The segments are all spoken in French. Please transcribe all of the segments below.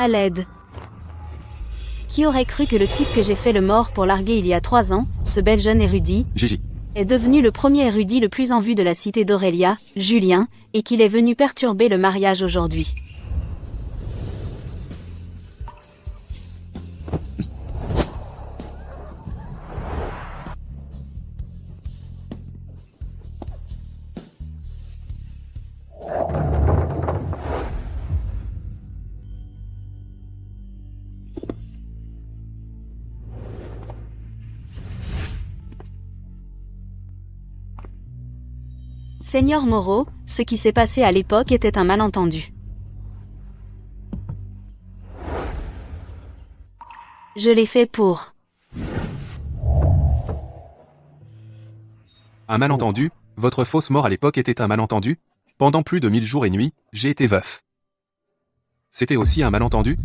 À l'aide. Qui aurait cru que le type que j'ai fait le mort pour larguer il y a 3 ans, ce bel jeune érudit, Gigi. est devenu le premier érudit le plus en vue de la cité d'Aurélia, Julien, et qu'il est venu perturber le mariage aujourd'hui. Seigneur Moreau, ce qui s'est passé à l'époque était un malentendu. Je l'ai fait pour... Un malentendu, votre fausse mort à l'époque était un malentendu. Pendant plus de 1000 jours et nuits, j'ai été veuf. C'était aussi un malentendu?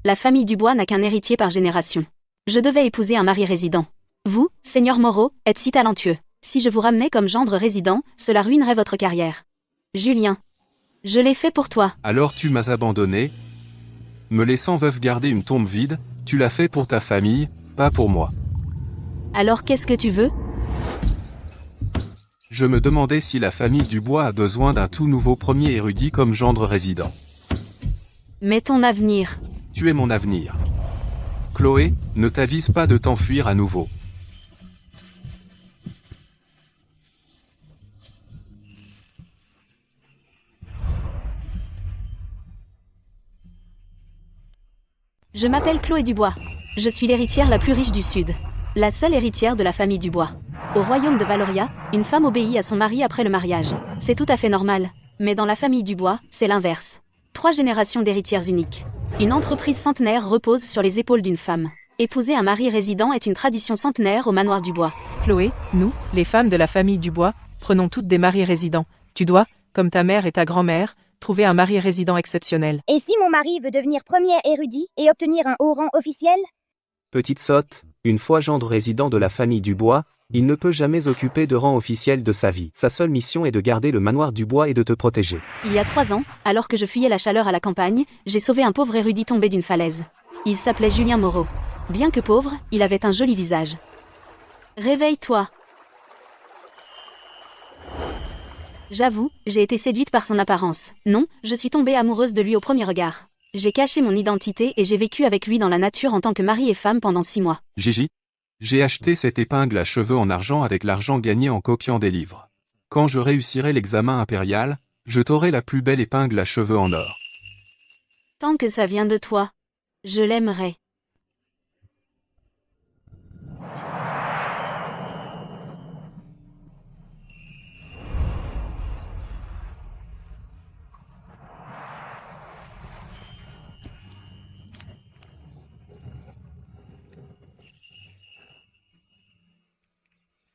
La famille Dubois n'a qu'un héritier par génération. Je devais épouser un mari résident. Vous, Seigneur Moreau, êtes si talentueux. Si je vous ramenais comme gendre résident, cela ruinerait votre carrière. Julien. Je l'ai fait pour toi. Alors tu m'as abandonné, me laissant veuf garder une tombe vide, tu l'as fait pour ta famille, pas pour moi. Alors qu'est-ce que tu veux? Je me demandais si la famille Dubois a besoin d'un tout nouveau premier érudit comme gendre résident. Mais ton avenir. Tu es mon avenir. Chloé, ne t'avise pas de t'enfuir à nouveau. Je m'appelle Chloé Dubois. Je suis l'héritière la plus riche du Sud. La seule héritière de la famille Dubois. Au royaume de Valoria, une femme obéit à son mari après le mariage. C'est tout à fait normal. Mais dans la famille Dubois, c'est l'inverse. 3 générations d'héritières uniques. Une entreprise centenaire repose sur les épaules d'une femme. Épouser un mari résident est une tradition centenaire au manoir Dubois. Chloé, nous, les femmes de la famille Dubois, prenons toutes des maris résidents. Tu dois, comme ta mère et ta grand-mère, trouver un mari résident exceptionnel. Et si mon mari veut devenir premier érudit et obtenir un haut rang officiel? Petite sotte, une fois gendre résident de la famille Dubois, il ne peut jamais occuper de rang officiel de sa vie. Sa seule mission est de garder le manoir Dubois et de te protéger. Il y a 3 ans, alors que je fuyais la chaleur à la campagne, j'ai sauvé un pauvre érudit tombé d'une falaise. Il s'appelait Julien Moreau. Bien que pauvre, il avait un joli visage. Réveille-toi. J'avoue, j'ai été séduite par son apparence. Non, je suis tombée amoureuse de lui au premier regard. J'ai caché mon identité et j'ai vécu avec lui dans la nature en tant que mari et femme pendant 6 mois. Gigi, j'ai acheté cette épingle à cheveux en argent avec l'argent gagné en copiant des livres. Quand je réussirai l'examen impérial, je t'aurai la plus belle épingle à cheveux en or. Tant que ça vient de toi, je l'aimerai.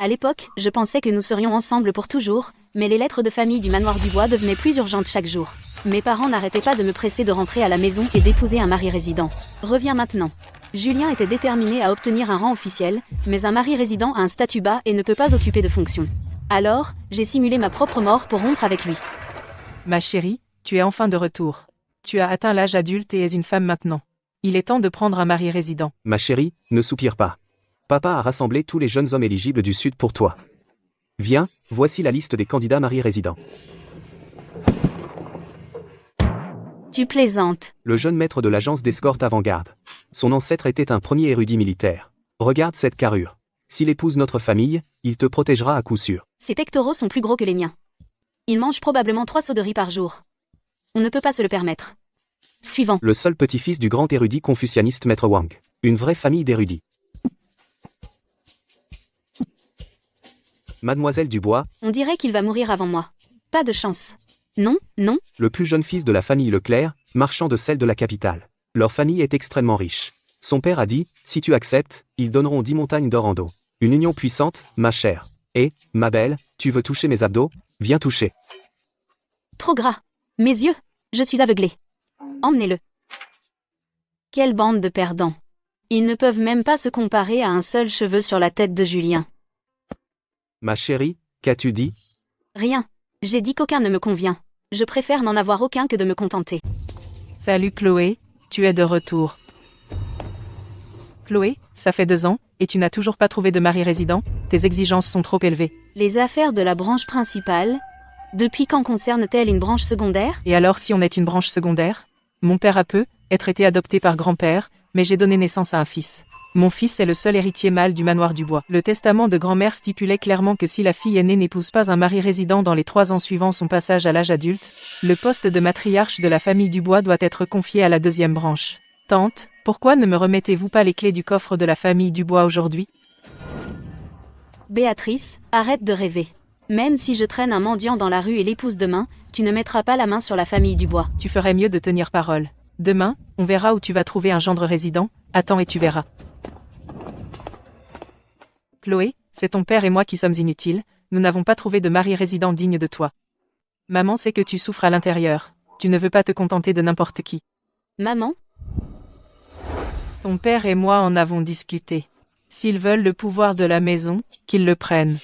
À l'époque, je pensais que nous serions ensemble pour toujours, mais les lettres de famille du manoir Dubois devenaient plus urgentes chaque jour. Mes parents n'arrêtaient pas de me presser de rentrer à la maison et d'épouser un mari résident. Reviens maintenant. Julien était déterminé à obtenir un rang officiel, mais un mari résident a un statut bas et ne peut pas occuper de fonction. Alors, j'ai simulé ma propre mort pour rompre avec lui. Ma chérie, tu es enfin de retour. Tu as atteint l'âge adulte et es une femme maintenant. Il est temps de prendre un mari résident. Ma chérie, ne soupire pas. Papa a rassemblé tous les jeunes hommes éligibles du Sud pour toi. Viens, voici la liste des candidats mari résidents. Tu plaisantes. Le jeune maître de l'agence d'escorte avant-garde. Son ancêtre était un premier érudit militaire. Regarde cette carrure. S'il épouse notre famille, il te protégera à coup sûr. Ses pectoraux sont plus gros que les miens. Il mange probablement 3 seaux de riz par jour. On ne peut pas se le permettre. Suivant. Le seul petit-fils du grand érudit confucianiste Maître Wang. Une vraie famille d'érudits. Mademoiselle Dubois. On dirait qu'il va mourir avant moi. Pas de chance. Non, non. Le plus jeune fils de la famille Leclerc, marchand de sel de la capitale. Leur famille est extrêmement riche. Son père a dit, si tu acceptes, ils donneront 10 montagnes d'or en dos. Une union puissante, ma chère. Et, ma belle, tu veux toucher mes abdos? Viens toucher. Trop gras. Mes yeux. Je suis aveuglée. Emmenez-le. Quelle bande de perdants. Ils ne peuvent même pas se comparer à un seul cheveu sur la tête de Julien. Ma chérie, qu'as-tu dit? Rien. J'ai dit qu'aucun ne me convient. Je préfère n'en avoir aucun que de me contenter. Salut Chloé, tu es de retour. Chloé, ça fait 2 ans, et tu n'as toujours pas trouvé de mari résident, tes exigences sont trop élevées. Les affaires de la branche principale, depuis quand concerne-t-elle une branche secondaire? Et alors si on est une branche secondaire? Mon père a être été adopté par grand-père, mais j'ai donné naissance à un fils. Mon fils est le seul héritier mâle du manoir du bois. Le testament de grand-mère stipulait clairement que si la fille aînée n'épouse pas un mari résident dans les 3 ans suivant son passage à l'âge adulte, le poste de matriarche de la famille du bois doit être confié à la 2e branche. Tante, pourquoi ne me remettez-vous pas les clés du coffre de la famille du bois aujourd'hui? Béatrice, arrête de rêver. Même si je traîne un mendiant dans la rue et l'épouse demain, tu ne mettras pas la main sur la famille du bois. Tu ferais mieux de tenir parole. Demain, on verra où tu vas trouver un gendre résident, attends et tu verras. Chloé, c'est ton père et moi qui sommes inutiles, nous n'avons pas trouvé de mari résident digne de toi. Maman sait que tu souffres à l'intérieur, tu ne veux pas te contenter de n'importe qui. Maman? Ton père et moi en avons discuté. S'ils veulent le pouvoir de la maison, qu'ils le prennent.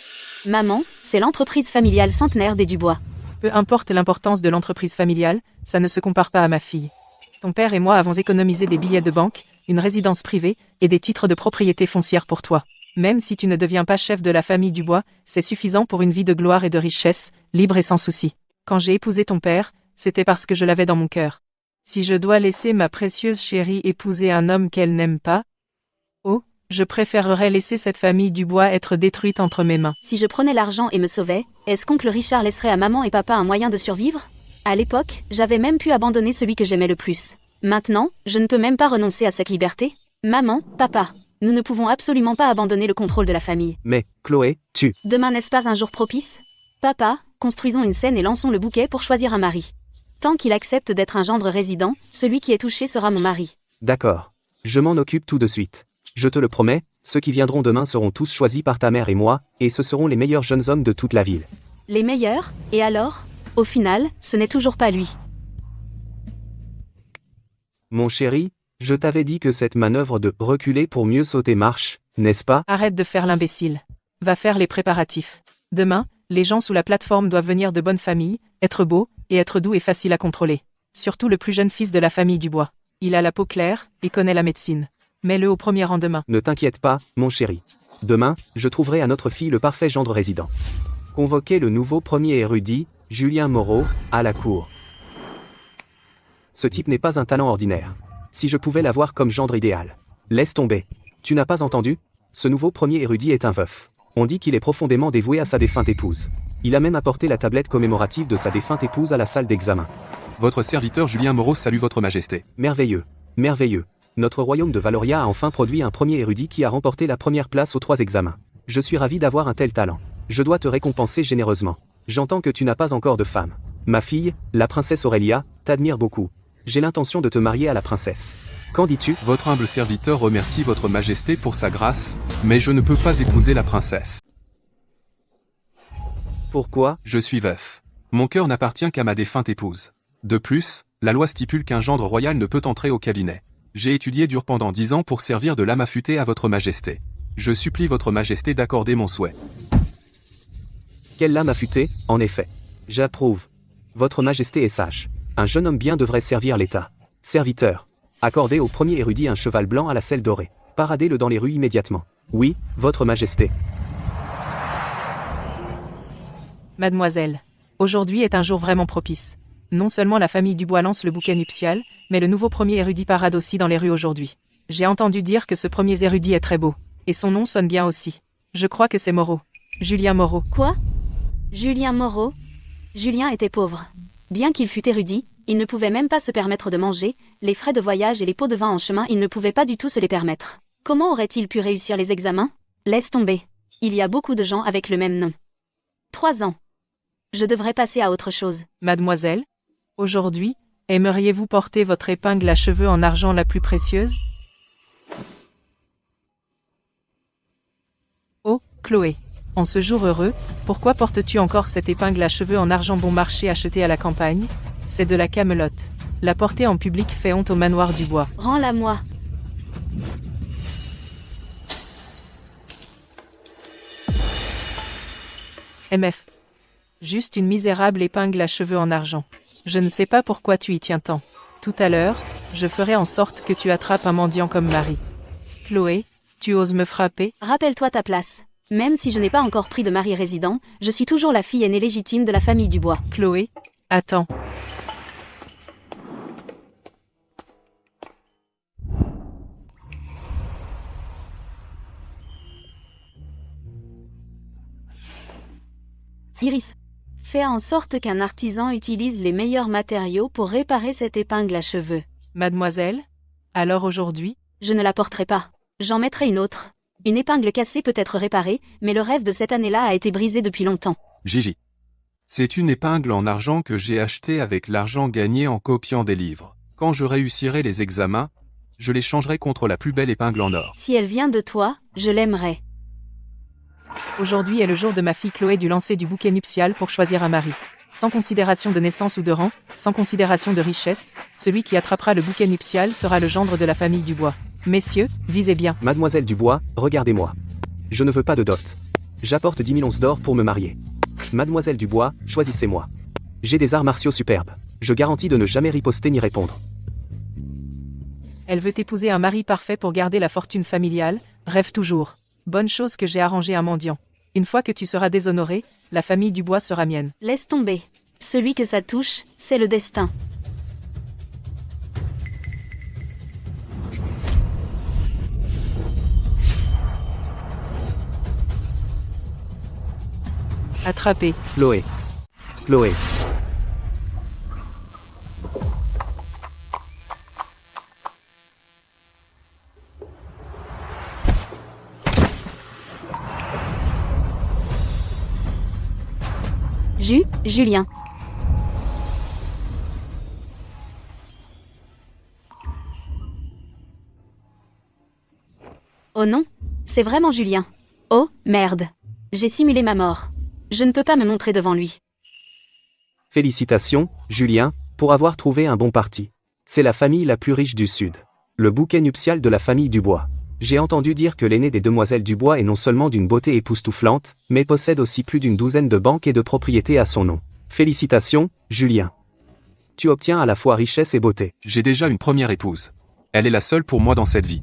Maman, c'est l'entreprise familiale centenaire des Dubois. Peu importe l'importance de l'entreprise familiale, ça ne se compare pas à ma fille. Ton père et moi avons économisé des billets de banque, une résidence privée, et des titres de propriété foncière pour toi. Même si tu ne deviens pas chef de la famille du bois, c'est suffisant pour une vie de gloire et de richesse, libre et sans souci. Quand j'ai épousé ton père, c'était parce que je l'avais dans mon cœur. Si je dois laisser ma précieuse chérie épouser un homme qu'elle n'aime pas, oh, je préférerais laisser cette famille du bois être détruite entre mes mains. Si je prenais l'argent et me sauvais, est-ce qu'oncle Richard laisserait à maman et papa un moyen de survivre? À l'époque, j'avais même pu abandonner celui que j'aimais le plus. Maintenant, je ne peux même pas renoncer à cette liberté. Maman, papa, nous ne pouvons absolument pas abandonner le contrôle de la famille. Mais, Chloé, Demain n'est-ce pas un jour propice? Papa, construisons une scène et lançons le bouquet pour choisir un mari. Tant qu'il accepte d'être un gendre résident, celui qui est touché sera mon mari. D'accord. Je m'en occupe tout de suite. Je te le promets, ceux qui viendront demain seront tous choisis par ta mère et moi, et ce seront les meilleurs jeunes hommes de toute la ville. Les meilleurs? Et alors? Au final, ce n'est toujours pas lui. Mon chéri, je t'avais dit que cette manœuvre de reculer pour mieux sauter marche, n'est-ce pas? Arrête de faire l'imbécile. Va faire les préparatifs. Demain, les gens sous la plateforme doivent venir de bonne famille, être beaux, et être doux et facile à contrôler. Surtout le plus jeune fils de la famille du bois. Il a la peau claire, et connaît la médecine. Mets-le au premier rang demain. Ne t'inquiète pas, mon chéri. Demain, je trouverai à notre fille le parfait gendre résident. Convoquez le nouveau premier érudit, Julien Moreau, à la cour. Ce type n'est pas un talent ordinaire. Si je pouvais l'avoir comme gendre idéal. Laisse tomber. Tu n'as pas entendu? Ce nouveau premier érudit est un veuf. On dit qu'il est profondément dévoué à sa défunte épouse. Il a même apporté la tablette commémorative de sa défunte épouse à la salle d'examen. Votre serviteur Julien Moreau salue votre majesté. Merveilleux. Merveilleux. Notre royaume de Valoria a enfin produit un premier érudit qui a remporté la première place aux 3 examens. Je suis ravi d'avoir un tel talent. Je dois te récompenser généreusement. J'entends que tu n'as pas encore de femme. Ma fille, la princesse Aurélia, t'admire beaucoup. J'ai l'intention de te marier à la princesse. Qu'en dis-tu? Votre humble serviteur remercie votre majesté pour sa grâce, mais je ne peux pas épouser la princesse. Pourquoi? Je suis veuf. Mon cœur n'appartient qu'à ma défunte épouse. De plus, la loi stipule qu'un gendre royal ne peut entrer au cabinet. J'ai étudié dur pendant 10 ans pour servir de lame affûtée à votre majesté. Je supplie votre majesté d'accorder mon souhait. Quelle lame affûtée, en effet. J'approuve. Votre majesté est sage. Un jeune homme bien devrait servir l'État. Serviteur. Accordez au premier érudit un cheval blanc à la selle dorée. Paradez-le dans les rues immédiatement. Oui, votre majesté. Mademoiselle, aujourd'hui est un jour vraiment propice. Non seulement la famille Dubois lance le bouquet nuptial, mais le nouveau premier érudit parade aussi dans les rues aujourd'hui. J'ai entendu dire que ce premier érudit est très beau. Et son nom sonne bien aussi. Je crois que c'est Moreau. Julien Moreau. Quoi? Julien Moreau? Julien était pauvre. Bien qu'il fût érudit, il ne pouvait même pas se permettre de manger, les frais de voyage et les pots de vin en chemin il ne pouvait pas du tout se les permettre. Comment aurait-il pu réussir les examens? Laisse tomber. Il y a beaucoup de gens avec le même nom. 3 ans. Je devrais passer à autre chose. Mademoiselle, aujourd'hui, aimeriez-vous porter votre épingle à cheveux en argent la plus précieuse? Oh, Chloé. En ce jour heureux, pourquoi portes-tu encore cette épingle à cheveux en argent bon marché achetée à la campagne? C'est de la camelote. La porter en public fait honte au manoir du bois. Rends-la moi. MF. Juste une misérable épingle à cheveux en argent. Je ne sais pas pourquoi tu y tiens tant. Tout à l'heure, je ferai en sorte que tu attrapes un mendiant comme mari. Chloé, tu oses me frapper? Rappelle-toi ta place. Même si je n'ai pas encore pris de mari résident, je suis toujours la fille aînée légitime de la famille Dubois. Chloé, attends. Iris, fais en sorte qu'un artisan utilise les meilleurs matériaux pour réparer cette épingle à cheveux. Mademoiselle? Alors aujourd'hui? Je ne la porterai pas. J'en mettrai une autre. Une épingle cassée peut être réparée, mais le rêve de cette année-là a été brisé depuis longtemps. Gigi. C'est une épingle en argent que j'ai achetée avec l'argent gagné en copiant des livres. Quand je réussirai les examens, je les changerai contre la plus belle épingle en or. Si elle vient de toi, je l'aimerai. Aujourd'hui est le jour de ma fille Chloé du lancer du bouquet nuptial pour choisir un mari. Sans considération de naissance ou de rang, sans considération de richesse, celui qui attrapera le bouquet nuptial sera le gendre de la famille Dubois. Messieurs, visez bien. Mademoiselle Dubois, regardez-moi. Je ne veux pas de dot. J'apporte 10 000 onces d'or pour me marier. Mademoiselle Dubois, choisissez-moi. J'ai des arts martiaux superbes. Je garantis de ne jamais riposter ni répondre. Elle veut épouser un mari parfait pour garder la fortune familiale, rêve toujours. Bonne chose que j'ai arrangé un mendiant. Une fois que tu seras déshonoré, la famille Dubois sera mienne. Laisse tomber. Celui que ça touche, c'est le destin. Attrapé. Chloé. Chloé. Julien. Oh non, c'est vraiment Julien. Oh, merde. J'ai simulé ma mort. Je ne peux pas me montrer devant lui. Félicitations, Julien, pour avoir trouvé un bon parti. C'est la famille la plus riche du Sud. Le bouquet nuptial de la famille Dubois. J'ai entendu dire que l'aînée des demoiselles Dubois est non seulement d'une beauté époustouflante, mais possède aussi plus d'une douzaine de banques et de propriétés à son nom. Félicitations, Julien. Tu obtiens à la fois richesse et beauté. J'ai déjà une première épouse. Elle est la seule pour moi dans cette vie.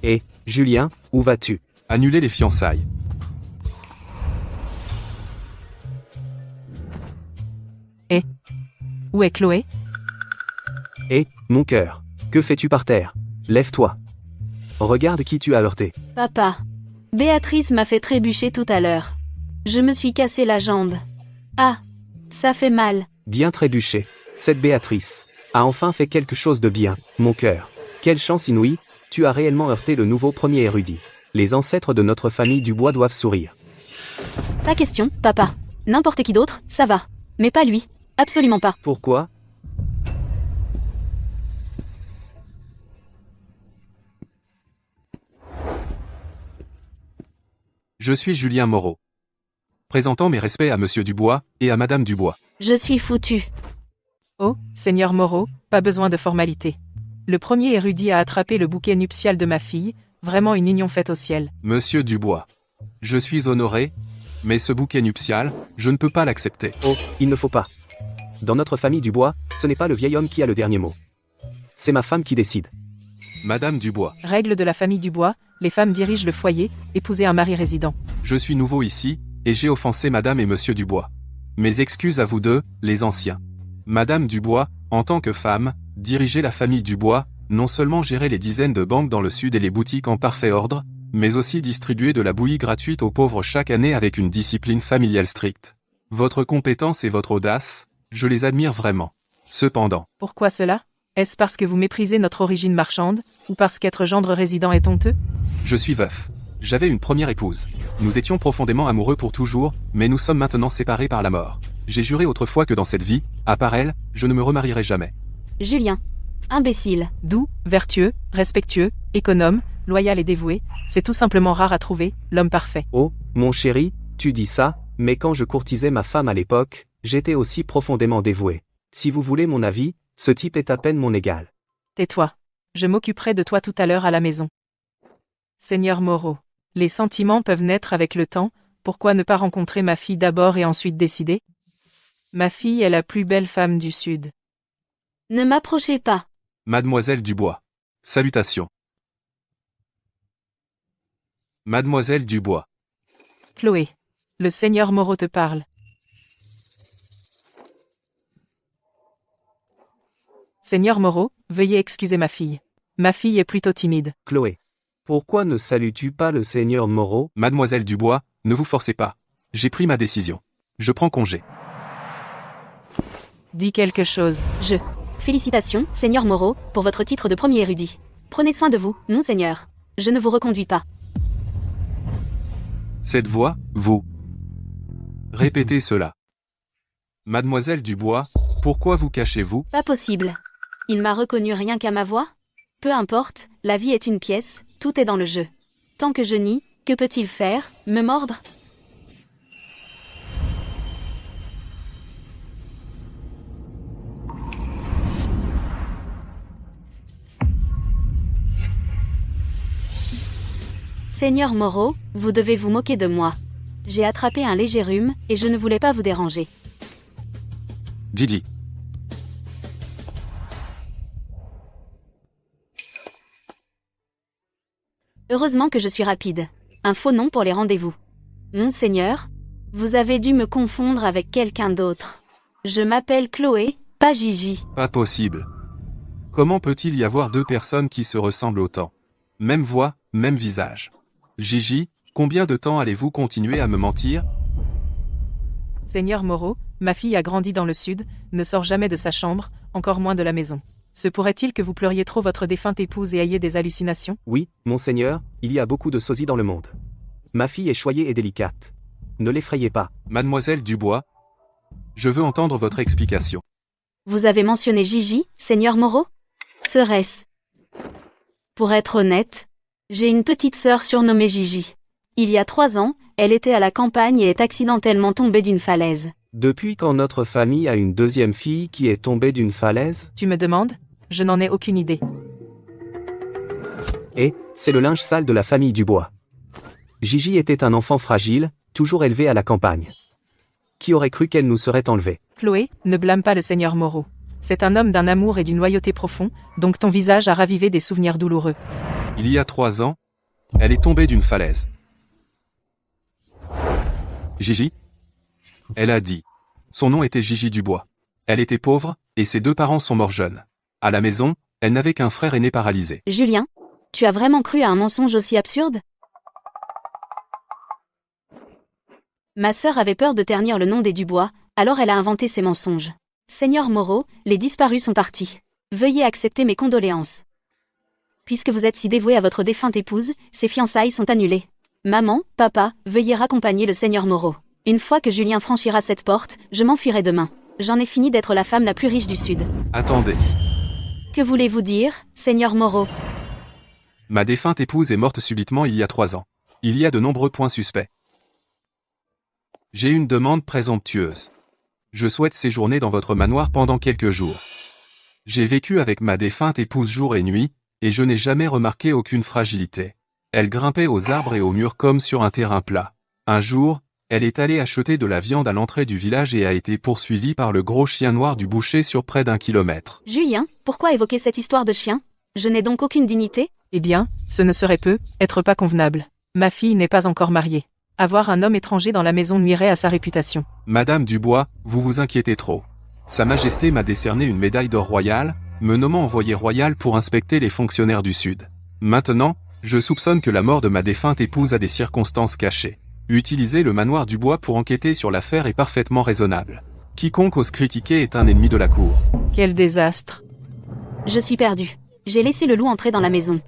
Et, Julien, où vas-tu? Annuler les fiançailles. Où est Chloé? Et, mon cœur, que fais-tu par terre? Lève-toi. Regarde qui tu as heurté. Papa. Béatrice m'a fait trébucher tout à l'heure. Je me suis cassé la jambe. Ah, ça fait mal. Bien trébuché. Cette Béatrice a enfin fait quelque chose de bien, mon cœur. Quelle chance inouïe, tu as réellement heurté le nouveau premier érudit. Les ancêtres de notre famille Dubois doivent sourire. Pas question, papa. N'importe qui d'autre, ça va. Mais pas lui. Absolument pas. Pourquoi? Je suis Julien Moreau. Présentant mes respects à Monsieur Dubois et à Madame Dubois. Je suis foutu. Oh, Seigneur Moreau, pas besoin de formalité. Le premier érudit a attrapé le bouquet nuptial de ma fille, vraiment une union faite au ciel. Monsieur Dubois. Je suis honoré, mais ce bouquet nuptial, je ne peux pas l'accepter. Oh, il ne faut pas. Dans notre famille Dubois, ce n'est pas le vieil homme qui a le dernier mot. C'est ma femme qui décide. Madame Dubois. Règle de la famille Dubois, les femmes dirigent le foyer, épouser un mari résident. Je suis nouveau ici, et j'ai offensé Madame et Monsieur Dubois. Mes excuses à vous deux, les anciens. Madame Dubois, en tant que femme, diriger la famille Dubois, non seulement gérer les dizaines de banques dans le sud et les boutiques en parfait ordre, mais aussi distribuer de la bouillie gratuite aux pauvres chaque année avec une discipline familiale stricte. Votre compétence et votre audace, je les admire vraiment. Cependant, Pourquoi cela? Est-ce parce que vous méprisez notre origine marchande, ou parce qu'être gendre résident est honteux? je suis veuf. J'avais une première épouse. Nous étions profondément amoureux pour toujours, mais nous sommes maintenant séparés par la mort. J'ai juré autrefois que dans cette vie, à part elle, je ne me remarierai jamais. Julien. Imbécile. Doux, vertueux, respectueux, économe, loyal et dévoué, c'est tout simplement rare à trouver, l'homme parfait. Oh, mon chéri, tu dis ça, mais quand je courtisais ma femme à l'époque, j'étais aussi profondément dévoué. Si vous voulez mon avis, ce type est à peine mon égal. Tais-toi. Je m'occuperai de toi tout à l'heure à la maison. Seigneur Moreau, les sentiments peuvent naître avec le temps, pourquoi ne pas rencontrer ma fille d'abord et ensuite décider? Ma fille est la plus belle femme du Sud. Ne m'approchez pas. Mademoiselle Dubois. Salutations. Mademoiselle Dubois. Chloé. Le seigneur Moreau te parle. Seigneur Moreau, veuillez excuser ma fille. Ma fille est plutôt timide. Chloé. Pourquoi ne salues-tu pas le seigneur Moreau? Mademoiselle Dubois, ne vous forcez pas. J'ai pris ma décision. Je prends congé. Dis quelque chose. Félicitations, Seigneur Moreau, pour votre titre de premier érudit. Prenez soin de vous, monseigneur. Je ne vous reconduis pas. Cette voix, vous. Répétez cela. Mademoiselle Dubois, pourquoi vous cachez-vous? Pas possible. Il m'a reconnu rien qu'à ma voix? Peu importe, la vie est une pièce, tout est dans le jeu. Tant que je nie, que peut-il faire? Me mordre? Seigneur Moreau, vous devez vous moquer de moi. J'ai attrapé un léger rhume, et je ne voulais pas vous déranger. Gigi. Heureusement que je suis rapide. Un faux nom pour les rendez-vous. Monseigneur, vous avez dû me confondre avec quelqu'un d'autre. Je m'appelle Chloé, pas Gigi. Pas possible. Comment peut-il y avoir deux personnes qui se ressemblent autant? Même voix, même visage. Gigi, combien de temps allez-vous continuer à me mentir? Seigneur Moreau, ma fille a grandi dans le Sud, ne sort jamais de sa chambre, encore moins de la maison. Se pourrait-il que vous pleuriez trop votre défunte épouse et ayez des hallucinations? Oui, monseigneur, il y a beaucoup de sosies dans le monde. Ma fille est choyée et délicate. Ne l'effrayez pas. Mademoiselle Dubois, je veux entendre votre explication. Vous avez mentionné Gigi, Seigneur Moreau? Serait-ce? Pour être honnête, j'ai une petite sœur surnommée Gigi. Il y a 3 ans, elle était à la campagne et est accidentellement tombée d'une falaise. Depuis quand notre famille a une deuxième fille qui est tombée d'une falaise? Tu me demandes? Je n'en ai aucune idée. Et, c'est le linge sale de la famille Dubois. Gigi était un enfant fragile, toujours élevé à la campagne. Qui aurait cru qu'elle nous serait enlevée? Chloé, ne blâme pas le seigneur Moreau. C'est un homme d'un amour et d'une loyauté profond, donc ton visage a ravivé des souvenirs douloureux. Il y a 3 ans, elle est tombée d'une falaise. Gigi? Elle a dit. Son nom était Gigi Dubois. Elle était pauvre, et ses 2 parents sont morts jeunes. À la maison, elle n'avait qu'un frère aîné paralysé. Julien, tu as vraiment cru à un mensonge aussi absurde? Ma sœur avait peur de ternir le nom des Dubois, alors elle a inventé ces mensonges. Seigneur Moreau, les disparus sont partis. Veuillez accepter mes condoléances. Puisque vous êtes si dévoué à votre défunte épouse, ses fiançailles sont annulées. Maman, papa, veuillez raccompagner le Seigneur Moreau. Une fois que Julien franchira cette porte, je m'enfuirai demain. J'en ai fini d'être la femme la plus riche du Sud. Attendez. Que voulez-vous dire, Seigneur Moreau? Ma défunte épouse est morte subitement il y a 3 ans. Il y a de nombreux points suspects. J'ai une demande présomptueuse. Je souhaite séjourner dans votre manoir pendant quelques jours. J'ai vécu avec ma défunte épouse jour et nuit, et je n'ai jamais remarqué aucune fragilité. Elle grimpait aux arbres et aux murs comme sur un terrain plat. Un jour, elle est allée acheter de la viande à l'entrée du village et a été poursuivie par le gros chien noir du boucher sur près d'1 kilomètre. Julien, pourquoi évoquer cette histoire de chien? Je n'ai donc aucune dignité? Eh bien, ce ne serait être pas convenable. Ma fille n'est pas encore mariée. Avoir un homme étranger dans la maison nuirait à sa réputation. Madame Dubois, vous vous inquiétez trop. Sa Majesté m'a décerné une médaille d'or royale, me nommant envoyé royal pour inspecter les fonctionnaires du Sud. Maintenant, je soupçonne que la mort de ma défunte épouse a des circonstances cachées. Utiliser le manoir Dubois pour enquêter sur l'affaire est parfaitement raisonnable. Quiconque ose critiquer est un ennemi de la cour. Quel désastre. Je suis perdu. J'ai laissé le loup entrer dans la maison.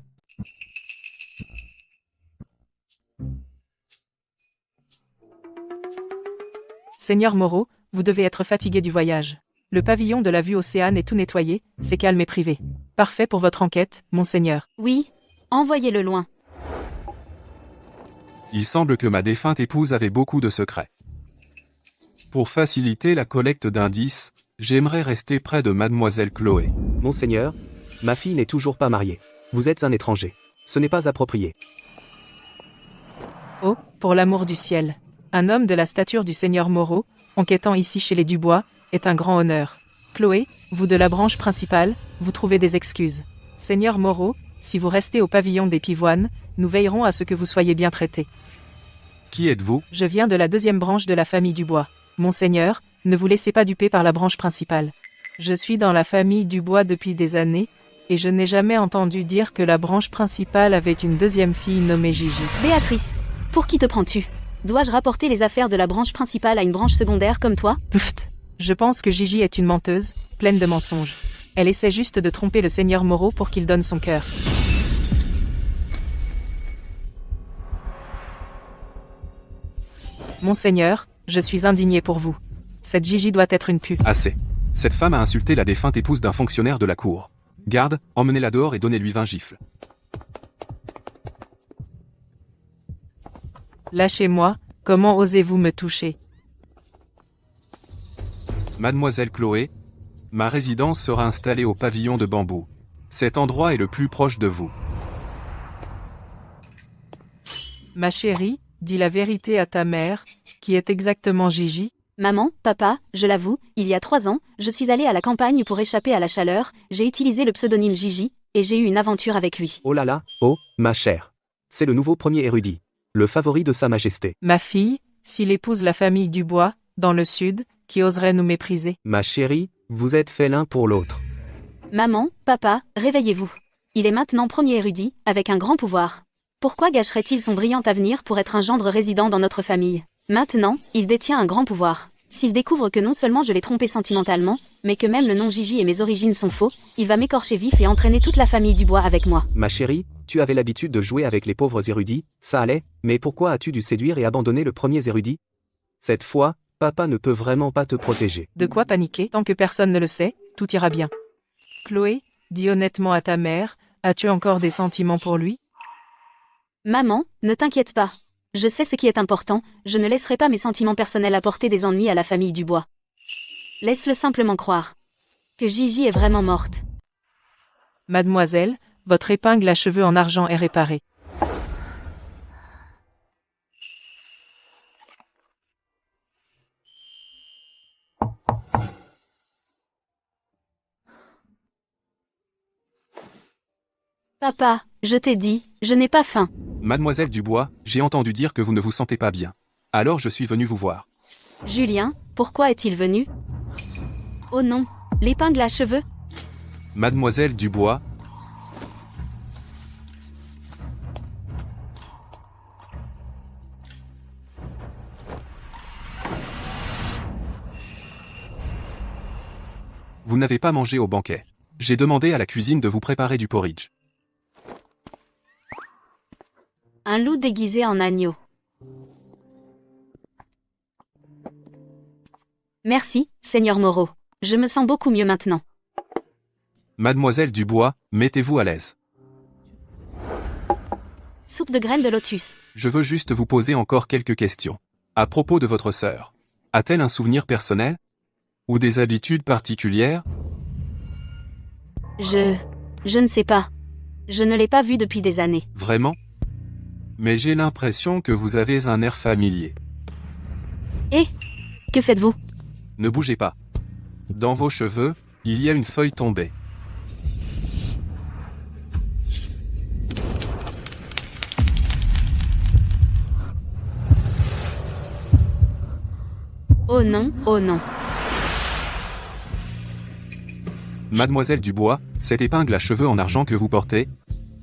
Seigneur Moreau, vous devez être fatigué du voyage. Le pavillon de la vue Océane est tout nettoyé, c'est calme et privé. Parfait pour votre enquête, monseigneur. Oui, envoyez-le loin. Il semble que ma défunte épouse avait beaucoup de secrets. Pour faciliter la collecte d'indices, j'aimerais rester près de mademoiselle Chloé. Monseigneur, ma fille n'est toujours pas mariée. Vous êtes un étranger. Ce n'est pas approprié. Oh, pour l'amour du ciel. Un homme de la stature du seigneur Moreau, enquêtant ici chez les Dubois, est un grand honneur. Chloé, vous de la branche principale, vous trouvez des excuses. Seigneur Moreau, si vous restez au pavillon des Pivoines, nous veillerons à ce que vous soyez bien traité. Qui êtes-vous? Je viens de la deuxième branche de la famille Dubois. Monseigneur, ne vous laissez pas duper par la branche principale. Je suis dans la famille Dubois depuis des années, et je n'ai jamais entendu dire que la branche principale avait une deuxième fille nommée Gigi. Béatrice, pour qui te prends-tu? Dois-je rapporter les affaires de la branche principale à une branche secondaire comme toi? Pfft. Je pense que Gigi est une menteuse, pleine de mensonges. Elle essaie juste de tromper le seigneur Moreau pour qu'il donne son cœur. Monseigneur, je suis indigné pour vous. Cette Gigi doit être une pute. Assez. Cette femme a insulté la défunte épouse d'un fonctionnaire de la cour. Garde, emmenez-la dehors et donnez-lui 20 gifles. Lâchez-moi, comment osez-vous me toucher? Mademoiselle Chloé, ma résidence sera installée au pavillon de bambou. Cet endroit est le plus proche de vous. Ma chérie, dis la vérité à ta mère, qui est exactement Gigi. Maman, papa, je l'avoue, il y a 3 ans, je suis allée à la campagne pour échapper à la chaleur, j'ai utilisé le pseudonyme Gigi, et j'ai eu une aventure avec lui. Oh là là, oh, ma chère. C'est le nouveau premier érudit. Le favori de Sa Majesté. Ma fille, s'il épouse la famille Dubois, dans le sud, qui oserait nous mépriser? Ma chérie, vous êtes faits l'un pour l'autre. Maman, papa, réveillez-vous. Il est maintenant premier érudit, avec un grand pouvoir. Pourquoi gâcherait-il son brillant avenir pour être un gendre résident dans notre famille? Maintenant, il détient un grand pouvoir. S'il découvre que non seulement je l'ai trompé sentimentalement, mais que même le nom Gigi et mes origines sont faux, il va m'écorcher vif et entraîner toute la famille Dubois avec moi. Ma chérie, tu avais l'habitude de jouer avec les pauvres érudits, ça allait, mais pourquoi as-tu dû séduire et abandonner le premier érudit? Cette fois, papa ne peut vraiment pas te protéger. De quoi paniquer? Tant que personne ne le sait, tout ira bien. Chloé, dis honnêtement à ta mère, as-tu encore des sentiments pour lui? Maman, ne t'inquiète pas. Je sais ce qui est important, je ne laisserai pas mes sentiments personnels apporter des ennuis à la famille Dubois. Laisse-le simplement croire que Gigi est vraiment morte. Mademoiselle, votre épingle à cheveux en argent est réparée. Papa, je t'ai dit, je n'ai pas faim. Mademoiselle Dubois, j'ai entendu dire que vous ne vous sentez pas bien. Alors je suis venu vous voir. Julien, pourquoi est-il venu? Oh non, l'épingle à cheveux? Mademoiselle Dubois, vous n'avez pas mangé au banquet. J'ai demandé à la cuisine de vous préparer du porridge. Un loup déguisé en agneau. Merci, Seigneur Moreau. Je me sens beaucoup mieux maintenant. Mademoiselle Dubois, mettez-vous à l'aise. Soupe de graines de lotus. Je veux juste vous poser encore quelques questions. À propos de votre sœur. A-t-elle un souvenir personnel? Ou des habitudes particulières? Je ne sais pas. Je ne l'ai pas vue depuis des années. Vraiment? Mais j'ai l'impression que vous avez un air familier. Eh, que faites-vous? Ne bougez pas. Dans vos cheveux, il y a une feuille tombée. Oh non, oh non. Mademoiselle Dubois, cette épingle à cheveux en argent que vous portez,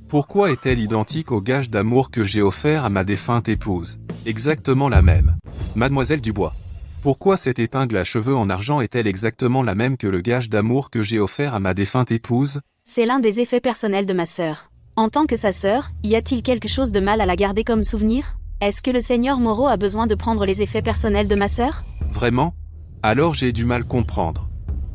pourquoi est-elle identique au gage d'amour que j'ai offert à ma défunte épouse? Exactement la même. Mademoiselle Dubois, pourquoi cette épingle à cheveux en argent est-elle exactement la même que le gage d'amour que j'ai offert à ma défunte épouse? C'est l'un des effets personnels de ma sœur. En tant que sa sœur, y a-t-il quelque chose de mal à la garder comme souvenir? Est-ce que le Seigneur Moreau a besoin de prendre les effets personnels de ma sœur? Vraiment? Alors j'ai du mal comprendre.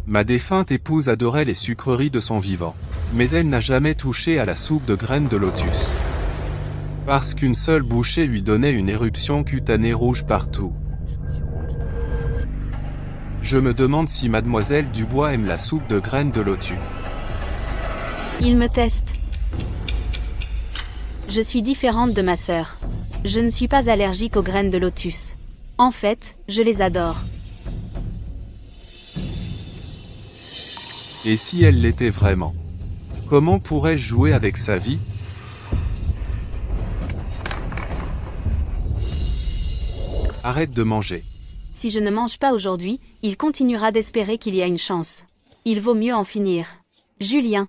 Ma défunte épouse adorait les sucreries de son vivant. Mais elle n'a jamais touché à la soupe de graines de lotus. Parce qu'une seule bouchée lui donnait une éruption cutanée rouge partout. Je me demande si Mademoiselle Dubois aime la soupe de graines de lotus. Il me teste. Je suis différente de ma sœur. Je ne suis pas allergique aux graines de lotus. En fait, je les adore. Et si elle l'était vraiment? Comment pourrais-je jouer avec sa vie? Arrête de manger. Si je ne mange pas aujourd'hui, il continuera d'espérer qu'il y a une chance. Il vaut mieux en finir. Julien.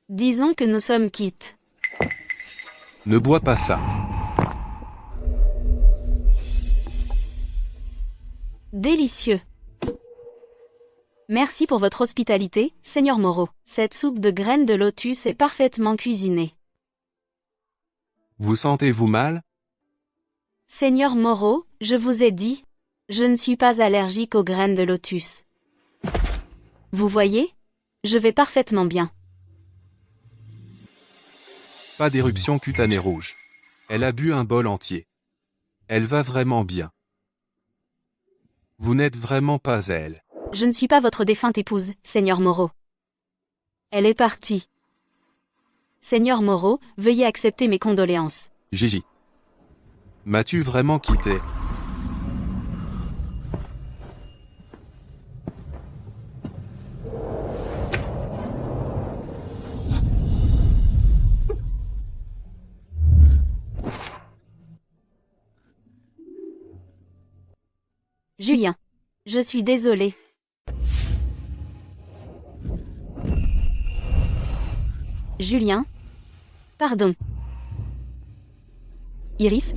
Disons que nous sommes quittes. Ne bois pas ça. Délicieux. Merci pour votre hospitalité, Seigneur Moreau. Cette soupe de graines de lotus est parfaitement cuisinée. Vous sentez-vous mal? Seigneur Moreau, je vous ai dit, je ne suis pas allergique aux graines de lotus. Vous voyez? Je vais parfaitement bien. Pas d'éruption cutanée rouge. Elle a bu un bol entier. Elle va vraiment bien. Vous n'êtes vraiment pas elle. Je ne suis pas votre défunte épouse, Seigneur Moreau. Elle est partie. Seigneur Moreau, veuillez accepter mes condoléances. Gigi. M'as-tu vraiment quitté? Julien. Je suis désolée. Julien. Pardon. Iris.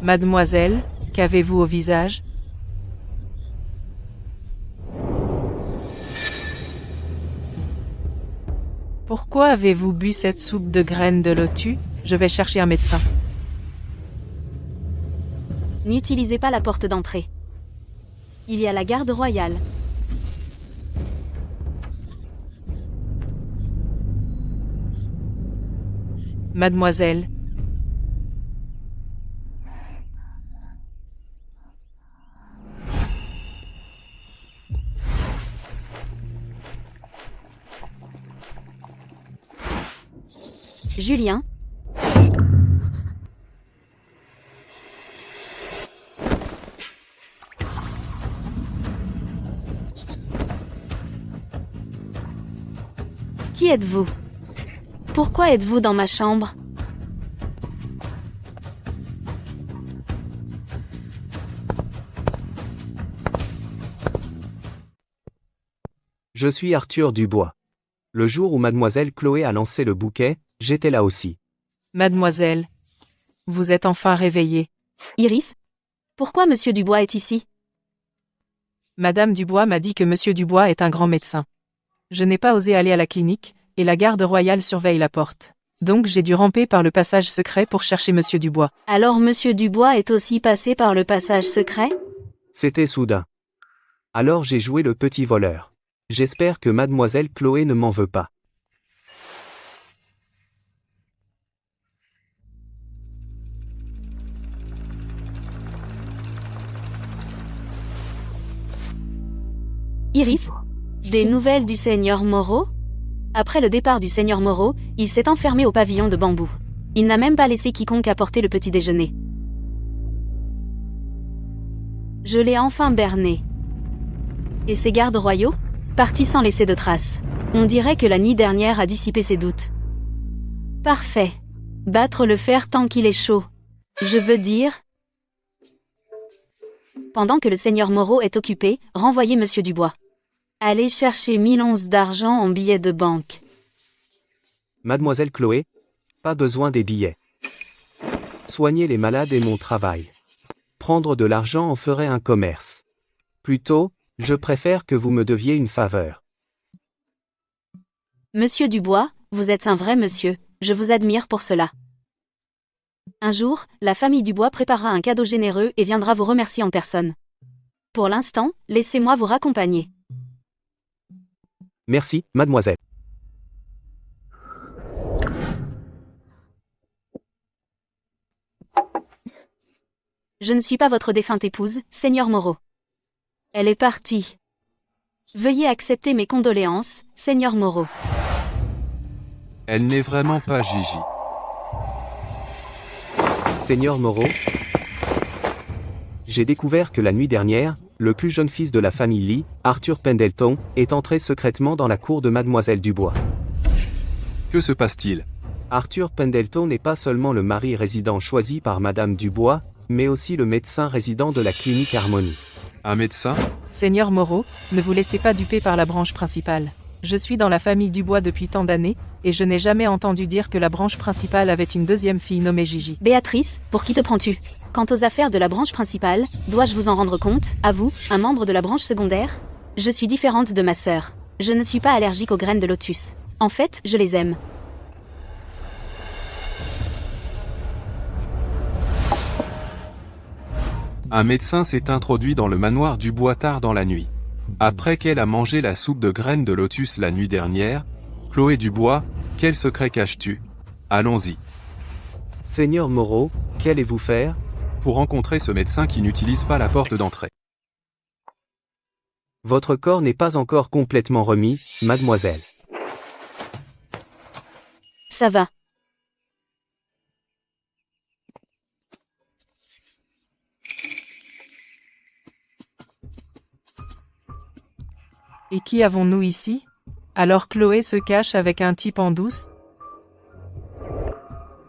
Mademoiselle, qu'avez-vous au visage? Pourquoi avez-vous bu cette soupe de graines de lotus? Je vais chercher un médecin. N'utilisez pas la porte d'entrée. Il y a la garde royale. Mademoiselle. Julien. Qui êtes-vous? Pourquoi êtes-vous dans ma chambre? Je suis Arthur Dubois. Le jour où mademoiselle Chloé a lancé le bouquet, j'étais là aussi. Mademoiselle. Vous êtes enfin réveillée. Iris? Pourquoi Monsieur Dubois est ici? Madame Dubois m'a dit que Monsieur Dubois est un grand médecin. Je n'ai pas osé aller à la clinique, et la garde royale surveille la porte. Donc j'ai dû ramper par le passage secret pour chercher Monsieur Dubois. Alors Monsieur Dubois est aussi passé par le passage secret? C'était soudain. Alors j'ai joué le petit voleur. J'espère que mademoiselle Chloé ne m'en veut pas. Iris? Des nouvelles du Seigneur Moreau? Après le départ du Seigneur Moreau, il s'est enfermé au pavillon de bambou. Il n'a même pas laissé quiconque apporter le petit déjeuner. Je l'ai enfin berné. Et ses gardes royaux? Partis sans laisser de traces. On dirait que la nuit dernière a dissipé ses doutes. Parfait. Battre le fer tant qu'il est chaud. Je veux dire... Pendant que le Seigneur Moreau est occupé, renvoyez Monsieur Dubois. Allez chercher 1000 onces d'argent en billets de banque. Mademoiselle Chloé, pas besoin des billets. Soigner les malades est mon travail. Prendre de l'argent en ferait un commerce. Plutôt, je préfère que vous me deviez une faveur. Monsieur Dubois, vous êtes un vrai monsieur, je vous admire pour cela. Un jour, la famille Dubois préparera un cadeau généreux et viendra vous remercier en personne. Pour l'instant, laissez-moi vous raccompagner. Merci, mademoiselle. Je ne suis pas votre défunte épouse, Seigneur Moreau. Elle est partie. Veuillez accepter mes condoléances, Seigneur Moreau. Elle n'est vraiment pas Gigi. Seigneur Moreau, j'ai découvert que la nuit dernière, le plus jeune fils de la famille Lee, Arthur Pendleton, est entré secrètement dans la cour de Mademoiselle Dubois. Que se passe-t-il? Arthur Pendleton n'est pas seulement le mari résident choisi par Madame Dubois, mais aussi le médecin résident de la clinique Harmonie. Un médecin? Seigneur Moreau, ne vous laissez pas duper par la branche principale. Je suis dans la famille Dubois depuis tant d'années, et je n'ai jamais entendu dire que la branche principale avait une deuxième fille nommée Gigi. Béatrice, pour qui te prends-tu? Quant aux affaires de la branche principale, dois-je vous en rendre compte, à vous, un membre de la branche secondaire? Je suis différente de ma sœur. Je ne suis pas allergique aux graines de lotus. En fait, je les aime. Un médecin s'est introduit dans le manoir Dubois tard dans la nuit. Après qu'elle a mangé la soupe de graines de lotus la nuit dernière, Chloé Dubois, quel secret caches-tu? Allons-y. Seigneur Moreau, qu'allez-vous faire? Pour rencontrer ce médecin qui n'utilise pas la porte d'entrée. Votre corps n'est pas encore complètement remis, mademoiselle. Ça va. Et qui avons-nous ici? Alors Chloé se cache avec un type en douce?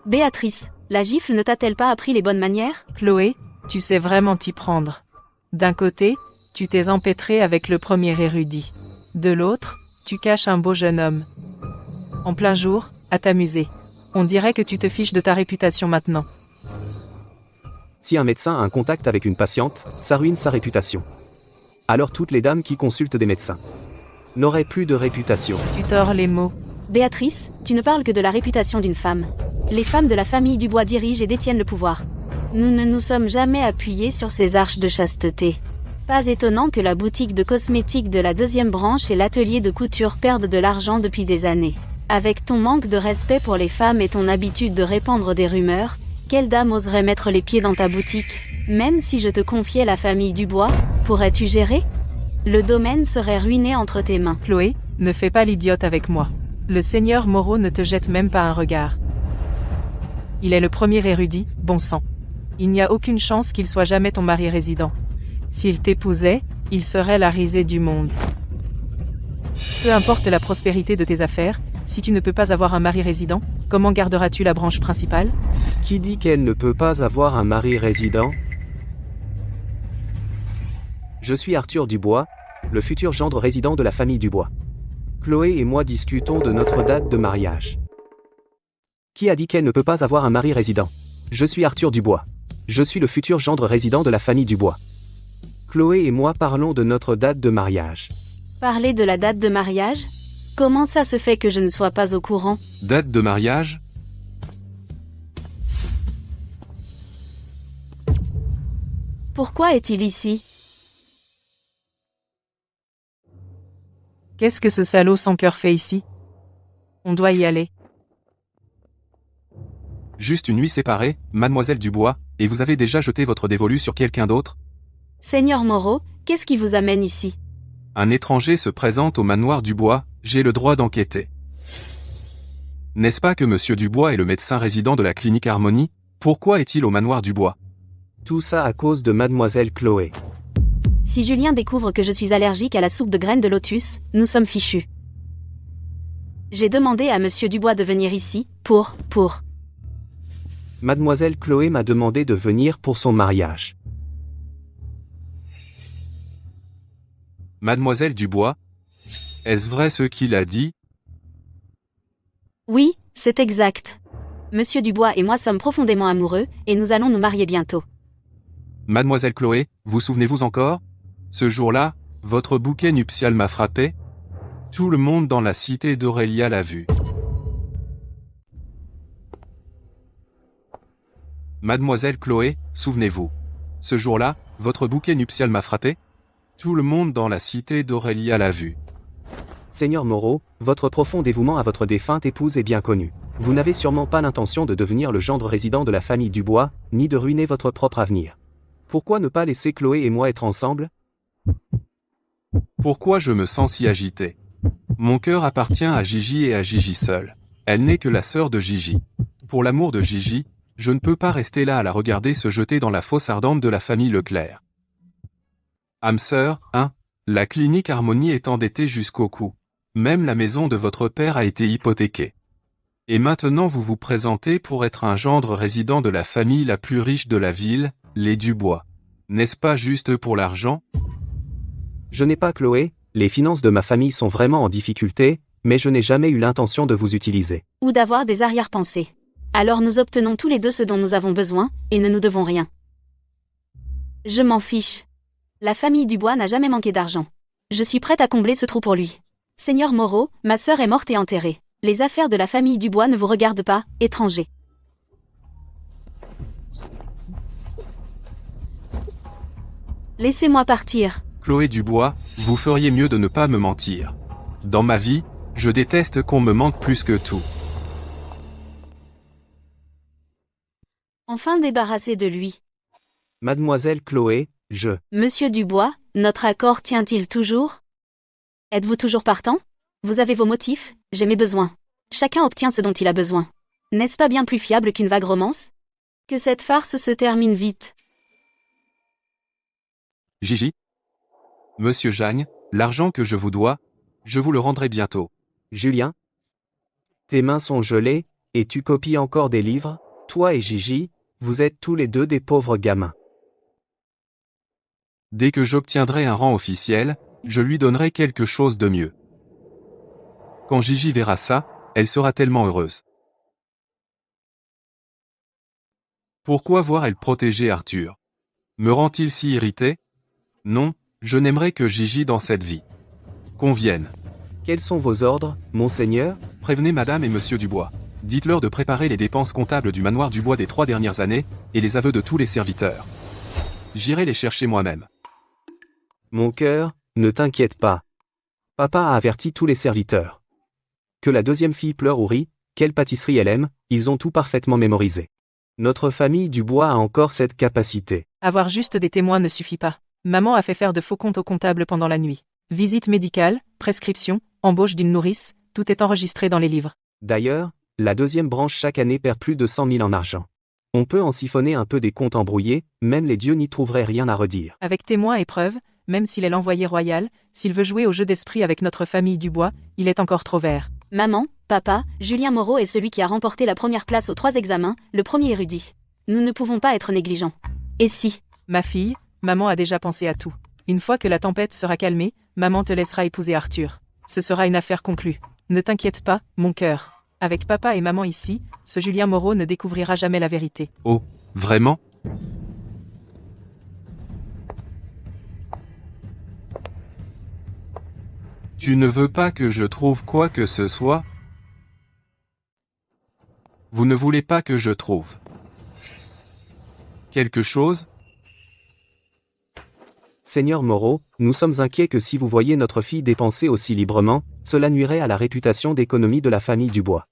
Béatrice, la gifle ne t'a-t-elle pas appris les bonnes manières? Chloé, tu sais vraiment t'y prendre. D'un côté, tu t'es empêtrée avec le premier érudit. De l'autre, tu caches un beau jeune homme. En plein jour, à t'amuser. On dirait que tu te fiches de ta réputation maintenant. Si un médecin a un contact avec une patiente, ça ruine sa réputation. Alors toutes les dames qui consultent des médecins n'auraient plus de réputation. Tu tords les mots. Béatrice, tu ne parles que de la réputation d'une femme. Les femmes de la famille Dubois dirigent et détiennent le pouvoir. Nous ne nous sommes jamais appuyés sur ces arches de chasteté. Pas étonnant que la boutique de cosmétiques de la deuxième branche et l'atelier de couture perdent de l'argent depuis des années. Avec ton manque de respect pour les femmes et ton habitude de répandre des rumeurs, quelle dame oserait mettre les pieds dans ta boutique? Même si je te confiais la famille Dubois, pourrais-tu gérer? Le domaine serait ruiné entre tes mains. Chloé, ne fais pas l'idiote avec moi. Le seigneur Moreau ne te jette même pas un regard. Il est le premier érudit, bon sang. Il n'y a aucune chance qu'il soit jamais ton mari résident. S'il t'épousait, il serait la risée du monde. Peu importe la prospérité de tes affaires, si tu ne peux pas avoir un mari résident, comment garderas-tu la branche principale? Qui dit qu'elle ne peut pas avoir un mari résident? Je suis Arthur Dubois, le futur gendre résident de la famille Dubois. Chloé et moi discutons de notre date de mariage. Qui a dit qu'elle ne peut pas avoir un mari résident? Je suis Arthur Dubois. Je suis le futur gendre résident de la famille Dubois. Chloé et moi parlons de notre date de mariage. Parler de la date de mariage? Comment ça se fait que je ne sois pas au courant? Date de mariage? Pourquoi est-il ici? Qu'est-ce que ce salaud sans cœur fait ici? On doit y aller. Juste une nuit séparée, mademoiselle Dubois, et vous avez déjà jeté votre dévolu sur quelqu'un d'autre? Seigneur Moreau, qu'est-ce qui vous amène ici? Un étranger se présente au manoir Dubois, j'ai le droit d'enquêter. N'est-ce pas que monsieur Dubois est le médecin résident de la clinique Harmonie? Pourquoi est-il au manoir Dubois? Tout ça à cause de mademoiselle Chloé. Si Julien découvre que je suis allergique à la soupe de graines de lotus, nous sommes fichus. J'ai demandé à monsieur Dubois de venir ici, pour. Mademoiselle Chloé m'a demandé de venir pour son mariage. Mademoiselle Dubois? Est-ce vrai ce qu'il a dit? Oui, c'est exact. Monsieur Dubois et moi sommes profondément amoureux, et nous allons nous marier bientôt. Mademoiselle Chloé, vous souvenez-vous encore? Ce jour-là, votre bouquet nuptial m'a frappé. Tout le monde dans la cité d'Aurélia l'a vu. Mademoiselle Chloé, souvenez-vous. Ce jour-là, votre bouquet nuptial m'a frappé. Tout le monde dans la cité d'Aurélia l'a vu. Seigneur Moreau, votre profond dévouement à votre défunte épouse est bien connu. Vous n'avez sûrement pas l'intention de devenir le gendre résident de la famille Dubois, ni de ruiner votre propre avenir. Pourquoi ne pas laisser Chloé et moi être ensemble? Pourquoi je me sens si agité? Mon cœur appartient à Gigi et à Gigi seule. Elle n'est que la sœur de Gigi. Pour l'amour de Gigi, Je ne peux pas rester là à la regarder se jeter dans la fosse ardente de la famille Leclerc. Âme sœur, la clinique Harmonie est endettée jusqu'au cou. Même la maison de votre père a été hypothéquée. Et maintenant vous vous présentez pour être un gendre résident de la famille la plus riche de la ville, les Dubois. N'est-ce pas juste pour l'argent? Je n'ai pas Chloé, les finances de ma famille sont vraiment en difficulté, mais je n'ai jamais eu l'intention de vous utiliser. Ou d'avoir des arrière-pensées. Alors nous obtenons tous les deux ce dont nous avons besoin, et ne nous devons rien. Je m'en fiche. La famille Dubois n'a jamais manqué d'argent. Je suis prête à combler ce trou pour lui. Seigneur Moreau, ma sœur est morte et enterrée. Les affaires de la famille Dubois ne vous regardent pas, étranger. Laissez-moi partir. Chloé Dubois, vous feriez mieux de ne pas me mentir. Dans ma vie, je déteste qu'on me mente plus que tout. Enfin débarrassé de lui. Mademoiselle Chloé, Monsieur Dubois, notre accord tient-il toujours? Êtes-vous toujours partant? Vous avez vos motifs, j'ai mes besoins. Chacun obtient ce dont il a besoin. N'est-ce pas bien plus fiable qu'une vague romance? Que cette farce se termine vite. Gigi? Monsieur Jagne, l'argent que je vous dois, je vous le rendrai bientôt. Julien? Tes mains sont gelées, et tu copies encore des livres? Toi et Gigi, vous êtes tous les deux des pauvres gamins. Dès que j'obtiendrai un rang officiel, je lui donnerai quelque chose de mieux. Quand Gigi verra ça, elle sera tellement heureuse. Pourquoi voir elle protéger Arthur? Me rend-il si irrité? Non, je n'aimerais que Gigi dans cette vie. Qu'on vienne. Quels sont vos ordres, monseigneur? Prévenez Madame et Monsieur Dubois. Dites-leur de préparer les dépenses comptables du manoir Dubois des 3 dernières années, et les aveux de tous les serviteurs. J'irai les chercher moi-même. Mon cœur, ne t'inquiète pas. Papa a averti tous les serviteurs. Que la deuxième fille pleure ou rit, quelle pâtisserie elle aime, ils ont tout parfaitement mémorisé. Notre famille Dubois a encore cette capacité. Avoir juste des témoins ne suffit pas. Maman a fait faire de faux comptes au comptable pendant la nuit. Visite médicale, prescription, embauche d'une nourrice, tout est enregistré dans les livres. D'ailleurs, la deuxième branche chaque année perd plus de 100 000 en argent. On peut en siphonner un peu des comptes embrouillés, même les dieux n'y trouveraient rien à redire. Avec témoins et preuves, même s'il est l'envoyé royal, s'il veut jouer au jeu d'esprit avec notre famille Dubois, il est encore trop vert. Maman, papa, Julien Moreau est celui qui a remporté la première place aux 3 examens, le premier érudit. Nous ne pouvons pas être négligents. Et si? Ma fille, maman a déjà pensé à tout. Une fois que la tempête sera calmée, maman te laissera épouser Arthur. Ce sera une affaire conclue. Ne t'inquiète pas, mon cœur. Avec papa et maman ici, ce Julien Moreau ne découvrira jamais la vérité. Oh, vraiment? Tu ne veux pas que je trouve quoi que ce soit? Vous ne voulez pas que je trouve quelque chose? Seigneur Moreau, nous sommes inquiets que si vous voyez notre fille dépenser aussi librement, cela nuirait à la réputation d'économie de la famille Dubois.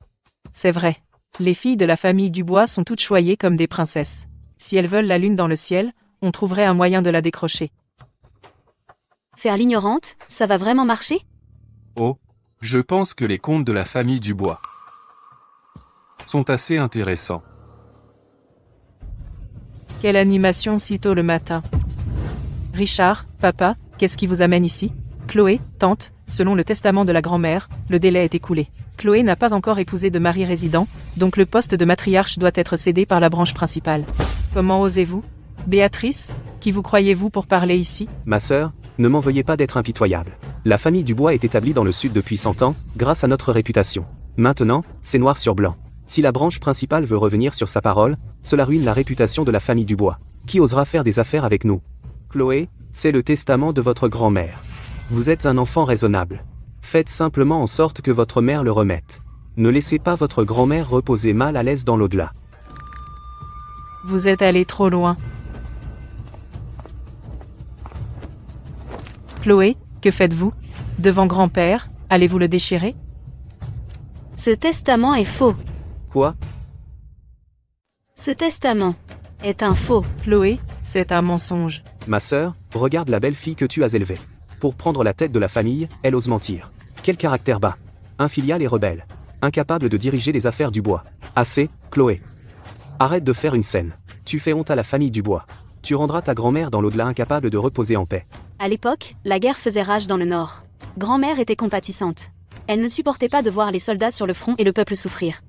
C'est vrai. Les filles de la famille Dubois sont toutes choyées comme des princesses. Si elles veulent la lune dans le ciel, on trouverait un moyen de la décrocher. Faire l'ignorante, ça va vraiment marcher? Oh, je pense que les contes de la famille Dubois sont assez intéressants. Quelle animation si tôt le matin. Richard, papa, qu'est-ce qui vous amène ici? Chloé, tante, selon le testament de la grand-mère, le délai est écoulé. Chloé n'a pas encore épousé de mari résident, donc le poste de matriarche doit être cédé par la branche principale. Comment osez-vous? Béatrice, qui vous croyez-vous pour parler ici? Ma sœur, ne m'en veuillez pas d'être impitoyable. La famille Dubois est établie dans le sud depuis 100 ans, grâce à notre réputation. Maintenant, c'est noir sur blanc. Si la branche principale veut revenir sur sa parole, cela ruine la réputation de la famille Dubois. Qui osera faire des affaires avec nous? Chloé, c'est le testament de votre grand-mère. Vous êtes un enfant raisonnable. Faites simplement en sorte que votre mère le remette. Ne laissez pas votre grand-mère reposer mal à l'aise dans l'au-delà. Vous êtes allé trop loin. Chloé, que faites-vous? Devant grand-père, allez-vous le déchirer? Ce testament est faux. Quoi? Ce testament est un faux. Chloé, c'est un mensonge. Ma sœur, regarde la belle fille que tu as élevée. Pour prendre la tête de la famille, elle ose mentir. Quel caractère bas. Infilial et rebelle. Incapable de diriger les affaires du bois. Assez, Chloé. Arrête de faire une scène. Tu fais honte à la famille Dubois. Tu rendras ta grand-mère dans l'au-delà incapable de reposer en paix. À l'époque, la guerre faisait rage dans le nord. Grand-mère était compatissante. Elle ne supportait pas de voir les soldats sur le front et le peuple souffrir.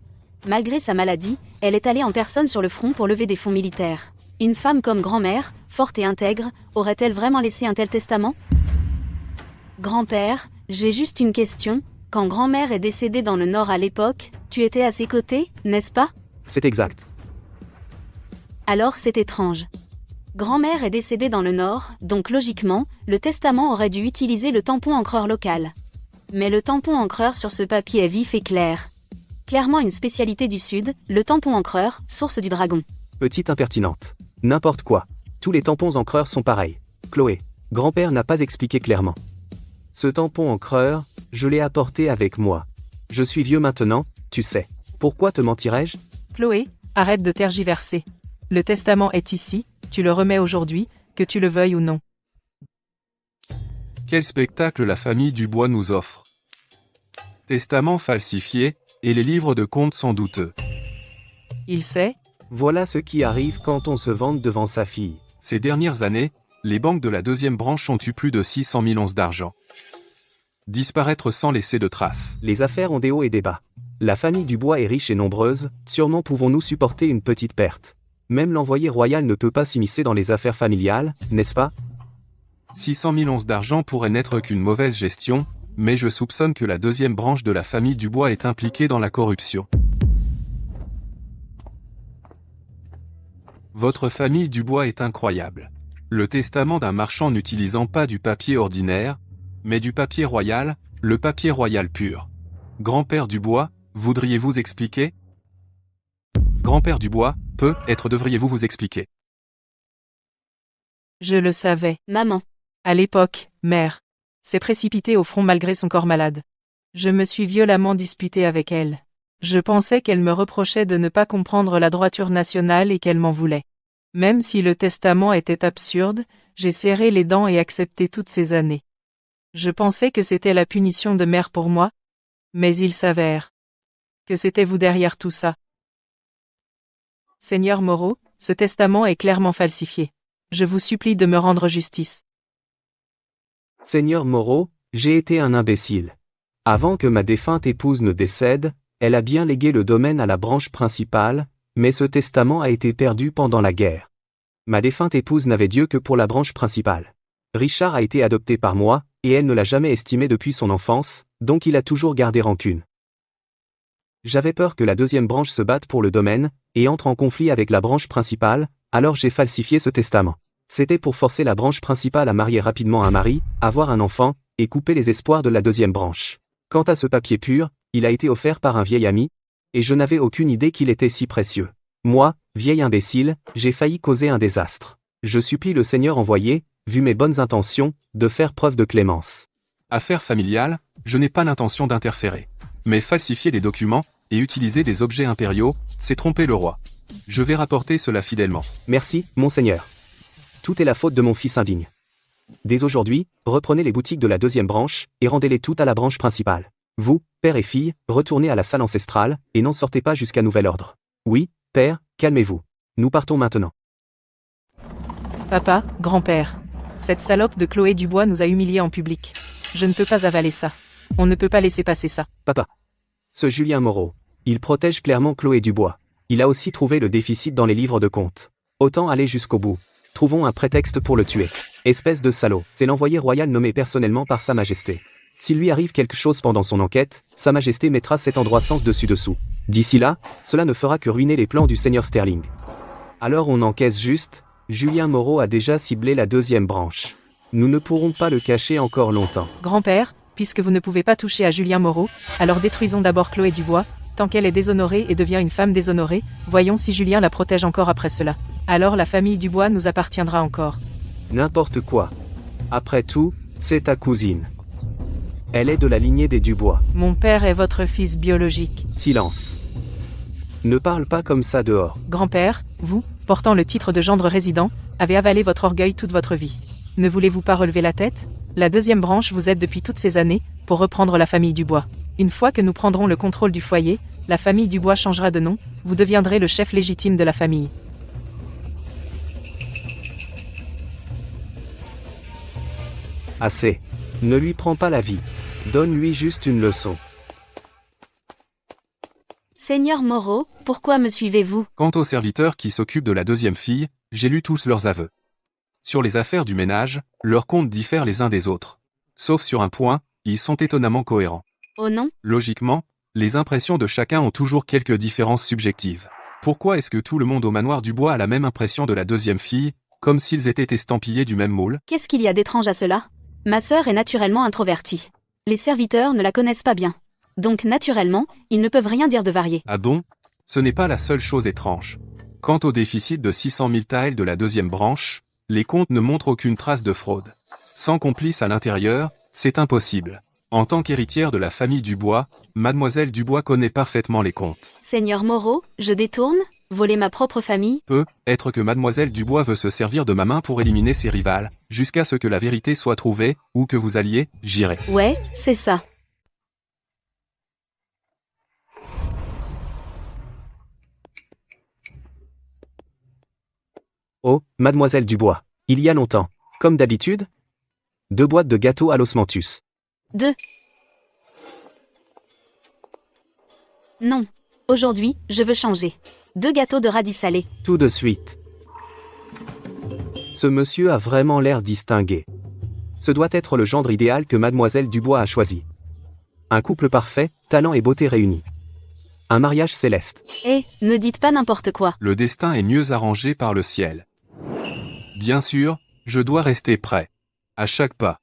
Malgré sa maladie, elle est allée en personne sur le front pour lever des fonds militaires. Une femme comme grand-mère, forte et intègre, aurait-elle vraiment laissé un tel testament? Grand-père, j'ai juste une question. Quand grand-mère est décédée dans le nord à l'époque, tu étais à ses côtés, n'est-ce pas? C'est exact. Alors c'est étrange. Grand-mère est décédée dans le nord, donc logiquement, le testament aurait dû utiliser le tampon encreur local. Mais le tampon encreur sur ce papier est vif et clair. Clairement une spécialité du Sud, le tampon encreur, source du dragon. Petite impertinente. N'importe quoi. Tous les tampons encreurs sont pareils. Chloé, grand-père n'a pas expliqué clairement. Ce tampon encreur, je l'ai apporté avec moi. Je suis vieux maintenant, tu sais. Pourquoi te mentirais-je? Chloé, arrête de tergiverser. Le testament est ici, tu le remets aujourd'hui, que tu le veuilles ou non. Quel spectacle la famille Dubois nous offre. Testament falsifié, et les livres de comptes sont douteux. Il sait, Voilà ce qui arrive quand on se vante devant sa fille. Ces dernières années, les banques de la deuxième branche ont eu plus de 600 000 onces d'argent. Disparaître sans laisser de traces. Les affaires ont des hauts et des bas. La famille Dubois est riche et nombreuse, sûrement pouvons-nous supporter une petite perte. Même l'envoyé royal ne peut pas s'immiscer dans les affaires familiales, n'est-ce pas? 600 000 onces d'argent pourrait n'être qu'une mauvaise gestion, mais je soupçonne que la deuxième branche de la famille Dubois est impliquée dans la corruption. Votre famille Dubois est incroyable. Le testament d'un marchand n'utilisant pas du papier ordinaire, mais du papier royal, le papier royal pur. Grand-père Dubois, voudriez-vous expliquer? Grand-père Dubois, peut-être devriez-vous vous expliquer. je le savais. Maman. À l'époque, mère s'est précipitée au front malgré son corps malade. Je me suis violemment disputé avec elle. Je pensais qu'elle me reprochait de ne pas comprendre la droiture nationale et qu'elle m'en voulait. Même si le testament était absurde, j'ai serré les dents et accepté toutes ces années. Je pensais que c'était la punition de mère pour moi, mais il s'avère que c'était vous derrière tout ça. Seigneur Moreau, ce testament est clairement falsifié. Je vous supplie de me rendre justice. Seigneur Moreau, j'ai été un imbécile. Avant que ma défunte épouse ne décède, elle a bien légué le domaine à la branche principale, mais ce testament a été perdu pendant la guerre. Ma défunte épouse n'avait Dieu que pour la branche principale. Richard a été adopté par moi, et elle ne l'a jamais estimé depuis son enfance, donc il a toujours gardé rancune. J'avais peur que la deuxième branche se batte pour le domaine, et entre en conflit avec la branche principale, alors j'ai falsifié ce testament. C'était pour forcer la branche principale à marier rapidement un mari, avoir un enfant, et couper les espoirs de la deuxième branche. Quant à ce papier pur, il a été offert par un vieil ami, et je n'avais aucune idée qu'il était si précieux. Moi, vieil imbécile, j'ai failli causer un désastre. Je supplie le Seigneur envoyé, vu mes bonnes intentions, de faire preuve de clémence. Affaire familiale, je n'ai pas l'intention d'interférer. Mais falsifier des documents, et utiliser des objets impériaux, c'est tromper le roi. Je vais rapporter cela fidèlement. Merci, monseigneur. Tout est la faute de mon fils indigne. Dès aujourd'hui, reprenez les boutiques de la deuxième branche, et rendez-les toutes à la branche principale. Vous, père et fille, retournez à la salle ancestrale, et n'en sortez pas jusqu'à nouvel ordre. Oui, père, calmez-vous. Nous partons maintenant. Papa, grand-père. Cette salope de Chloé Dubois nous a humiliés en public. Je ne peux pas avaler ça. On ne peut pas laisser passer ça. Papa. Ce Julien Moreau. Il protège clairement Chloé Dubois. Il a aussi trouvé le déficit dans les livres de comptes. Autant aller jusqu'au bout. Trouvons un prétexte pour le tuer. Espèce de salaud. C'est l'envoyé royal nommé personnellement par Sa Majesté. S'il lui arrive quelque chose pendant son enquête, Sa Majesté mettra cet endroit sens dessus-dessous. D'ici là, cela ne fera que ruiner les plans du Seigneur Sterling. Alors on encaisse juste, Julien Moreau a déjà ciblé la deuxième branche. Nous ne pourrons pas le cacher encore longtemps. Grand-père, puisque vous ne pouvez pas toucher à Julien Moreau, alors détruisons d'abord Chloé Dubois, tant qu'elle est déshonorée et devient une femme déshonorée, voyons si Julien la protège encore après cela. Alors la famille Dubois nous appartiendra encore. N'importe quoi. Après tout, c'est ta cousine. Elle est de la lignée des Dubois. Mon père est votre fils biologique. Silence. Ne parle pas comme ça dehors. Grand-père, vous, portant le titre de gendre résident, avez avalé votre orgueil toute votre vie. Ne voulez-vous pas relever la tête? La deuxième branche vous aide depuis toutes ces années, pour reprendre la famille Dubois. Une fois que nous prendrons le contrôle du foyer, la famille Dubois changera de nom, vous deviendrez le chef légitime de la famille. Assez. Ne lui prends pas la vie. Donne-lui juste une leçon. Seigneur Moreau, pourquoi me suivez-vous? Quant aux serviteurs qui s'occupent de la deuxième fille, j'ai lu tous leurs aveux. Sur les affaires du ménage, leurs comptes diffèrent les uns des autres. Sauf sur un point, ils sont étonnamment cohérents. Oh non? Logiquement, les impressions de chacun ont toujours quelques différences subjectives. Pourquoi est-ce que tout le monde au manoir Dubois a la même impression de la deuxième fille, comme s'ils étaient estampillés du même moule? Qu'est-ce qu'il y a d'étrange à cela? Ma sœur est naturellement introvertie. Les serviteurs ne la connaissent pas bien. Donc naturellement, ils ne peuvent rien dire de varié. Ah bon? Ce n'est pas la seule chose étrange. Quant au déficit de 600 000 taels de la deuxième branche, les comptes ne montrent aucune trace de fraude. Sans complice à l'intérieur, c'est impossible. En tant qu'héritière de la famille Dubois, mademoiselle Dubois connaît parfaitement les comptes. Seigneur Moreau, je détourne? Voler ma propre famille? Peut être que mademoiselle Dubois veut se servir de ma main pour éliminer ses rivales, jusqu'à ce que la vérité soit trouvée, ou que vous alliez, j'irai. Ouais, c'est ça. Oh, mademoiselle Dubois. Il y a longtemps. Comme d'habitude? 2 boîtes de gâteaux à l'osmanthus. 2. Non. Aujourd'hui, je veux changer. 2 gâteaux de radis salés. Tout de suite. Ce monsieur a vraiment l'air distingué. Ce doit être le gendre idéal que mademoiselle Dubois a choisi. Un couple parfait, talent et beauté réunis. Un mariage céleste. Eh, ne dites pas n'importe quoi. Le destin est mieux arrangé par le ciel. Bien sûr, je dois rester prêt. À chaque pas.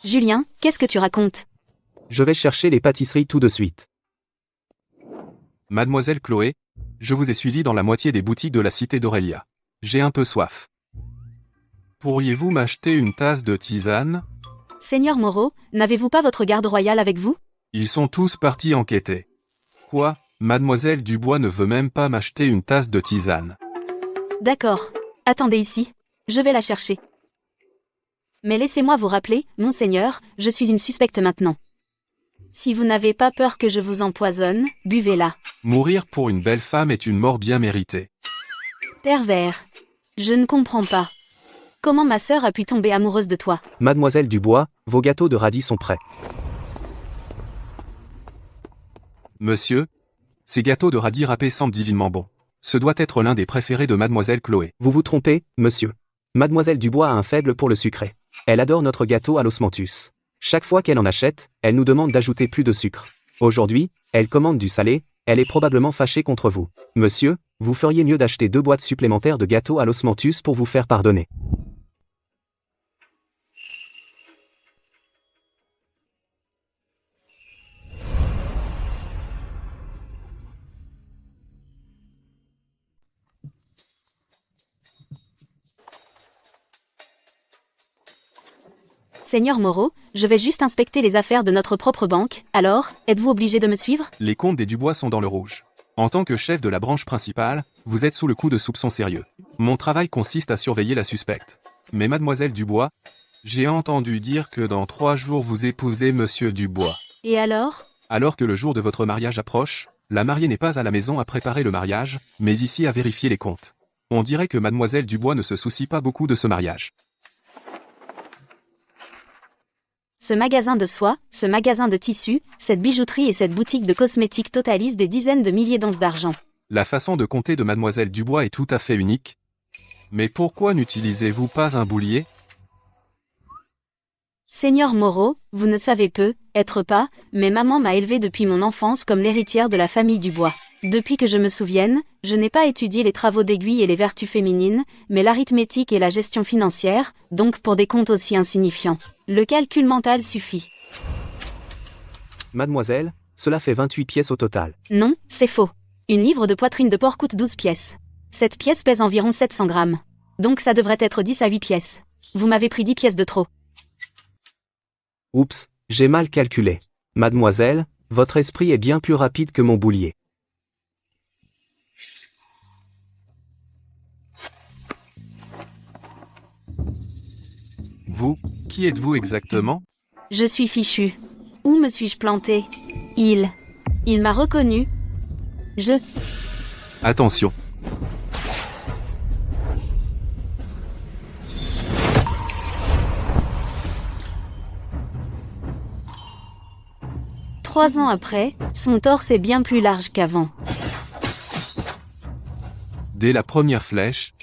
Julien, qu'est-ce que tu racontes? Je vais chercher les pâtisseries tout de suite. Mademoiselle Chloé, je vous ai suivi dans la moitié des boutiques de la cité d'Aurélia. J'ai un peu soif. Pourriez-vous m'acheter une tasse de tisane? Seigneur Moreau, n'avez-vous pas votre garde royale avec vous? Ils sont tous partis enquêter. Quoi? Mademoiselle Dubois ne veut même pas m'acheter une tasse de tisane. D'accord. Attendez ici. Je vais la chercher. Mais laissez-moi vous rappeler, monseigneur, je suis une suspecte maintenant. Si vous n'avez pas peur que je vous empoisonne, buvez-la. Mourir pour une belle femme est une mort bien méritée. Pervers. Je ne comprends pas. Comment ma sœur a pu tomber amoureuse de toi? Mademoiselle Dubois, vos gâteaux de radis sont prêts. Monsieur, ces gâteaux de radis râpés semblent divinement bons. Ce doit être l'un des préférés de mademoiselle Chloé. Vous vous trompez, monsieur. Mademoiselle Dubois a un faible pour le sucré. Elle adore notre gâteau à l'osmanthus. Chaque fois qu'elle en achète, elle nous demande d'ajouter plus de sucre. Aujourd'hui, elle commande du salé, elle est probablement fâchée contre vous. Monsieur, vous feriez mieux d'acheter 2 boîtes supplémentaires de gâteaux à l'osmanthus pour vous faire pardonner. Seigneur Moreau, je vais juste inspecter les affaires de notre propre banque, alors, êtes-vous obligé de me suivre? Les comptes des Dubois sont dans le rouge. En tant que chef de la branche principale, vous êtes sous le coup de soupçons sérieux. Mon travail consiste à surveiller la suspecte. Mais mademoiselle Dubois, j'ai entendu dire que dans 3 jours vous épousez monsieur Dubois. Et alors? Alors que le jour de votre mariage approche, la mariée n'est pas à la maison à préparer le mariage, mais ici à vérifier les comptes. On dirait que mademoiselle Dubois ne se soucie pas beaucoup de ce mariage. Ce magasin de soie, ce magasin de tissus, cette bijouterie et cette boutique de cosmétiques totalisent des dizaines de milliers d'onces d'argent. La façon de compter de mademoiselle Dubois est tout à fait unique. Mais pourquoi n'utilisez-vous pas un boulier? Seigneur Moreau, vous ne savez peu, être pas, mais maman m'a élevée depuis mon enfance comme l'héritière de la famille Dubois. Depuis que je me souvienne, je n'ai pas étudié les travaux d'aiguille et les vertus féminines, mais l'arithmétique et la gestion financière, donc pour des comptes aussi insignifiants. Le calcul mental suffit. Mademoiselle, cela fait 28 pièces au total. Non, c'est faux. Une livre de poitrine de porc coûte 12 pièces. Cette pièce pèse environ 700 grammes. Donc ça devrait être 10 à 8 pièces. Vous m'avez pris 10 pièces de trop. Oups, j'ai mal calculé. Mademoiselle, votre esprit est bien plus rapide que mon boulier. Vous, qui êtes-vous exactement? Je suis fichu. Où me suis-je planté? Il m'a reconnu. Attention. Trois ans après, son torse est bien plus large qu'avant. Dès la première flèche,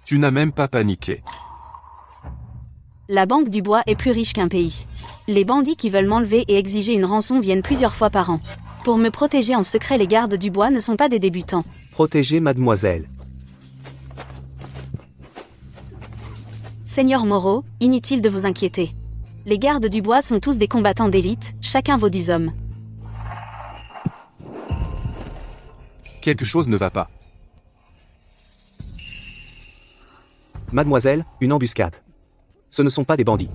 tu n'as même pas paniqué. La Banque du Bois est plus riche qu'un pays. Les bandits qui veulent m'enlever et exiger une rançon viennent plusieurs fois par an. Pour me protéger en secret, les gardes du bois ne sont pas des débutants. Protégez mademoiselle. Seigneur Moreau, inutile de vous inquiéter. Les gardes du bois sont tous des combattants d'élite, chacun vaut 10 hommes. Quelque chose ne va pas. Mademoiselle, une embuscade. Ce ne sont pas des bandits.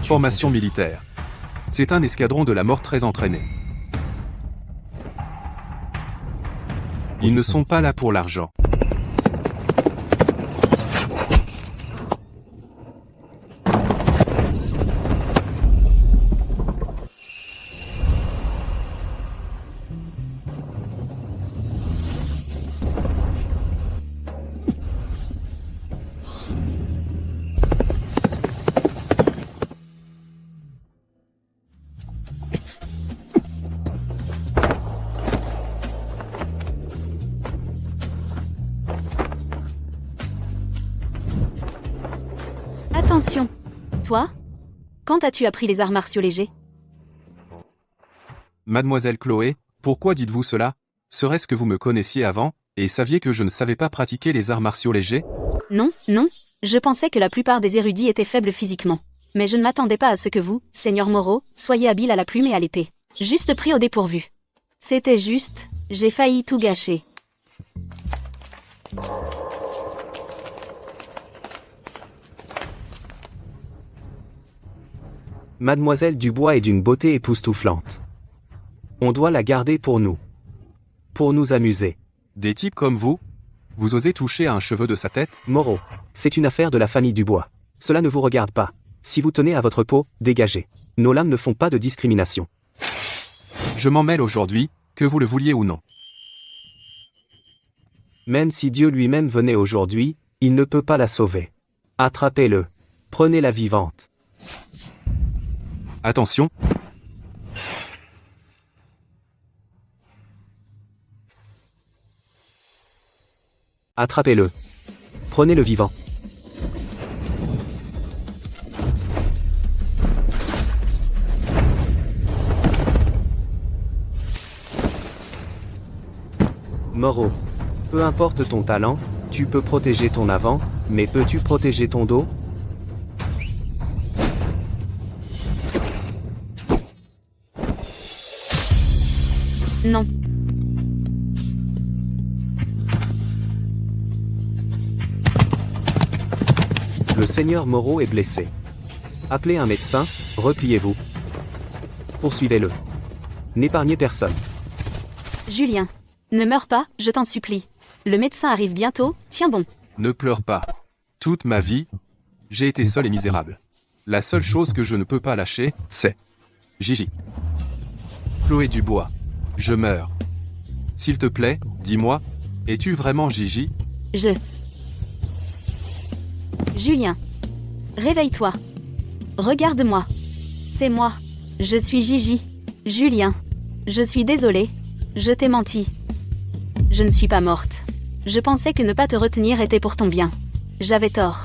Formation militaire. C'est un escadron de la mort très entraîné. Ils ne sont pas là pour l'argent. Attention. Toi? Quand as-tu appris les arts martiaux légers? Mademoiselle Chloé, pourquoi dites-vous cela? Serait-ce que vous me connaissiez avant, et saviez que je ne savais pas pratiquer les arts martiaux légers? Non, non. Je pensais que la plupart des érudits étaient faibles physiquement. Mais je ne m'attendais pas à ce que vous, Seigneur Moreau, soyez habile à la plume et à l'épée. Juste pris au dépourvu. C'était juste, j'ai failli tout gâcher. Mademoiselle Dubois est d'une beauté époustouflante. On doit la garder pour nous. Pour nous amuser. Des types comme vous? Vous osez toucher à un cheveu de sa tête? Moreau, c'est une affaire de la famille Dubois. Cela ne vous regarde pas. Si vous tenez à votre peau, dégagez. Nos lames ne font pas de discrimination. Je m'en mêle aujourd'hui, que vous le vouliez ou non. Même si Dieu lui-même venait aujourd'hui, il ne peut pas la sauver. Attrapez-le. Prenez-la vivante. Attention. Attrapez-le. Prenez-le vivant. Moreau. Peu importe ton talent, tu peux protéger ton avant, mais peux-tu protéger ton dos? Non. Le seigneur Moreau est blessé. Appelez un médecin, repliez-vous. Poursuivez-le. N'épargnez personne. Julien. Ne meurs pas, je t'en supplie. Le médecin arrive bientôt, tiens bon. Ne pleure pas. Toute ma vie, j'ai été seul et misérable. La seule chose que je ne peux pas lâcher, c'est Gigi. Chloé Dubois. Je meurs. S'il te plaît, dis-moi, es-tu vraiment Gigi? Julien. Réveille-toi. Regarde-moi. C'est moi. Je suis Gigi. Julien. Je suis désolée. Je t'ai menti. Je ne suis pas morte. Je pensais que ne pas te retenir était pour ton bien. J'avais tort.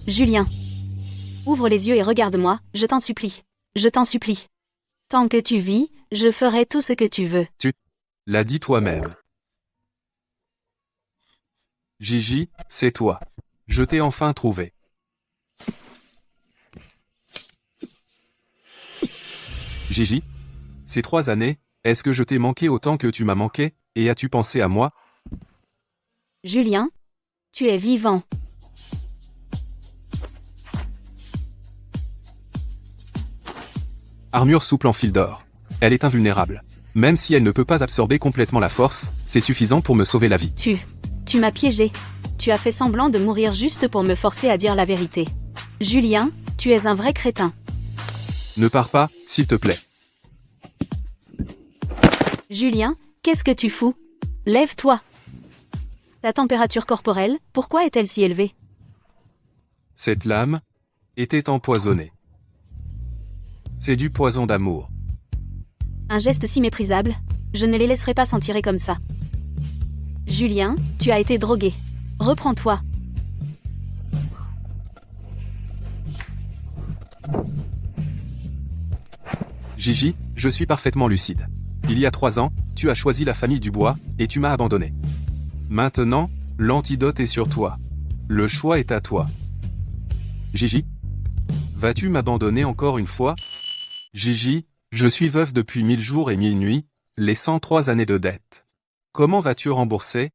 Julien. Ouvre les yeux et regarde-moi, je t'en supplie. Je t'en supplie. Tant que tu vis, je ferai tout ce que tu veux. Tu l'as dit toi-même. Gigi, c'est toi. Je t'ai enfin trouvé. Gigi, ces 3 années, est-ce que je t'ai manqué autant que tu m'as manqué, et as-tu pensé à moi? Julien, tu es vivant. Armure souple en fil d'or. Elle est invulnérable. Même si elle ne peut pas absorber complètement la force, c'est suffisant pour me sauver la vie. Tu m'as piégé. Tu as fait semblant de mourir juste pour me forcer à dire la vérité. Julien, tu es un vrai crétin. Ne pars pas, s'il te plaît. Julien, qu'est-ce que tu fous? Lève-toi. Ta température corporelle, pourquoi est-elle si élevée? Cette lame était empoisonnée. C'est du poison d'amour. Un geste si méprisable, je ne les laisserai pas s'en tirer comme ça. Julien, tu as été drogué. Reprends-toi. Gigi, je suis parfaitement lucide. Il y a 3 ans, tu as choisi la famille Dubois, et tu m'as abandonné. Maintenant, l'antidote est sur toi. Le choix est à toi. Gigi, vas-tu m'abandonner encore une fois? Gigi, je suis veuf depuis 1000 jours et 1000 nuits, les 103 années de dette. Comment vas-tu rembourser?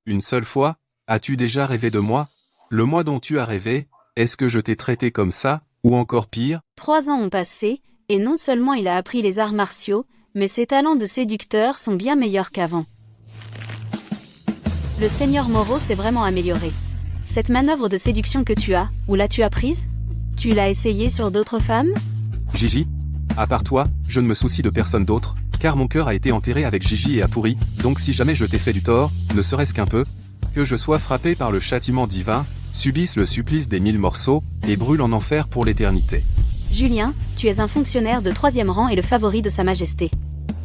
Une seule fois, as-tu déjà rêvé de moi? Le moi dont tu as rêvé, est-ce que je t'ai traité comme ça, ou encore pire? 3 ans ont passé, et non seulement il a appris les arts martiaux, mais ses talents de séducteur sont bien meilleurs qu'avant. Le seigneur Moreau s'est vraiment amélioré. Cette manœuvre de séduction que tu as, où l'as-tu apprise? Tu l'as essayée sur d'autres femmes? Gigi, à part toi, je ne me soucie de personne d'autre, car mon cœur a été enterré avec Gigi et a pourri, donc si jamais je t'ai fait du tort, ne serait-ce qu'un peu, que je sois frappé par le châtiment divin, subisse le supplice des 1000 morceaux, et brûle en enfer pour l'éternité. Julien, tu es un fonctionnaire de 3e rang et le favori de Sa Majesté.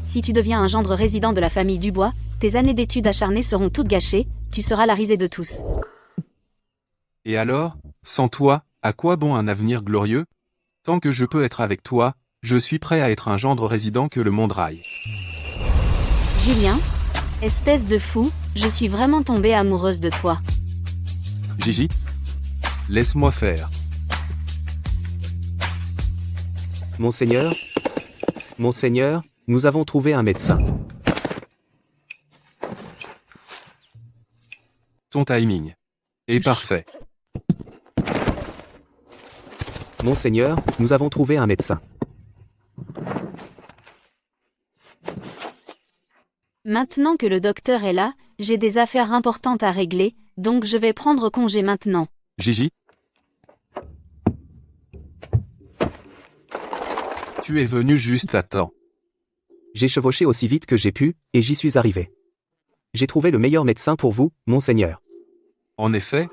Si tu deviens un gendre résident de la famille Dubois, tes années d'études acharnées seront toutes gâchées, tu seras la risée de tous. Et alors, sans toi, à quoi bon un avenir glorieux? Tant que je peux être avec toi, je suis prêt à être un gendre résident que le monde raille. Julien, espèce de fou, je suis vraiment tombée amoureuse de toi. Gigi, laisse-moi faire. Monseigneur, nous avons trouvé un médecin. Ton timing est parfait. Monseigneur, nous avons trouvé un médecin. Maintenant que le docteur est là, j'ai des affaires importantes à régler, donc je vais prendre congé maintenant. Gigi, tu es venu juste à temps. J'ai chevauché aussi vite que j'ai pu, et j'y suis arrivé. J'ai trouvé le meilleur médecin pour vous, monseigneur. En effet,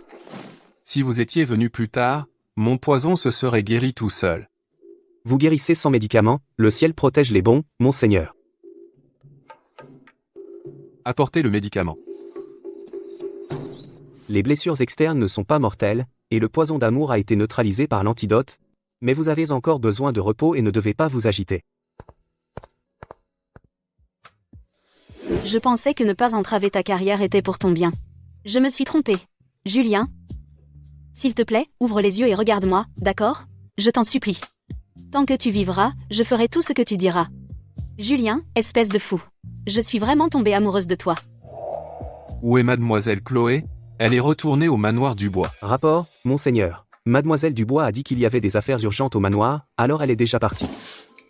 si vous étiez venu plus tard, mon poison se serait guéri tout seul. Vous guérissez sans médicaments, le ciel protège les bons, monseigneur. Apportez le médicament. Les blessures externes ne sont pas mortelles, et le poison d'amour a été neutralisé par l'antidote, mais vous avez encore besoin de repos et ne devez pas vous agiter. Je pensais que ne pas entraver ta carrière était pour ton bien. Je me suis trompée. Julien, s'il te plaît, ouvre les yeux et regarde-moi, d'accord? Je t'en supplie. Tant que tu vivras, je ferai tout ce que tu diras. Julien, espèce de fou. Je suis vraiment tombée amoureuse de toi. Où est mademoiselle Chloé? Elle est retournée au manoir Dubois. Rapport, monseigneur. Mademoiselle Dubois a dit qu'il y avait des affaires urgentes au manoir, alors elle est déjà partie.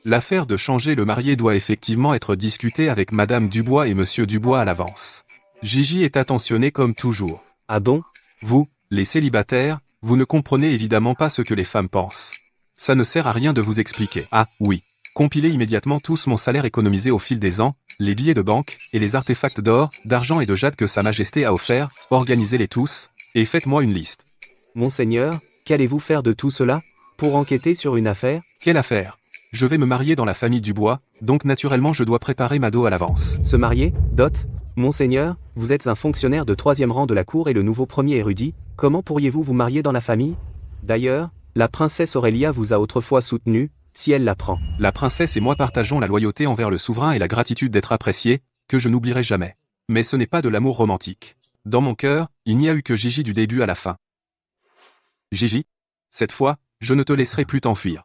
L'affaire de changer le marié doit effectivement être discutée avec madame Dubois et monsieur Dubois à l'avance. Gigi est attentionné comme toujours. Ah bon? Vous, les célibataires, vous ne comprenez évidemment pas ce que les femmes pensent. Ça ne sert à rien de vous expliquer. Ah, oui. Compilez immédiatement tous mon salaire économisé au fil des ans, les billets de banque, et les artefacts d'or, d'argent et de jade que Sa Majesté a offerts, organisez-les tous, et faites-moi une liste. Monseigneur, qu'allez-vous faire de tout cela? Pour enquêter sur une affaire? Quelle affaire? Je vais me marier dans la famille Dubois, donc naturellement je dois préparer ma dot à l'avance. Se marier, dot? Monseigneur, vous êtes un fonctionnaire de 3e rang de la cour et le nouveau premier érudit, comment pourriez-vous vous marier dans la famille? D'ailleurs, la princesse Aurélia vous a autrefois soutenu, si elle l'apprend. La princesse et moi partageons la loyauté envers le souverain et la gratitude d'être apprécié, que je n'oublierai jamais. Mais ce n'est pas de l'amour romantique. Dans mon cœur, il n'y a eu que Gigi du début à la fin. Gigi, cette fois, je ne te laisserai plus t'enfuir.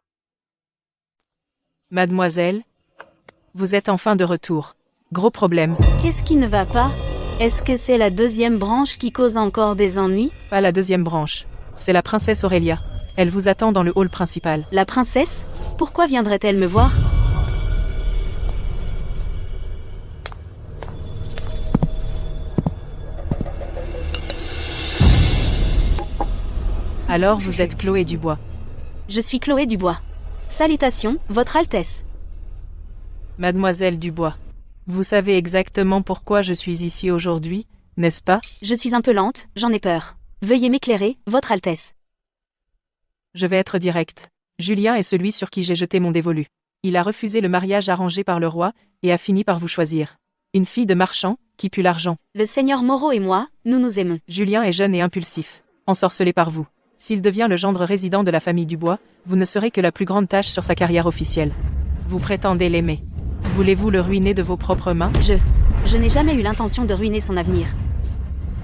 Mademoiselle, vous êtes enfin de retour. Gros problème. Qu'est-ce qui ne va pas? Est-ce que c'est la 2e branche qui cause encore des ennuis? Pas la 2e branche. C'est la princesse Aurélia. Elle vous attend dans le hall principal. La princesse? Pourquoi viendrait-elle me voir? Alors vous êtes Chloé Dubois. Je suis Chloé Dubois. Salutations, Votre Altesse. Mademoiselle Dubois. Vous savez exactement pourquoi je suis ici aujourd'hui, n'est-ce pas? Je suis un peu lente, j'en ai peur. Veuillez m'éclairer, Votre Altesse. Je vais être direct. Julien est celui sur qui j'ai jeté mon dévolu. Il a refusé le mariage arrangé par le roi, et a fini par vous choisir. Une fille de marchand, qui pue l'argent. Le seigneur Moreau et moi, nous nous aimons. Julien est jeune et impulsif, ensorcelé par vous. S'il devient le gendre résident de la famille Dubois, vous ne serez que la plus grande tâche sur sa carrière officielle. Vous prétendez l'aimer. Voulez-vous le ruiner de vos propres mains? Je n'ai jamais eu l'intention de ruiner son avenir.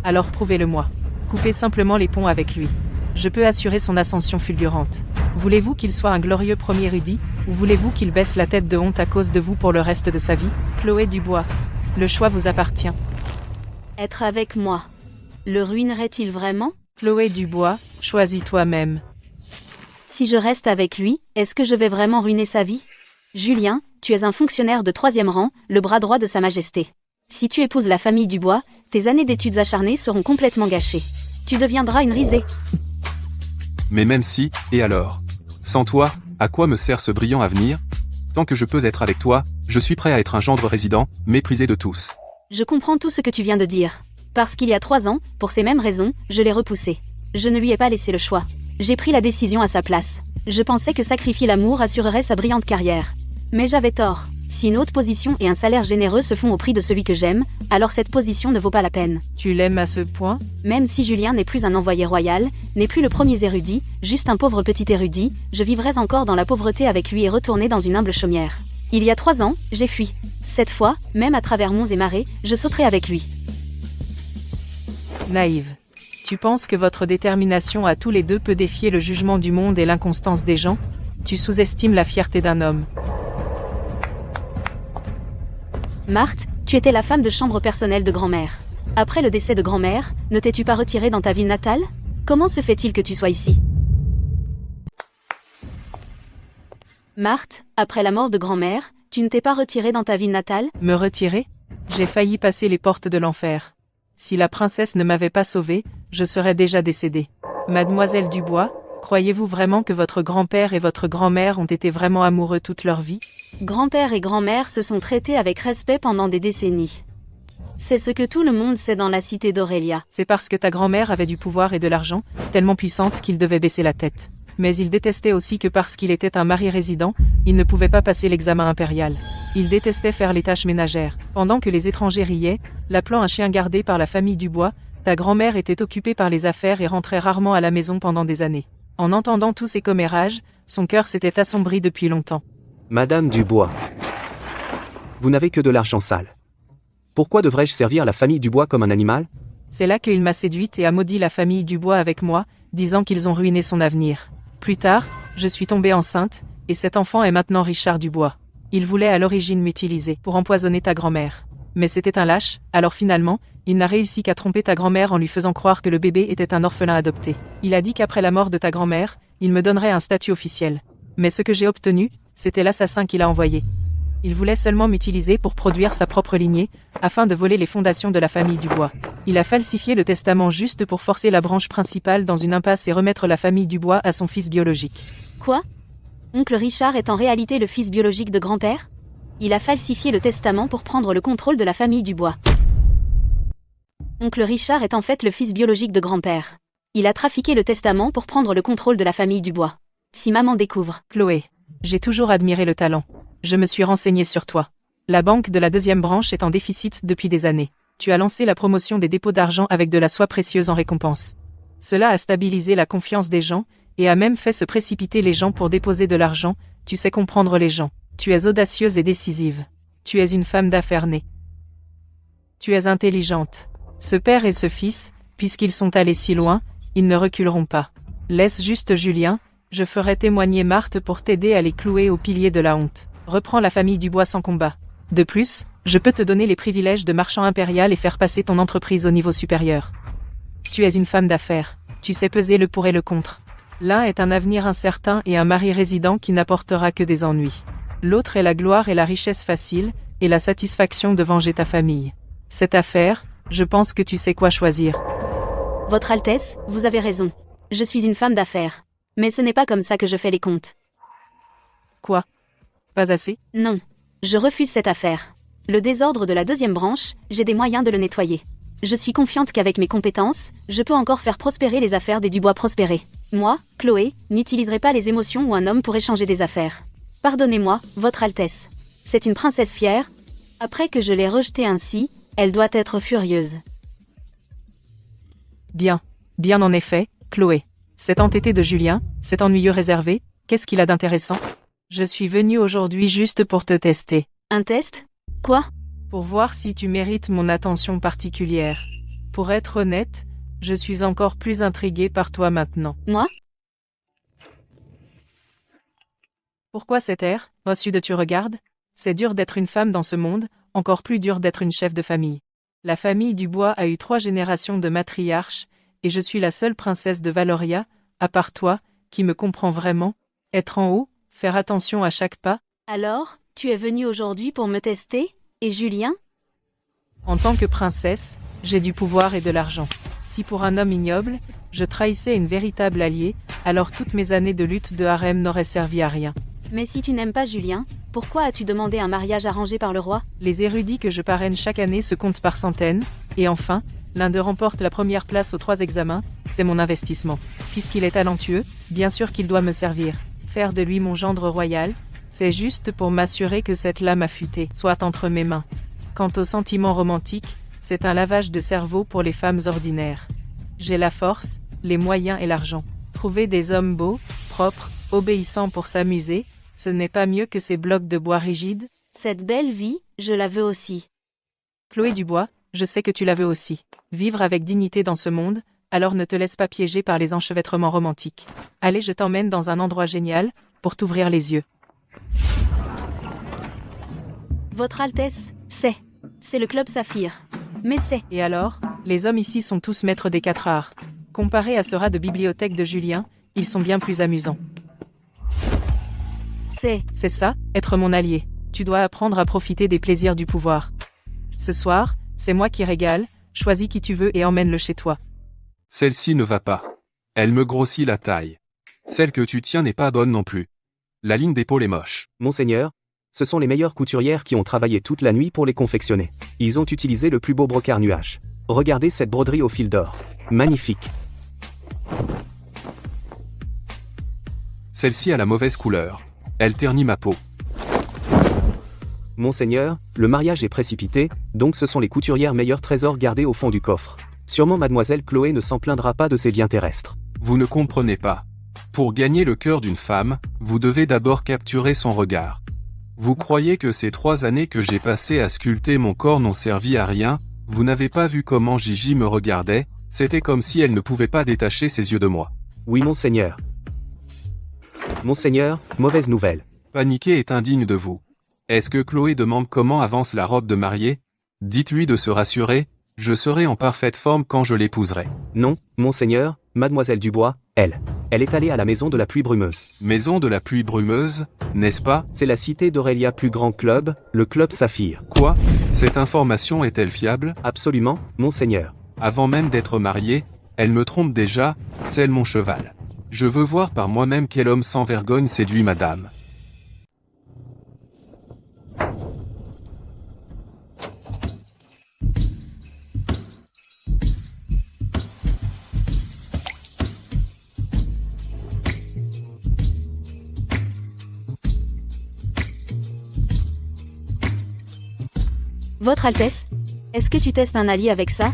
Alors prouvez-le-moi. Coupez simplement les ponts avec lui. Je peux assurer son ascension fulgurante. Voulez-vous qu'il soit un glorieux premier érudit, ou voulez-vous qu'il baisse la tête de honte à cause de vous pour le reste de sa vie? Chloé Dubois. Le choix vous appartient. Être avec moi. Le ruinerait-il vraiment? Chloé Dubois, choisis toi-même. Si je reste avec lui, est-ce que je vais vraiment ruiner sa vie? Julien, tu es un fonctionnaire de 3e rang, le bras droit de Sa Majesté. Si tu épouses la famille Dubois, tes années d'études acharnées seront complètement gâchées. Tu deviendras une risée. Mais même si, et alors? Sans toi, à quoi me sert ce brillant avenir? Tant que je peux être avec toi, je suis prêt à être un gendre résident, méprisé de tous. Je comprends tout ce que tu viens de dire. Parce qu'il y a 3 ans, pour ces mêmes raisons, je l'ai repoussé. Je ne lui ai pas laissé le choix. J'ai pris la décision à sa place. Je pensais que sacrifier l'amour assurerait sa brillante carrière. Mais j'avais tort. Si une haute position et un salaire généreux se font au prix de celui que j'aime, alors cette position ne vaut pas la peine. Tu l'aimes à ce point? Même si Julien n'est plus un envoyé royal, n'est plus le premier érudit, juste un pauvre petit érudit, je vivrais encore dans la pauvreté avec lui et retourner dans une humble chaumière. Il y a 3 ans, j'ai fui. Cette fois, même à travers monts et marais, je sauterai avec lui. Naïve. Tu penses que votre détermination à tous les deux peut défier le jugement du monde et l'inconstance des gens? Tu sous-estimes la fierté d'un homme. Marthe, tu étais la femme de chambre personnelle de grand-mère. Après le décès de grand-mère, ne t'es-tu pas retirée dans ta ville natale? Comment se fait-il que tu sois ici? Marthe, après la mort de grand-mère, tu ne t'es pas retirée dans ta ville natale? Me retirer? J'ai failli passer les portes de l'enfer. Si la princesse ne m'avait pas sauvée, je serais déjà décédée. Mademoiselle Dubois, croyez-vous vraiment que votre grand-père et votre grand-mère ont été vraiment amoureux toute leur vie? Grand-père et grand-mère se sont traités avec respect pendant des décennies. C'est ce que tout le monde sait dans la cité d'Aurélia. C'est parce que ta grand-mère avait du pouvoir et de l'argent, tellement puissante qu'il devait baisser la tête. Mais il détestait aussi que parce qu'il était un mari résident, il ne pouvait pas passer l'examen impérial. Il détestait faire les tâches ménagères. Pendant que les étrangers riaient, l'appelant un chien gardé par la famille Dubois, ta grand-mère était occupée par les affaires et rentrait rarement à la maison pendant des années. En entendant tous ces commérages, son cœur s'était assombri depuis longtemps. Madame Dubois. Vous n'avez que de l'argent sale. Pourquoi devrais-je servir la famille Dubois comme un animal? C'est là qu'il m'a séduite et a maudit la famille Dubois avec moi, disant qu'ils ont ruiné son avenir. Plus tard, je suis tombée enceinte, et cet enfant est maintenant Richard Dubois. Il voulait à l'origine m'utiliser pour empoisonner ta grand-mère. Mais c'était un lâche, alors finalement, il n'a réussi qu'à tromper ta grand-mère en lui faisant croire que le bébé était un orphelin adopté. Il a dit qu'après la mort de ta grand-mère, il me donnerait un statut officiel. Mais ce que j'ai obtenu, c'était l'assassin qu'il a envoyé. Il voulait seulement m'utiliser pour produire sa propre lignée, afin de voler les fondations de la famille Dubois. Il a falsifié le testament juste pour forcer la branche principale dans une impasse et remettre la famille Dubois à son fils biologique. Quoi? Oncle Richard est en réalité le fils biologique de grand-père? Il a falsifié le testament pour prendre le contrôle de la famille Dubois. Oncle Richard est en fait le fils biologique de grand-père. Il a trafiqué le testament pour prendre le contrôle de la famille Dubois. Si maman découvre... Chloé, j'ai toujours admiré le talent. Je me suis renseignée sur toi. La banque de la 2e branche est en déficit depuis des années. Tu as lancé la promotion des dépôts d'argent avec de la soie précieuse en récompense. Cela a stabilisé la confiance des gens, et a même fait se précipiter les gens pour déposer de l'argent. Tu sais comprendre les gens. Tu es audacieuse et décisive. Tu es une femme d'affaires née. Tu es intelligente. Ce père et ce fils, puisqu'ils sont allés si loin, ils ne reculeront pas. Laisse juste Julien, je ferai témoigner Marthe pour t'aider à les clouer au pilier de la honte. Reprends la famille Dubois sans combat. De plus, je peux te donner les privilèges de marchand impérial et faire passer ton entreprise au niveau supérieur. Tu es une femme d'affaires. Tu sais peser le pour et le contre. L'un est un avenir incertain et un mari résident qui n'apportera que des ennuis. L'autre est la gloire et la richesse facile, et la satisfaction de venger ta famille. Cette affaire, je pense que tu sais quoi choisir. Votre Altesse, vous avez raison. Je suis une femme d'affaires. Mais ce n'est pas comme ça que je fais les comptes. Quoi? Pas assez? Non. Je refuse cette affaire. Le désordre de la deuxième branche, j'ai des moyens de le nettoyer. Je suis confiante qu'avec mes compétences, je peux encore faire prospérer les affaires des Dubois prospérer. Moi, Chloé, n'utiliserai pas les émotions ou un homme pour échanger des affaires. Pardonnez-moi, Votre Altesse. C'est une princesse fière. Après que je l'ai rejetée ainsi, elle doit être furieuse. Bien. Bien en effet, Chloé. Cet entêté de Julien, cet ennuyeux réservé, qu'est-ce qu'il a d'intéressant? Je suis venue aujourd'hui juste pour te tester. Un test? Quoi? Pour voir si tu mérites mon attention particulière. Pour être honnête, je suis encore plus intriguée par toi maintenant. Moi? Pourquoi cet air, reçu de tu regardes? C'est dur d'être une femme dans ce monde, encore plus dur d'être une chef de famille. La famille Dubois a eu 3 générations de matriarches, et je suis la seule princesse de Valoria, à part toi, qui me comprend vraiment. Être en haut, faire attention à chaque pas. Alors, tu es venue aujourd'hui pour me tester? Et Julien? En tant que princesse, j'ai du pouvoir et de l'argent. Si pour un homme ignoble, je trahissais une véritable alliée, alors toutes mes années de lutte de harem n'auraient servi à rien. Mais si tu n'aimes pas Julien, pourquoi as-tu demandé un mariage arrangé par le roi? Les érudits que je parraine chaque année se comptent par centaines, et enfin, l'un d'eux remporte la première place aux 3 examens, c'est mon investissement. Puisqu'il est talentueux, bien sûr qu'il doit me servir. Faire de lui mon gendre royal, c'est juste pour m'assurer que cette lame affûtée soit entre mes mains. Quant aux sentiments romantiques, c'est un lavage de cerveau pour les femmes ordinaires. J'ai la force, les moyens et l'argent. Trouver des hommes beaux, propres, obéissants pour s'amuser, ce n'est pas mieux que ces blocs de bois rigides. Cette belle vie, je la veux aussi. Chloé Dubois, je sais que tu la veux aussi. Vivre avec dignité dans ce monde, alors ne te laisse pas piéger par les enchevêtrements romantiques. Allez, je t'emmène dans un endroit génial, pour t'ouvrir les yeux. Votre Altesse, c'est le club Saphir. Mais c'est... Et alors, les hommes ici sont tous maîtres des 4 arts. Comparé à ce rat de bibliothèque de Julien, ils sont bien plus amusants. C'est ça, être mon allié. Tu dois apprendre à profiter des plaisirs du pouvoir. Ce soir, c'est moi qui régale, choisis qui tu veux et emmène-le chez toi. Celle-ci ne va pas. Elle me grossit la taille. Celle que tu tiens n'est pas bonne non plus. La ligne d'épaule est moche. Monseigneur, ce sont les meilleures couturières qui ont travaillé toute la nuit pour les confectionner. Ils ont utilisé le plus beau brocart nuage. Regardez cette broderie au fil d'or. Magnifique. Celle-ci a la mauvaise couleur. Elle ternit ma peau. Monseigneur, le mariage est précipité, donc ce sont les couturières meilleurs trésors gardés au fond du coffre. Sûrement mademoiselle Chloé ne s'en plaindra pas de ses biens terrestres. Vous ne comprenez pas. Pour gagner le cœur d'une femme, vous devez d'abord capturer son regard. Vous croyez que ces 3 années que j'ai passées à sculpter mon corps n'ont servi à rien? Vous n'avez pas vu comment Gigi me regardait? C'était comme si elle ne pouvait pas détacher ses yeux de moi. Oui, monseigneur. Monseigneur, mauvaise nouvelle. Paniquer est indigne de vous. Est-ce que Chloé demande comment avance la robe de mariée? Dites-lui de se rassurer, je serai en parfaite forme quand je l'épouserai. Non, monseigneur, mademoiselle Dubois, elle est allée à la maison de la pluie brumeuse. Maison de la pluie brumeuse, n'est-ce pas? C'est la cité d'Aurélia plus grand club, le club Saphir. Quoi? Cette information est-elle fiable? Absolument, monseigneur. Avant même d'être mariée, elle me trompe déjà, c'est mon cheval. Je veux voir par moi-même quel homme sans vergogne séduit madame. Votre Altesse, est-ce que tu testes un allié avec ça?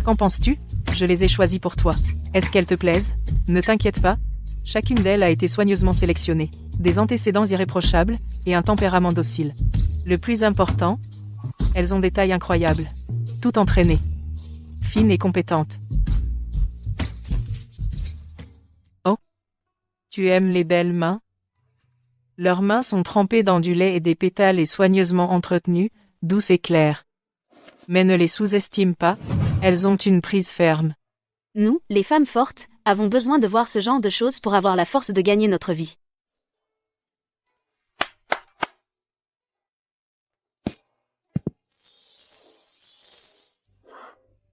Qu'en penses-tu? Je les ai choisis pour toi. Est-ce qu'elles te plaisent? Ne t'inquiète pas. Chacune d'elles a été soigneusement sélectionnée. Des antécédents irréprochables, et un tempérament docile. Le plus important, elles ont des tailles incroyables. Tout entraînées. Fines et compétentes. Oh? Tu aimes les belles mains? Leurs mains sont trempées dans du lait et des pétales et soigneusement entretenues, douces et claires. Mais ne les sous-estime pas, elles ont une prise ferme. Nous, les femmes fortes, avons besoin de voir ce genre de choses pour avoir la force de gagner notre vie.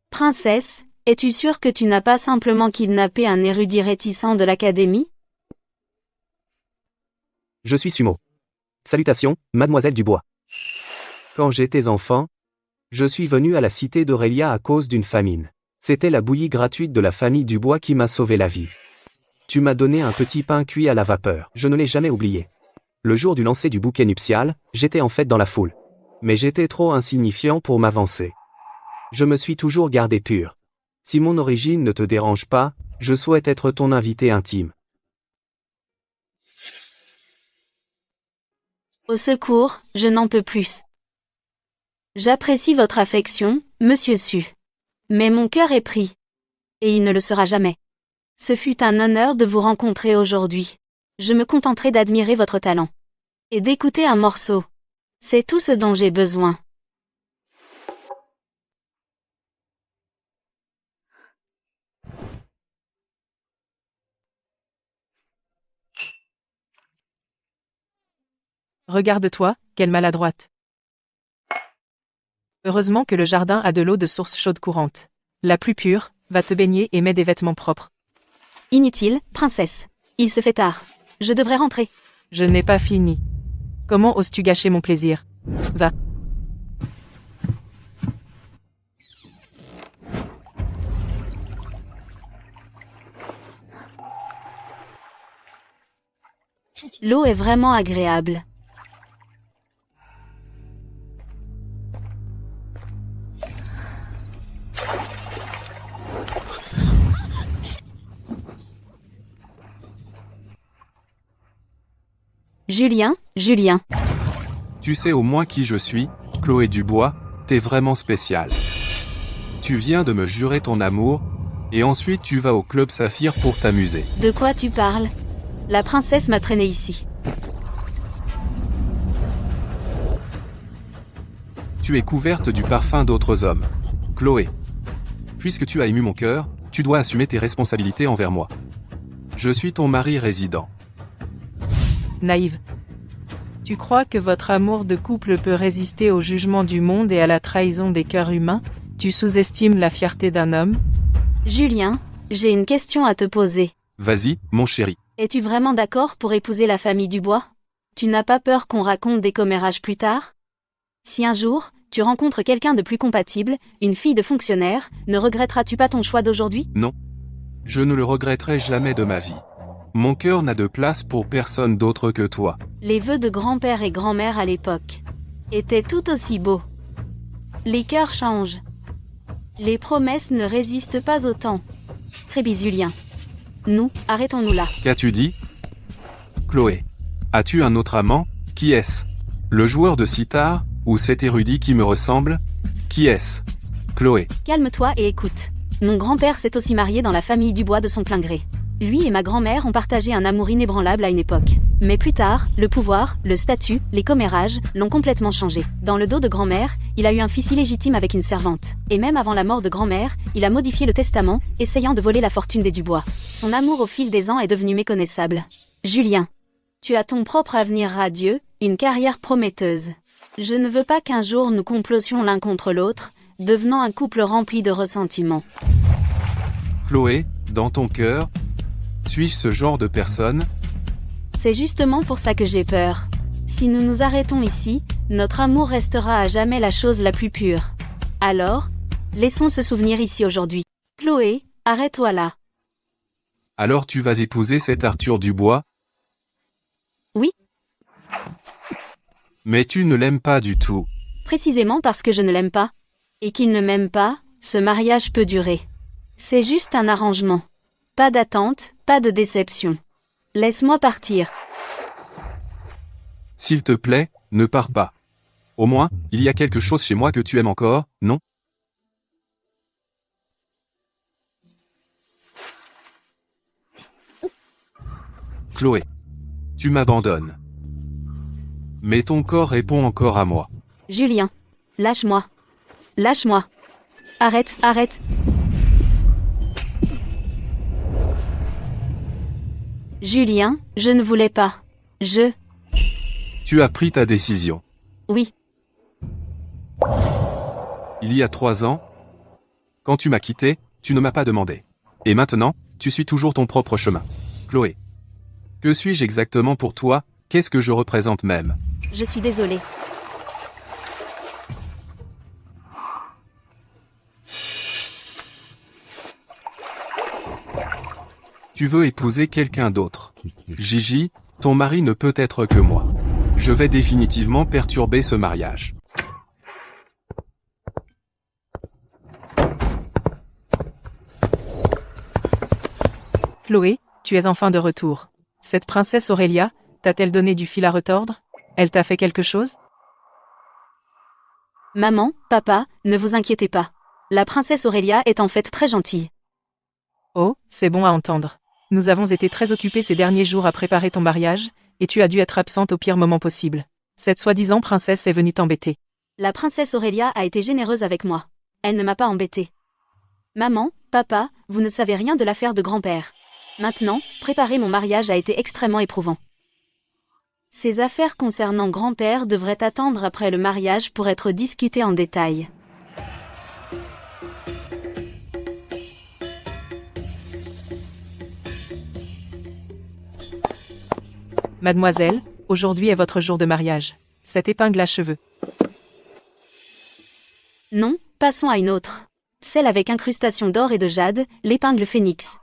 Princesse, Es-tu sûr que tu n'as pas simplement kidnappé un érudit réticent de l'académie? Je suis Sumo. Salutations, mademoiselle Dubois. Quand j'étais enfant, je suis venu à la cité d'Aurélia à cause d'une famine. C'était la bouillie gratuite de la famille Dubois qui m'a sauvé la vie. Tu m'as donné un petit pain cuit à la vapeur. Je ne l'ai jamais oublié. Le jour du lancer du bouquet nuptial, j'étais en fait dans la foule. Mais j'étais trop insignifiant pour m'avancer. Je me suis toujours gardé pur. Si mon origine ne te dérange pas, je souhaite être ton invité intime. Au secours, je n'en peux plus. J'apprécie votre affection, Monsieur Su. Mais mon cœur est pris. Et il ne le sera jamais. Ce fut un honneur de vous rencontrer aujourd'hui. Je me contenterai d'admirer votre talent. Et d'écouter un morceau. C'est tout ce dont j'ai besoin. Regarde-toi, quelle maladroite. Heureusement que le jardin a de l'eau de source chaude courante. La plus pure, va te baigner et mets des vêtements propres. Inutile, princesse. Il se fait tard. Je devrais rentrer. Je n'ai pas fini. Comment oses-tu gâcher mon plaisir? Va. L'eau est vraiment agréable. Julien, Julien. Tu sais au moins qui je suis, Chloé Dubois, t'es vraiment spécial. Tu viens de me jurer ton amour, et ensuite tu vas au club Saphir pour t'amuser. De quoi tu parles? La princesse m'a traîné ici. Tu es couverte du parfum d'autres hommes. Chloé. Puisque tu as ému mon cœur, tu dois assumer tes responsabilités envers moi. Je suis ton mari résident. Naïve. Tu crois que votre amour de couple peut résister au jugement du monde et à la trahison des cœurs humains? Tu sous-estimes la fierté d'un homme? Julien, j'ai une question à te poser. Vas-y, mon chéri. Es-tu vraiment d'accord pour épouser la famille Dubois? Tu n'as pas peur qu'on raconte des commérages plus tard? Si un jour, tu rencontres quelqu'un de plus compatible, une fille de fonctionnaire, ne regretteras-tu pas ton choix d'aujourd'hui? Non. Je ne le regretterai jamais de ma vie. Mon cœur n'a de place pour personne d'autre que toi. Les vœux de grand-père et grand-mère à l'époque étaient tout aussi beaux. Les cœurs changent. Les promesses ne résistent pas autant. Trébi Julien. Nous, arrêtons-nous là. Qu'as-tu dit? Chloé. As-tu un autre amant? Qui est-ce? Le joueur de sitar, ou cet érudit qui me ressemble? Qui est-ce? Chloé. Calme-toi et écoute. Mon grand-père s'est aussi marié dans la famille Dubois de son plein gré. Lui et ma grand-mère ont partagé un amour inébranlable à une époque. Mais plus tard, le pouvoir, le statut, les commérages, l'ont complètement changé. Dans le dos de grand-mère, il a eu un fils illégitime avec une servante. Et même avant la mort de grand-mère, il a modifié le testament, essayant de voler la fortune des Dubois. Son amour au fil des ans est devenu méconnaissable. Julien. Tu as ton propre avenir radieux, une carrière prometteuse. Je ne veux pas qu'un jour nous complotions l'un contre l'autre, devenant un couple rempli de ressentiments. Chloé, dans ton cœur, suis-je ce genre de personne? C'est justement pour ça que j'ai peur. Si nous nous arrêtons ici, notre amour restera à jamais la chose la plus pure. Alors, laissons ce souvenir ici aujourd'hui. Chloé, arrête-toi là. Alors tu vas épouser cet Arthur Dubois? Oui. Mais tu ne l'aimes pas du tout. Précisément parce que je ne l'aime pas. Et qu'il ne m'aime pas, ce mariage peut durer. C'est juste un arrangement. Pas d'attente, pas de déception. Laisse-moi partir. S'il te plaît, ne pars pas. Au moins, il y a quelque chose chez moi que tu aimes encore, non? Chloé. Tu m'abandonnes. Mais ton corps répond encore à moi. Julien. Lâche-moi. Lâche-moi. Arrête, arrête. Julien, je ne voulais pas. Tu as pris ta décision. Oui. Il y a 3 ans, quand tu m'as quitté, Tu ne m'as pas demandé. Et maintenant, tu suis toujours ton propre chemin. Chloé. Que suis-je exactement pour toi? Qu'est-ce que je représente même? Je suis désolée. Tu veux épouser quelqu'un d'autre. Gigi, ton mari ne peut être que moi. Je vais définitivement perturber ce mariage. Chloé, tu es enfin de retour. Cette princesse Aurélia, t'a-t-elle donné du fil à retordre? Elle t'a fait quelque chose? Maman, papa, ne vous inquiétez pas. La princesse Aurélia est en fait très gentille. Oh, c'est bon à entendre. Nous avons été très occupés ces derniers jours à préparer ton mariage, et tu as dû être absente au pire moment possible. Cette soi-disant princesse est venue t'embêter. La princesse Aurélia a été généreuse avec moi. Elle ne m'a pas embêtée. Maman, papa, vous ne savez rien de l'affaire de grand-père. Maintenant, préparer mon mariage a été extrêmement éprouvant. Ces affaires concernant grand-père devraient attendre après le mariage pour être discutées en détail. Mademoiselle, aujourd'hui est votre jour de mariage. Cette épingle à cheveux. Non, passons à une autre. Celle avec incrustation d'or et de jade, l'épingle phénix.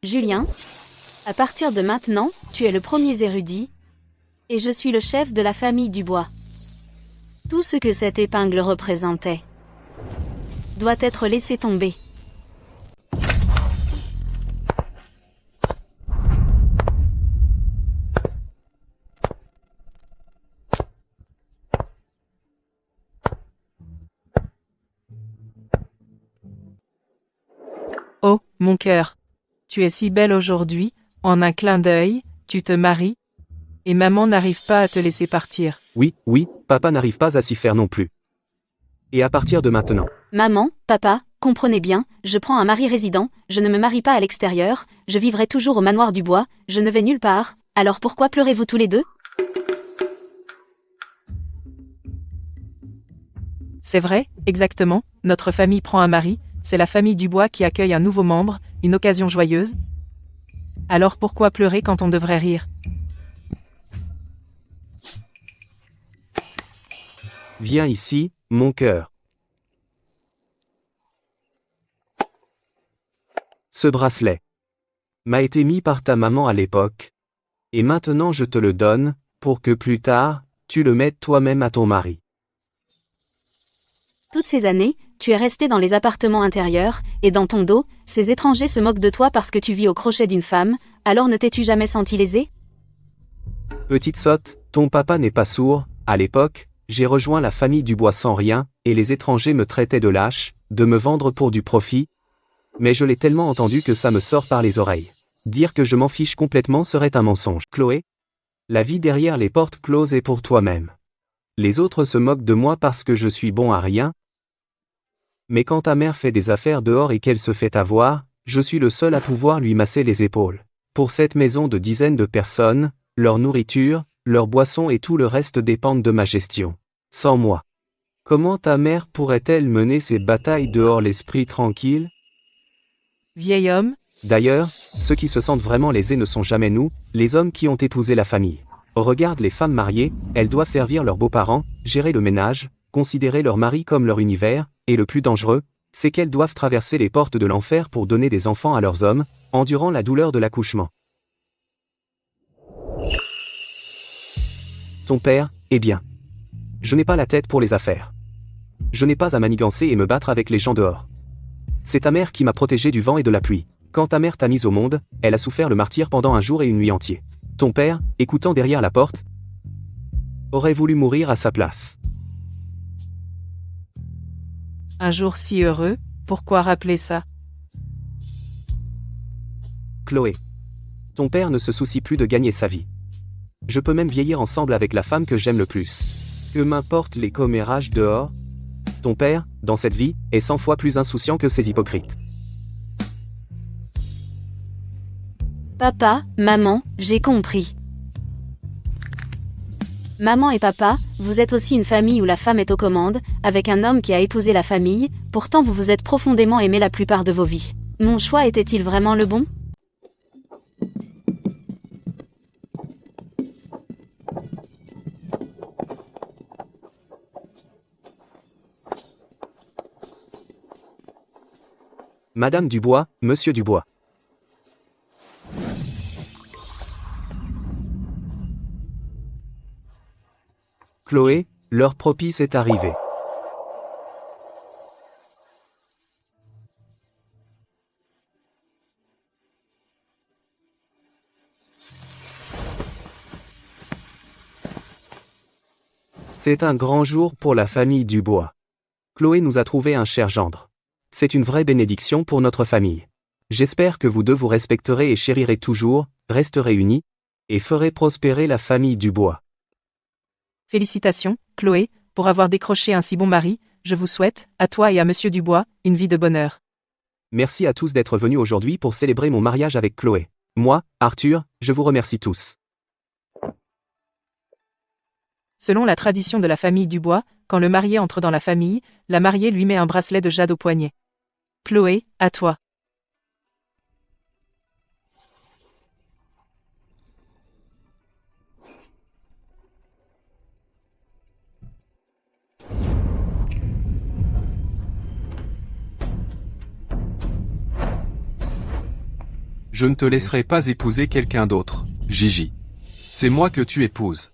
Julien, à partir de maintenant, tu es le premier érudit, et je suis le chef de la famille Dubois. Tout ce que cette épingle représentait doit être laissé tomber. Oh, mon cœur. Tu es si belle aujourd'hui, en un clin d'œil, tu te maries, et maman n'arrive pas à te laisser partir. Oui, papa n'arrive pas à s'y faire non plus. Et à partir de maintenant, Maman, papa, comprenez bien, je prends un mari résident, je ne me marie pas à l'extérieur, je vivrai toujours au manoir du bois, je ne vais nulle part, alors pourquoi pleurez-vous tous les deux? C'est vrai, exactement, notre famille prend un mari, c'est la famille Dubois qui accueille un nouveau membre, une occasion joyeuse. Alors pourquoi pleurer quand on devrait rire? viens ici, mon cœur. Ce bracelet m'a été mis par ta maman à l'époque, et maintenant je te le donne, pour que plus tard, tu le mettes toi-même à ton mari. Toutes ces années, tu es resté dans les appartements intérieurs, et dans ton dos, ces étrangers se moquent de toi parce que tu vis au crochet d'une femme, alors ne t'es-tu jamais senti lésé? Petite sotte, ton papa n'est pas sourd, à l'époque, j'ai rejoint la famille Dubois sans rien, et les étrangers me traitaient de lâche, de me vendre pour du profit, mais je l'ai tellement entendu que ça me sort par les oreilles. Dire que je m'en fiche complètement serait un mensonge. Chloé, la vie derrière les portes closes est pour toi-même. Les autres se moquent de moi parce que je suis bon à rien, mais quand ta mère fait des affaires dehors et qu'elle se fait avoir, je suis le seul à pouvoir lui masser les épaules. Pour cette maison de dizaines de personnes, leur nourriture, leurs boissons et tout le reste dépendent de ma gestion. Sans moi. Comment ta mère pourrait-elle mener ses batailles dehors l'esprit tranquille? Vieil homme, D'ailleurs, ceux qui se sentent vraiment lésés ne sont jamais nous, les hommes qui ont épousé la famille. Regarde les femmes mariées, elles doivent servir leurs beaux-parents, gérer le ménage, considérer leur mari comme leur univers, et le plus dangereux, c'est qu'elles doivent traverser les portes de l'enfer pour donner des enfants à leurs hommes, endurant la douleur de l'accouchement. Ton père, eh bien. Je n'ai pas la tête pour les affaires. Je n'ai pas à manigancer et me battre avec les gens dehors. C'est ta mère qui m'a protégé du vent et de la pluie. Quand ta mère t'a mise au monde, elle a souffert le martyre pendant un jour et une nuit entier. Ton père, écoutant derrière la porte, aurait voulu mourir à sa place. un jour si heureux, pourquoi rappeler ça? Chloé. Ton père ne se soucie plus de gagner sa vie. Je peux même vieillir ensemble avec la femme que j'aime le plus. Que m'importent les commérages dehors? Ton père, dans cette vie, est 100 fois plus insouciant que ces hypocrites. Papa, maman, j'ai compris. Maman et papa, vous êtes aussi une famille où la femme est aux commandes, avec un homme qui a épousé la famille, pourtant vous vous êtes profondément aimés la plupart de vos vies. Mon choix était-il vraiment le bon? Madame Dubois, Monsieur Dubois. Chloé, l'heure propice est arrivée. C'est un grand jour pour la famille Dubois. Chloé nous a trouvé un cher gendre. C'est une vraie bénédiction pour notre famille. J'espère que vous deux vous respecterez et chérirez toujours, resterez unis, et ferez prospérer la famille Dubois. Félicitations, Chloé, pour avoir décroché un si bon mari. Je vous souhaite, à toi et à Monsieur Dubois, une vie de bonheur. Merci à tous d'être venus aujourd'hui pour célébrer mon mariage avec Chloé. Moi, Arthur, je vous remercie tous. Selon la tradition de la famille Dubois, quand le marié entre dans la famille, la mariée lui met un bracelet de jade au poignet. Chloé, à toi. Je ne te laisserai pas épouser quelqu'un d'autre, Gigi. C'est moi que tu épouses.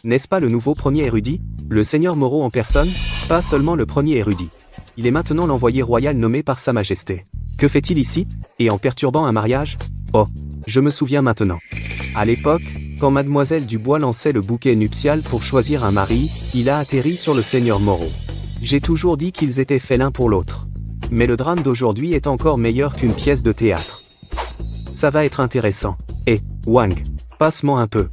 N'est-ce pas le nouveau premier érudit, le seigneur Moreau en personne? Pas seulement le premier érudit. Il est maintenant l'envoyé royal nommé par Sa Majesté. Que fait-il ici, et en perturbant un mariage? Oh, je me souviens maintenant. À l'époque, quand mademoiselle Dubois lançait le bouquet nuptial pour choisir un mari, il a atterri sur le seigneur Moreau. J'ai toujours dit qu'ils étaient faits l'un pour l'autre. Mais le drame d'aujourd'hui est encore meilleur qu'une pièce de théâtre. Ça va être intéressant. Eh, Wang, passe-moi un peu.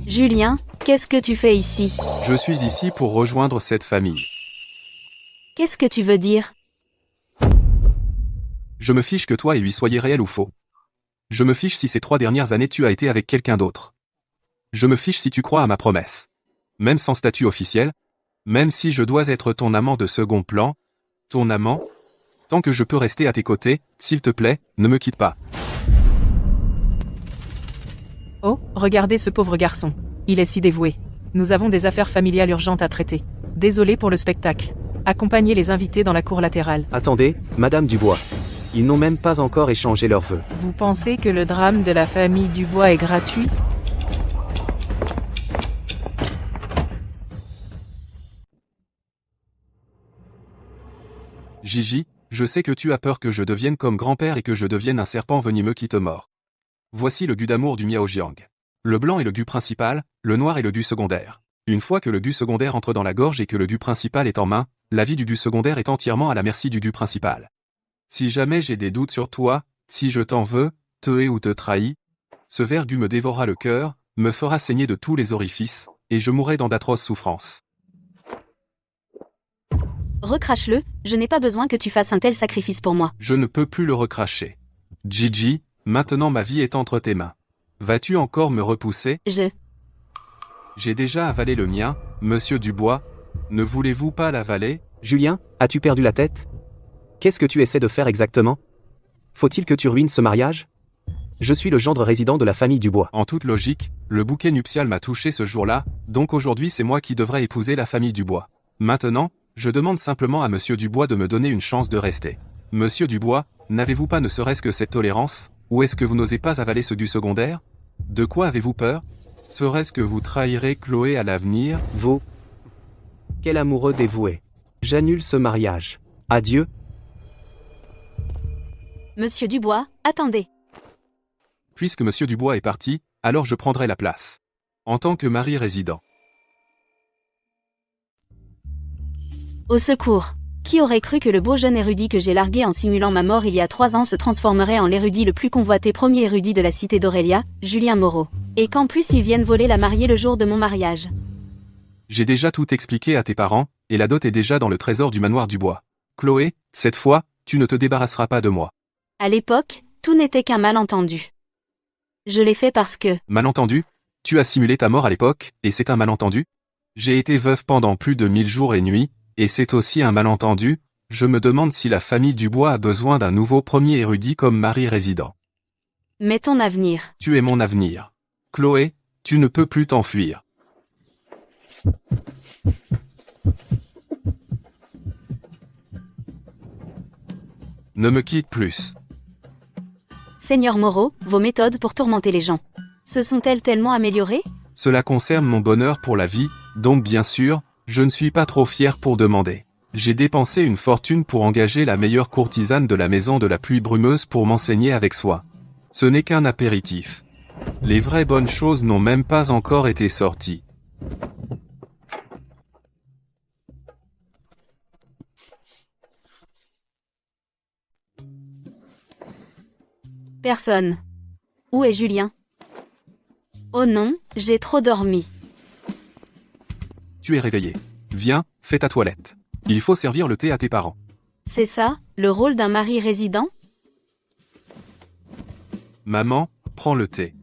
Julien, qu'est-ce que tu fais ici? Je suis ici pour rejoindre cette famille. Qu'est-ce que tu veux dire? Je me fiche que toi et lui soyez réels ou faux. Je me fiche si ces 3 dernières années tu as été avec quelqu'un d'autre. Je me fiche si tu crois à ma promesse. Même sans statut officiel, même si je dois être ton amant de second plan, ton amant, tant que je peux rester à tes côtés, s'il te plaît, ne me quitte pas. Oh, regardez ce pauvre garçon. Il est si dévoué. Nous avons des affaires familiales urgentes à traiter. Désolé pour le spectacle. Accompagnez les invités dans la cour latérale. Attendez, Madame Dubois. Ils n'ont même pas encore échangé leurs vœux. Vous pensez que le drame de la famille Dubois est gratuit? Gigi, je sais que tu as peur que je devienne comme grand-père et que je devienne un serpent venimeux qui te mord. Voici le gu d'amour du Miaojiang. Le blanc est le gu principal, le noir est le gu secondaire. Une fois que le gu secondaire entre dans la gorge et que le gu principal est en main, la vie du gu secondaire est entièrement à la merci du gu principal. Si jamais j'ai des doutes sur toi, si je t'en veux, te hais ou te trahis, ce ver gu me dévorera le cœur, me fera saigner de tous les orifices, et je mourrai dans d'atroces souffrances. Recrache-le, je n'ai pas besoin que tu fasses un tel sacrifice pour moi. Je ne peux plus le recracher. Gigi, maintenant ma vie est entre tes mains. Vas-tu encore me repousser? J'ai déjà avalé le mien, Monsieur Dubois. Ne voulez-vous pas l'avaler? Julien, as-tu perdu la tête? Qu'est-ce que tu essaies de faire exactement? Faut-il que tu ruines ce mariage? Je suis le gendre résident de la famille Dubois. En toute logique, le bouquet nuptial m'a touché ce jour-là, donc aujourd'hui c'est moi qui devrais épouser la famille Dubois. Maintenant, je demande simplement à Monsieur Dubois de me donner une chance de rester. Monsieur Dubois, n'avez-vous pas ne serait-ce que cette tolérance? Ou est-ce que vous n'osez pas avaler ce gu secondaire? De quoi avez-vous peur? Serait-ce que vous trahirez Chloé à l'avenir? Vous? Quel amoureux dévoué. J'annule ce mariage. Adieu. Monsieur Dubois, attendez. Puisque Monsieur Dubois est parti, alors je prendrai la place. En tant que mari résident. Au secours. Qui aurait cru que le beau jeune érudit que j'ai largué en simulant ma mort il y a 3 ans se transformerait en l'érudit le plus convoité, premier érudit de la cité d'Aurélia, Julien Moreau. Et qu'en plus ils viennent voler la mariée le jour de mon mariage. J'ai déjà tout expliqué à tes parents, et la dot est déjà dans le trésor du manoir Dubois. Chloé, cette fois, tu ne te débarrasseras pas de moi. À l'époque, tout n'était qu'un malentendu. Je l'ai fait parce que... Malentendu? Tu as simulé ta mort à l'époque, et c'est un malentendu? J'ai été veuve pendant plus de 1000 jours et nuits, et c'est aussi un malentendu. Je me demande si la famille Dubois a besoin d'un nouveau premier érudit comme mari résident. Mais ton avenir. Tu es mon avenir. Chloé, tu ne peux plus t'enfuir. Ne me quitte plus. Seigneur Moreau, vos méthodes pour tourmenter les gens se sont-elles tellement améliorées? Cela concerne mon bonheur pour la vie, donc bien sûr, je ne suis pas trop fier pour demander. J'ai dépensé une fortune pour engager la meilleure courtisane de la maison de la pluie brumeuse pour m'enseigner avec soi. Ce n'est qu'un apéritif. Les vraies bonnes choses n'ont même pas encore été sorties. Personne. Où est Julien? Oh non, j'ai trop dormi. Tu es réveillé. Viens, fais ta toilette. Il faut servir le thé à tes parents. C'est ça, le rôle d'un mari résident? Maman, prends le thé.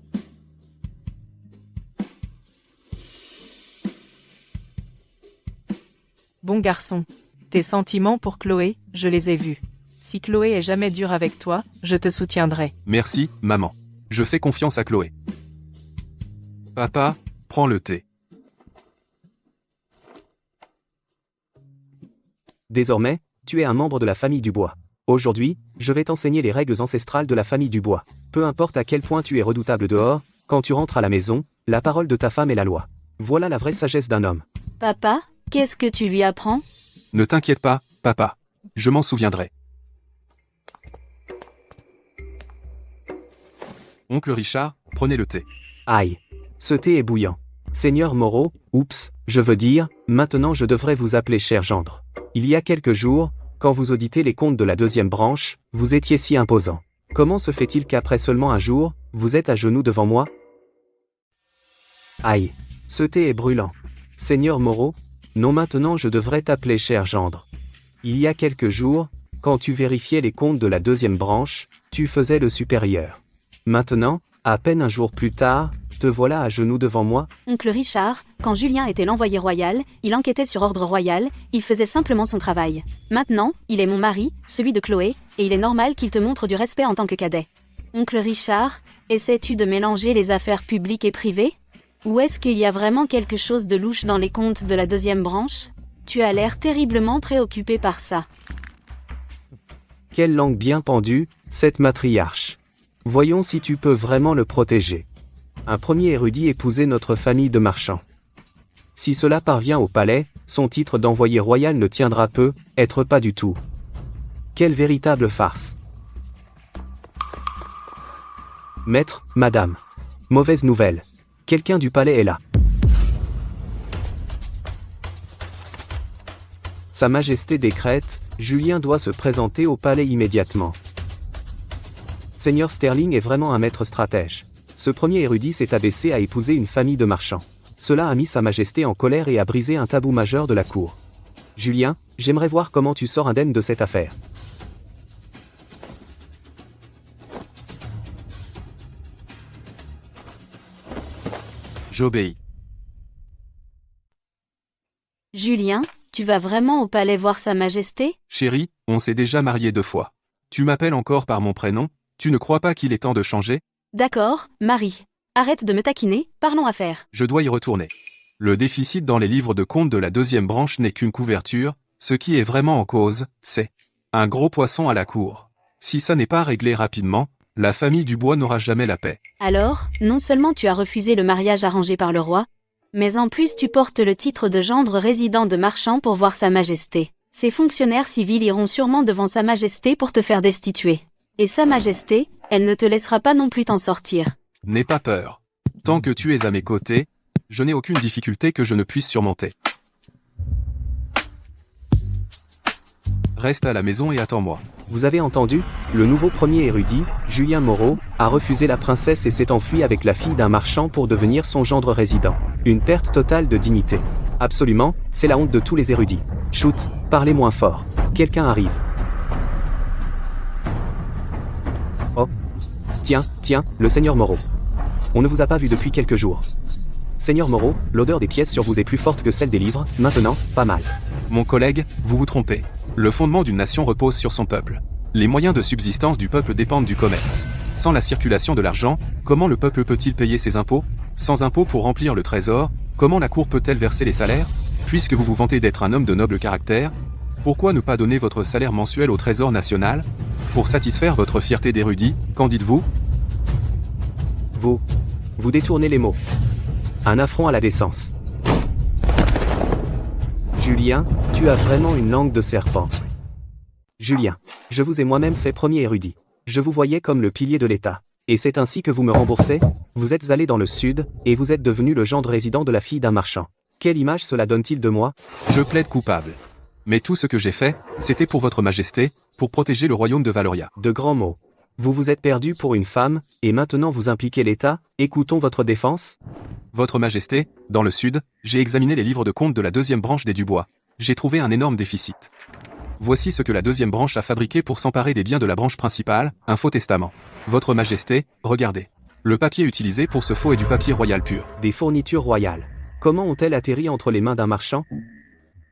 Bon garçon. Tes sentiments pour Chloé, je les ai vus. Si Chloé est jamais dure avec toi, je te soutiendrai. Merci, maman. Je fais confiance à Chloé. Papa, prends le thé. Désormais, tu es un membre de la famille Dubois. Aujourd'hui, je vais t'enseigner les règles ancestrales de la famille Dubois. Peu importe à quel point tu es redoutable dehors, quand tu rentres à la maison, la parole de ta femme est la loi. Voilà la vraie sagesse d'un homme. Papa, qu'est-ce que tu lui apprends? Ne t'inquiète pas, papa. Je m'en souviendrai. Oncle Richard, prenez le thé. Aïe. Ce thé est bouillant. Seigneur Moreau, oups, je veux dire, maintenant je devrais vous appeler cher gendre. Il y a quelques jours, quand vous auditez les comptes de la deuxième branche, vous étiez si imposant. Comment se fait-il qu'après seulement un jour, vous êtes à genoux devant moi? Aïe. Ce thé est brûlant. Seigneur Moreau, non maintenant je devrais t'appeler cher gendre. Il y a quelques jours, quand tu vérifiais les comptes de la deuxième branche, tu faisais le supérieur. Maintenant, à peine un jour plus tard, te voilà à genoux devant moi? Oncle Richard, quand Julien était l'envoyé royal, il enquêtait sur ordre royal, il faisait simplement son travail. Maintenant, il est mon mari, celui de Chloé, et il est normal qu'il te montre du respect en tant que cadet. Oncle Richard, essaies-tu de mélanger les affaires publiques et privées? Ou est-ce qu'il y a vraiment quelque chose de louche dans les comptes de la deuxième branche? Tu as l'air terriblement préoccupé par ça. Quelle langue bien pendue, cette matriarche. Voyons si tu peux vraiment le protéger. Un premier érudit épousait notre famille de marchands. Si cela parvient au palais, son titre d'envoyé royal ne tiendra peu, être pas du tout. Quelle véritable farce. Maître, madame. Mauvaise nouvelle. Quelqu'un du palais est là. Sa Majesté décrète, Julien doit se présenter au palais immédiatement. Seigneur Sterling est vraiment un maître stratège. Ce premier érudit s'est abaissé à épouser une famille de marchands. Cela a mis Sa Majesté en colère et a brisé un tabou majeur de la cour. Julien, j'aimerais voir comment tu sors indemne de cette affaire. J'obéis. Julien, tu vas vraiment au palais voir Sa Majesté? Chérie, on s'est déjà mariés 2 fois. Tu m'appelles encore par mon prénom? Tu ne crois pas qu'il est temps de changer? D'accord, Marie. Arrête de me taquiner, parlons affaires. Je dois y retourner. Le déficit dans les livres de compte de la deuxième branche n'est qu'une couverture, ce qui est vraiment en cause, c'est un gros poisson à la cour. Si ça n'est pas réglé rapidement, la famille Dubois n'aura jamais la paix. Alors, non seulement tu as refusé le mariage arrangé par le roi, mais en plus tu portes le titre de gendre résident de marchand pour voir Sa Majesté. Ces fonctionnaires civils iront sûrement devant Sa Majesté pour te faire destituer. Et Sa Majesté, elle ne te laissera pas non plus t'en sortir. N'aie pas peur. Tant que tu es à mes côtés, je n'ai aucune difficulté que je ne puisse surmonter. Reste à la maison et attends-moi. Vous avez entendu? Le nouveau premier érudit, Julien Moreau, a refusé la princesse et s'est enfui avec la fille d'un marchand pour devenir son gendre résident. Une perte totale de dignité. Absolument, c'est la honte de tous les érudits. Chut, parlez moins fort. Quelqu'un arrive. Oh. Tiens, le seigneur Moreau. On ne vous a pas vu depuis quelques jours. Seigneur Moreau, l'odeur des pièces sur vous est plus forte que celle des livres, maintenant, pas mal. Mon collègue, vous vous trompez. Le fondement d'une nation repose sur son peuple. Les moyens de subsistance du peuple dépendent du commerce. Sans la circulation de l'argent, comment le peuple peut-il payer ses impôts? Sans impôts pour remplir le trésor, comment la cour peut-elle verser les salaires? Puisque vous vous vantez d'être un homme de noble caractère, pourquoi ne pas donner votre salaire mensuel au trésor national? Pour satisfaire votre fierté d'érudit, qu'en dites-vous? Vous détournez les mots. Un affront à la décence. Julien, tu as vraiment une langue de serpent. Julien, je vous ai moi-même fait premier érudit. Je vous voyais comme le pilier de l'État. Et c'est ainsi que vous me remboursez? Vous êtes allé dans le sud, et vous êtes devenu le gendre résident de la fille d'un marchand. Quelle image cela donne-t-il de moi? Je plaide coupable. Mais tout ce que j'ai fait, c'était pour votre majesté, pour protéger le royaume de Valoria. De grands mots. Vous vous êtes perdu pour une femme, et maintenant vous impliquez l'État? Écoutons votre défense. Votre majesté, dans le sud, j'ai examiné les livres de comptes de la deuxième branche des Dubois. J'ai trouvé un énorme déficit. Voici ce que la deuxième branche a fabriqué pour s'emparer des biens de la branche principale, un faux testament. Votre majesté, regardez. Le papier utilisé pour ce faux est du papier royal pur. Des fournitures royales. Comment ont-elles atterri entre les mains d'un marchand?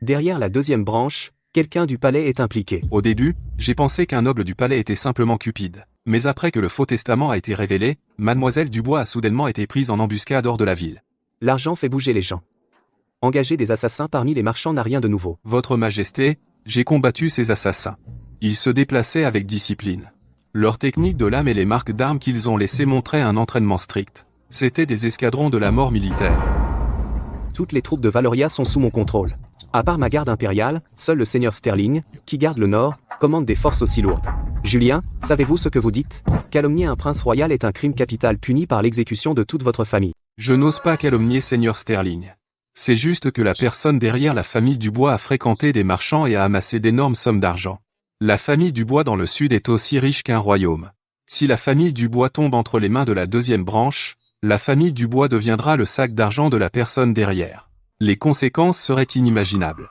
Derrière la deuxième branche, quelqu'un du palais est impliqué. Au début, j'ai pensé qu'un noble du palais était simplement Cupide. Mais après que le faux testament a été révélé, Mademoiselle Dubois a soudainement été prise en embuscade hors de la ville. L'argent fait bouger les gens. Engager des assassins parmi les marchands n'a rien de nouveau. Votre majesté, j'ai combattu ces assassins. Ils se déplaçaient avec discipline. Leur technique de lame et les marques d'armes qu'ils ont laissées montraient un entraînement strict. C'étaient des escadrons de la mort militaire. Toutes les troupes de Valoria sont sous mon contrôle. À part ma garde impériale, seul le seigneur Sterling, qui garde le nord, commande des forces aussi lourdes. Julien, savez-vous ce que vous dites? Calomnier un prince royal est un crime capital puni par l'exécution de toute votre famille. Je n'ose pas calomnier Seigneur Sterling. C'est juste que la personne derrière la famille Dubois a fréquenté des marchands et a amassé d'énormes sommes d'argent. La famille Dubois dans le sud est aussi riche qu'un royaume. Si la famille Dubois tombe entre les mains de la deuxième branche, la famille Dubois deviendra le sac d'argent de la personne derrière. Les conséquences seraient inimaginables.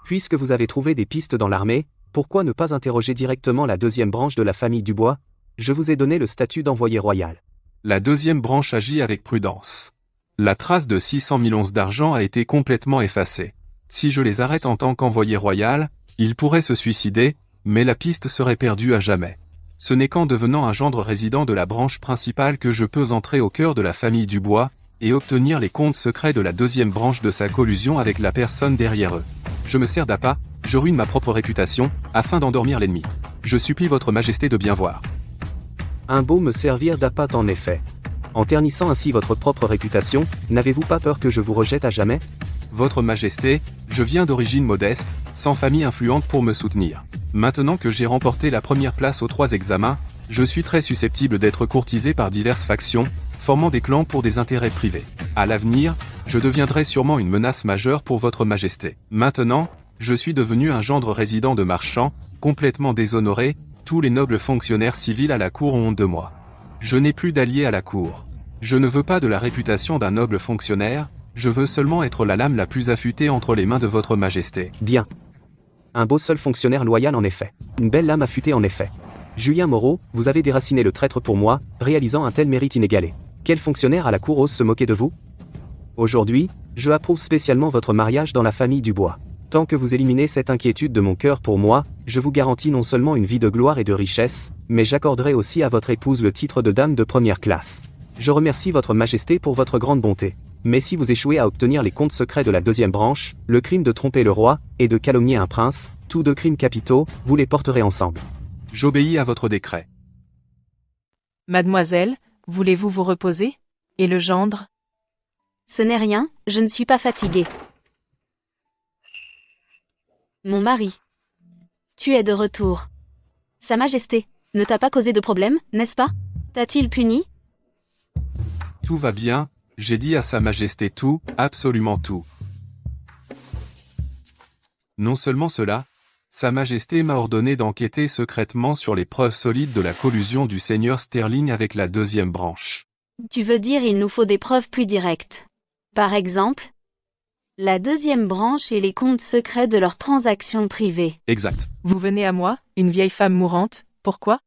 Puisque vous avez trouvé des pistes dans l'armée, pourquoi ne pas interroger directement la deuxième branche de la famille Dubois? Je vous ai donné le statut d'envoyé royal. La deuxième branche agit avec prudence. La trace de 600 000 onces d'argent a été complètement effacée. Si je les arrête en tant qu'envoyé royal, ils pourraient se suicider, mais la piste serait perdue à jamais. Ce n'est qu'en devenant un gendre résident de la branche principale que je peux entrer au cœur de la famille Dubois, et obtenir les comptes secrets de la deuxième branche de sa collusion avec la personne derrière eux. Je me sers d'appât, je ruine ma propre réputation, afin d'endormir l'ennemi. Je supplie votre majesté de bien voir. Un beau me servir d'appât en effet. En ternissant ainsi votre propre réputation, n'avez-vous pas peur que je vous rejette à jamais? Votre majesté, je viens d'origine modeste, sans famille influente pour me soutenir. Maintenant que j'ai remporté la première place aux 3 examens, je suis très susceptible d'être courtisé par diverses factions, formant des clans pour des intérêts privés. À l'avenir, je deviendrai sûrement une menace majeure pour votre majesté. Maintenant, je suis devenu un gendre résident de marchand, complètement déshonoré, tous les nobles fonctionnaires civils à la cour ont honte de moi. Je n'ai plus d'alliés à la cour. Je ne veux pas de la réputation d'un noble fonctionnaire, je veux seulement être la lame la plus affûtée entre les mains de votre majesté. Bien. Un beau seul fonctionnaire loyal en effet. Une belle lame affûtée en effet. Julien Moreau, vous avez déraciné le traître pour moi, réalisant un tel mérite inégalé. Quel fonctionnaire à la cour ose se moquer de vous? Aujourd'hui, je approuve spécialement votre mariage dans la famille Dubois. Tant que vous éliminez cette inquiétude de mon cœur pour moi, je vous garantis non seulement une vie de gloire et de richesse, mais j'accorderai aussi à votre épouse le titre de dame de première classe. Je remercie votre majesté pour votre grande bonté. Mais si vous échouez à obtenir les comptes secrets de la deuxième branche, le crime de tromper le roi, et de calomnier un prince, tous 2 crimes capitaux, vous les porterez ensemble. J'obéis à votre décret. Mademoiselle, voulez-vous vous reposer? Et le gendre? Ce n'est rien, je ne suis pas fatiguée. Mon mari. Tu es de retour. Sa Majesté, ne t'a pas causé de problème, n'est-ce pas? T'a-t-il puni? Tout va bien, j'ai dit à Sa Majesté tout, absolument tout. Non seulement cela, Sa Majesté m'a ordonné d'enquêter secrètement sur les preuves solides de la collusion du seigneur Sterling avec la deuxième branche. Tu veux dire il nous faut des preuves plus directes. Par exemple, la deuxième branche et les comptes secrets de leurs transactions privées. Exact. Vous venez à moi, une vieille femme mourante, pourquoi?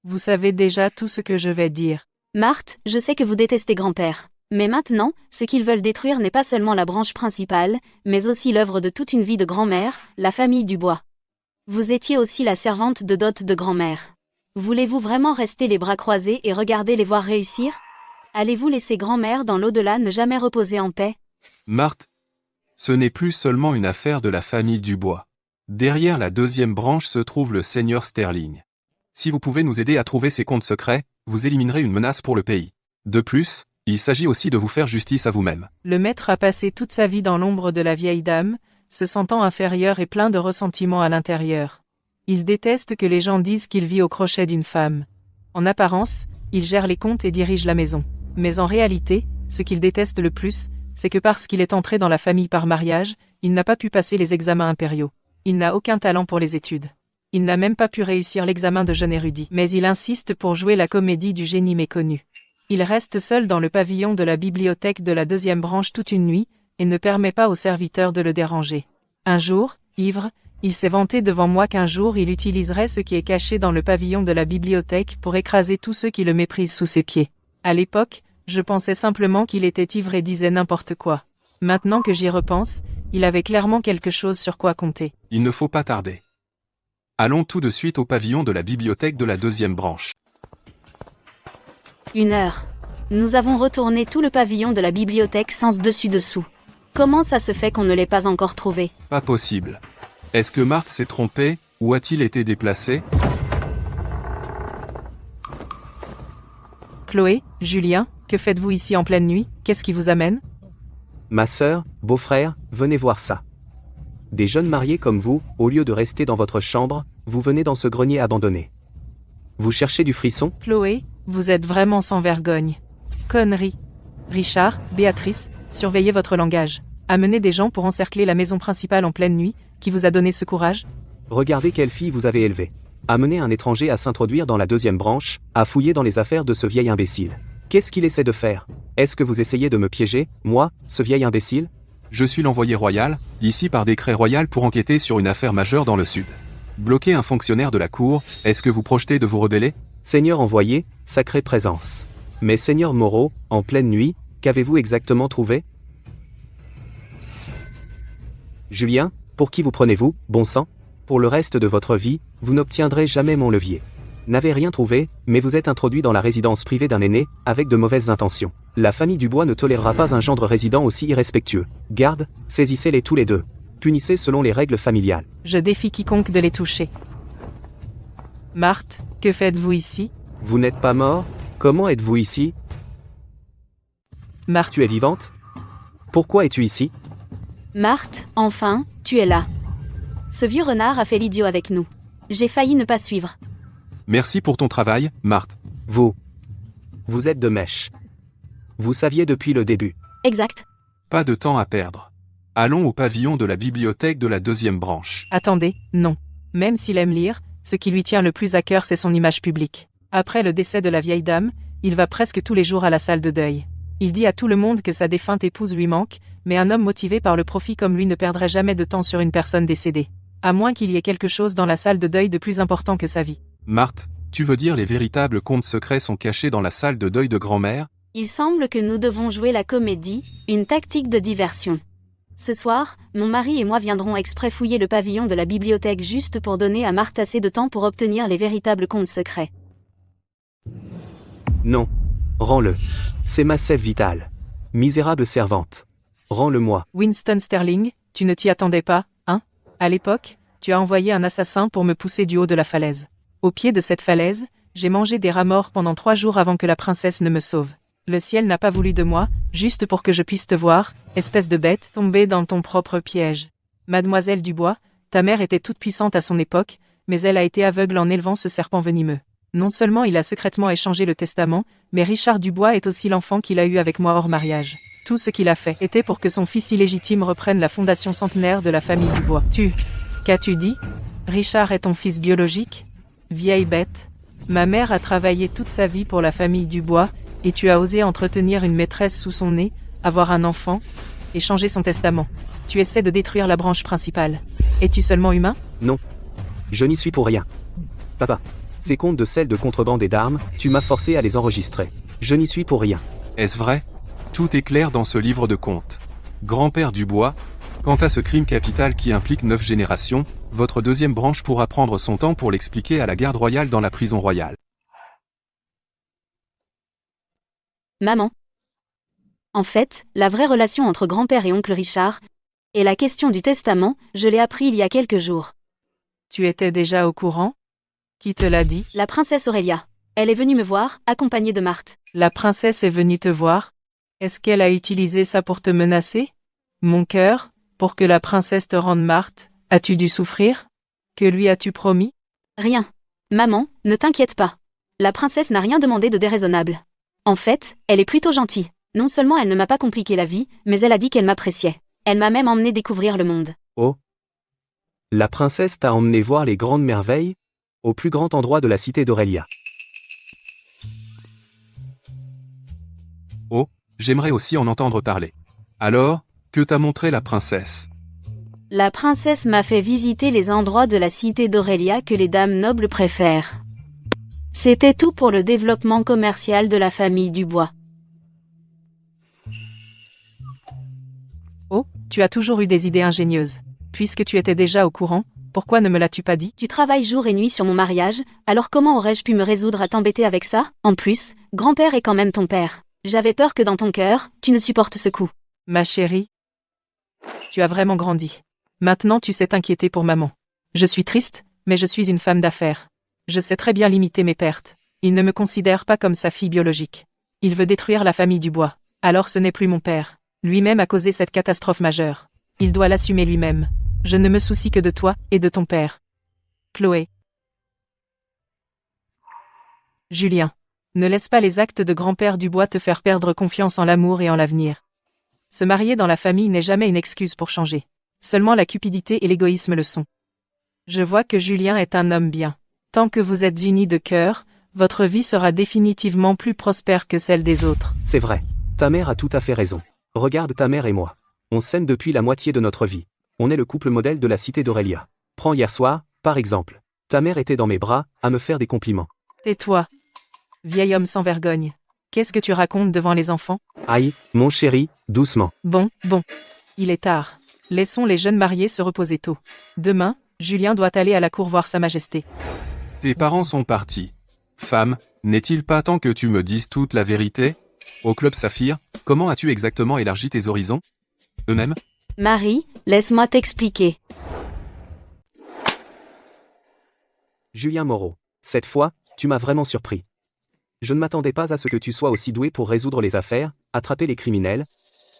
Vous savez déjà tout ce que je vais dire. Marthe, je sais que vous détestez grand-père. Mais maintenant, ce qu'ils veulent détruire n'est pas seulement la branche principale, mais aussi l'œuvre de toute une vie de grand-mère, la famille Dubois. Vous étiez aussi la servante de dot de grand-mère. Voulez-vous vraiment rester les bras croisés et regarder les voir réussir? Allez-vous laisser grand-mère dans l'au-delà ne jamais reposer en paix? Marthe, ce n'est plus seulement une affaire de la famille Dubois. Derrière la deuxième branche se trouve le seigneur Sterling. Si vous pouvez nous aider à trouver ces comptes secrets, vous éliminerez une menace pour le pays. De plus, il s'agit aussi de vous faire justice à vous-même. Le maître a passé toute sa vie dans l'ombre de la vieille dame, se sentant inférieur et plein de ressentiment à l'intérieur. Il déteste que les gens disent qu'il vit au crochet d'une femme. En apparence, il gère les comptes et dirige la maison. Mais en réalité, ce qu'il déteste le plus, c'est que parce qu'il est entré dans la famille par mariage, il n'a pas pu passer les examens impériaux. Il n'a aucun talent pour les études. Il n'a même pas pu réussir l'examen de jeune érudit. Mais il insiste pour jouer la comédie du génie méconnu. Il reste seul dans le pavillon de la bibliothèque de la deuxième branche toute une nuit, et ne permet pas aux serviteurs de le déranger. Un jour, ivre, il s'est vanté devant moi qu'un jour il utiliserait ce qui est caché dans le pavillon de la bibliothèque pour écraser tous ceux qui le méprisent sous ses pieds. À l'époque, je pensais simplement qu'il était ivre et disait n'importe quoi. Maintenant que j'y repense, il avait clairement quelque chose sur quoi compter. Il ne faut pas tarder. Allons tout de suite au pavillon de la bibliothèque de la deuxième branche. 1 heure. Nous avons retourné tout le pavillon de la bibliothèque sans dessus-dessous. Comment ça se fait qu'on ne l'ait pas encore trouvé? Pas possible. Est-ce que Marthe s'est trompée, ou a-t-il été déplacé? Chloé, Julien, que faites-vous ici en pleine nuit? Qu'est-ce qui vous amène? Ma sœur, beau-frère, venez voir ça. Des jeunes mariés comme vous, au lieu de rester dans votre chambre, vous venez dans ce grenier abandonné. Vous cherchez du frisson? Chloé, vous êtes vraiment sans vergogne. Connerie. Richard, Béatrice, surveillez votre langage. Amenez des gens pour encercler la maison principale en pleine nuit, qui vous a donné ce courage? Regardez quelle fille vous avez élevée. Amener un étranger à s'introduire dans la deuxième branche, à fouiller dans les affaires de ce vieil imbécile. Qu'est-ce qu'il essaie de faire? Est-ce que vous essayez de me piéger, moi, ce vieil imbécile? Je suis l'envoyé royal, ici par décret royal pour enquêter sur une affaire majeure dans le sud. Bloquer un fonctionnaire de la cour, est-ce que vous projetez de vous rebeller? Seigneur envoyé, sacrée présence. Mais Seigneur Moreau, en pleine nuit, qu'avez-vous exactement trouvé? Julien, pour qui vous prenez-vous, bon sang? Pour le reste de votre vie, vous n'obtiendrez jamais mon levier. N'avez rien trouvé, mais vous êtes introduit dans la résidence privée d'un aîné, avec de mauvaises intentions. La famille Dubois ne tolérera pas un gendre résident aussi irrespectueux. Garde, saisissez-les tous les deux. Punissez selon les règles familiales. Je défie quiconque de les toucher. Marthe, que faites-vous ici? Vous n'êtes pas mort? Comment êtes-vous ici? Marthe, Tu es vivante? Pourquoi es-tu ici? Marthe, enfin, tu es là. Ce vieux renard a fait l'idiot avec nous. J'ai failli ne pas suivre. Merci pour ton travail, Marthe. Vous êtes de mèche. Vous saviez depuis le début. Exact. Pas de temps à perdre. Allons au pavillon de la bibliothèque de la deuxième branche. attendez, non. Même s'il aime lire, ce qui lui tient le plus à cœur c'est son image publique. Après le décès de la vieille dame, il va presque tous les jours à la salle de deuil. Il dit à tout le monde que sa défunte épouse lui manque, mais un homme motivé par le profit comme lui ne perdrait jamais de temps sur une personne décédée. À moins qu'il y ait quelque chose dans la salle de deuil de plus important que sa vie. Marthe, tu veux dire les véritables comptes secrets sont cachés dans la salle de deuil de grand-mère? Il semble que nous devons jouer la comédie, une tactique de diversion. Ce soir, mon mari et moi viendrons exprès fouiller le pavillon de la bibliothèque juste pour donner à Marthe assez de temps pour obtenir les véritables comptes secrets. Non. Rends-le. C'est ma sève vitale. Misérable servante. Rends-le-moi. Winston Sterling, tu ne t'y attendais pas, hein? À l'époque, tu as envoyé un assassin pour me pousser du haut de la falaise. Au pied de cette falaise, j'ai mangé des rats morts pendant 3 jours avant que la princesse ne me sauve. Le ciel n'a pas voulu de moi, juste pour que je puisse te voir, espèce de bête, tomber dans ton propre piège. Mademoiselle Dubois, ta mère était toute puissante à son époque, mais elle a été aveugle en élevant ce serpent venimeux. Non seulement il a secrètement échangé le testament, mais Richard Dubois est aussi l'enfant qu'il a eu avec moi hors mariage. Tout ce qu'il a fait était pour que son fils illégitime reprenne la fondation centenaire de la famille Dubois. Qu'as-tu dit? Richard est ton fils biologique? Vieille bête. Ma mère a travaillé toute sa vie pour la famille Dubois, et tu as osé entretenir une maîtresse sous son nez, avoir un enfant, et changer son testament. Tu essaies de détruire la branche principale. Es-tu seulement humain? Non. Je n'y suis pour rien. Papa. Ces comptes de sel de contrebande et d'armes, tu m'as forcé à les enregistrer. Je n'y suis pour rien. Est-ce vrai? Tout est clair dans ce livre de contes. Grand-père Dubois, quant à ce crime capital qui implique 9 générations, votre deuxième branche pourra prendre son temps pour l'expliquer à la garde royale dans la prison royale. Maman. En fait, la vraie relation entre grand-père et oncle Richard, et la question du testament, je l'ai appris il y a quelques jours. Tu étais déjà au courant? Qui te l'a dit? La princesse Aurélia. Elle est venue me voir, accompagnée de Marthe. La princesse est venue te voir? Est-ce qu'elle a utilisé ça pour te menacer? Mon cœur, pour que la princesse te rende Marthe, as-tu dû souffrir? Que lui as-tu promis? Rien. Maman, ne t'inquiète pas. La princesse n'a rien demandé de déraisonnable. En fait, elle est plutôt gentille. Non seulement elle ne m'a pas compliqué la vie, mais elle a dit qu'elle m'appréciait. Elle m'a même emmené découvrir le monde. Oh. La princesse t'a emmené voir les grandes merveilles? Au plus grand endroit de la cité d'Aurélia. Oh, j'aimerais aussi en entendre parler. Alors, que t'a montré la princesse? La princesse m'a fait visiter les endroits de la cité d'Aurélia que les dames nobles préfèrent. C'était tout pour le développement commercial de la famille Dubois. Oh, tu as toujours eu des idées ingénieuses. Puisque tu étais déjà au courant, pourquoi ne me l'as-tu pas dit? Tu travailles jour et nuit sur mon mariage, alors comment aurais-je pu me résoudre à t'embêter avec ça? En plus, grand-père est quand même ton père. J'avais peur que dans ton cœur, tu ne supportes ce coup. Ma chérie, tu as vraiment grandi. Maintenant tu sais t'inquiéter pour maman. Je suis triste, mais je suis une femme d'affaires. Je sais très bien limiter mes pertes. Il ne me considère pas comme sa fille biologique. Il veut détruire la famille Dubois. Alors ce n'est plus mon père. Lui-même a causé cette catastrophe majeure. Il doit l'assumer lui-même. Je ne me soucie que de toi et de ton père. Chloé. Julien. Ne laisse pas les actes de grand-père Dubois te faire perdre confiance en l'amour et en l'avenir. Se marier dans la famille n'est jamais une excuse pour changer. Seulement la cupidité et l'égoïsme le sont. Je vois que Julien est un homme bien. Tant que vous êtes unis de cœur, votre vie sera définitivement plus prospère que celle des autres. C'est vrai. Ta mère a tout à fait raison. Regarde ta mère et moi. On s'aime depuis la moitié de notre vie. On est le couple modèle de la cité d'Aurélia. Prends hier soir, par exemple. Ta mère était dans mes bras, à me faire des compliments. Tais-toi. Vieil homme sans vergogne. Qu'est-ce que tu racontes devant les enfants? Aïe, mon chéri, doucement. Bon. Il est tard. Laissons les jeunes mariés se reposer tôt. Demain, Julien doit aller à la cour voir Sa Majesté. Tes parents sont partis. Femme, n'est-il pas temps que tu me dises toute la vérité? Au club Saphir, comment as-tu exactement élargi tes horizons? Eux-mêmes? Marie, laisse-moi t'expliquer. Julien Moreau. Cette fois, tu m'as vraiment surpris. Je ne m'attendais pas à ce que tu sois aussi doué pour résoudre les affaires, attraper les criminels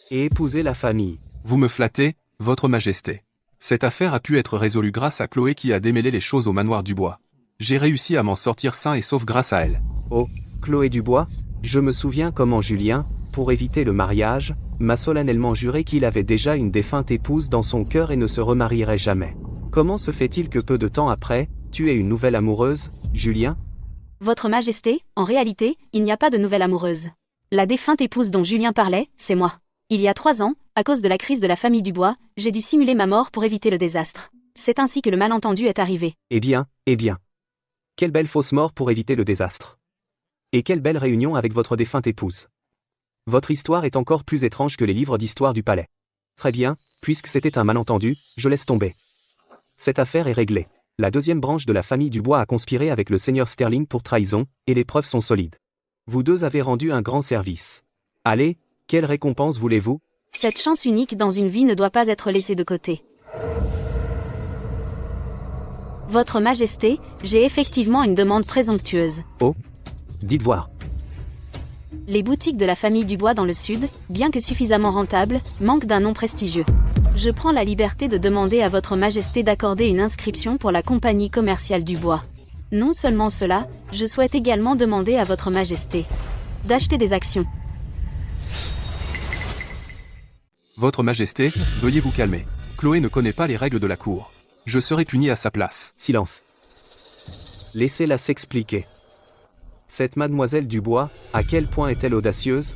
et épouser la famille. Vous me flattez, votre majesté. Cette affaire a pu être résolue grâce à Chloé qui a démêlé les choses au manoir Dubois. J'ai réussi à m'en sortir sain et sauf grâce à elle. Oh, Chloé Dubois? Je me souviens comment Julien, pour éviter le mariage, m'a solennellement juré qu'il avait déjà une défunte épouse dans son cœur et ne se remarierait jamais. Comment se fait-il que peu de temps après, tu aies une nouvelle amoureuse, Julien? Votre Majesté, en réalité, il n'y a pas de nouvelle amoureuse. La défunte épouse dont Julien parlait, c'est moi. Il y a 3 ans, à cause de la crise de la famille Dubois, j'ai dû simuler ma mort pour éviter le désastre. C'est ainsi que le malentendu est arrivé. Eh bien. Quelle belle fausse mort pour éviter le désastre. Et quelle belle réunion avec votre défunte épouse. Votre histoire est encore plus étrange que les livres d'histoire du palais. Très bien, puisque c'était un malentendu, je laisse tomber. Cette affaire est réglée. La deuxième branche de la famille Dubois a conspiré avec le seigneur Sterling pour trahison, et les preuves sont solides. Vous deux avez rendu un grand service. Allez, quelle récompense voulez-vous? Cette chance unique dans une vie ne doit pas être laissée de côté. Votre Majesté, j'ai effectivement une demande très onctueuse. Oh, dites voir. Les boutiques de la famille Dubois dans le sud, bien que suffisamment rentables, manquent d'un nom prestigieux. Je prends la liberté de demander à votre Majesté d'accorder une inscription pour la compagnie commerciale Dubois. Non seulement cela, je souhaite également demander à votre Majesté d'acheter des actions. Votre Majesté, veuillez vous calmer. Chloé ne connaît pas les règles de la cour. Je serai puni à sa place. Silence. Laissez-la s'expliquer. Cette mademoiselle Dubois, à quel point est-elle audacieuse?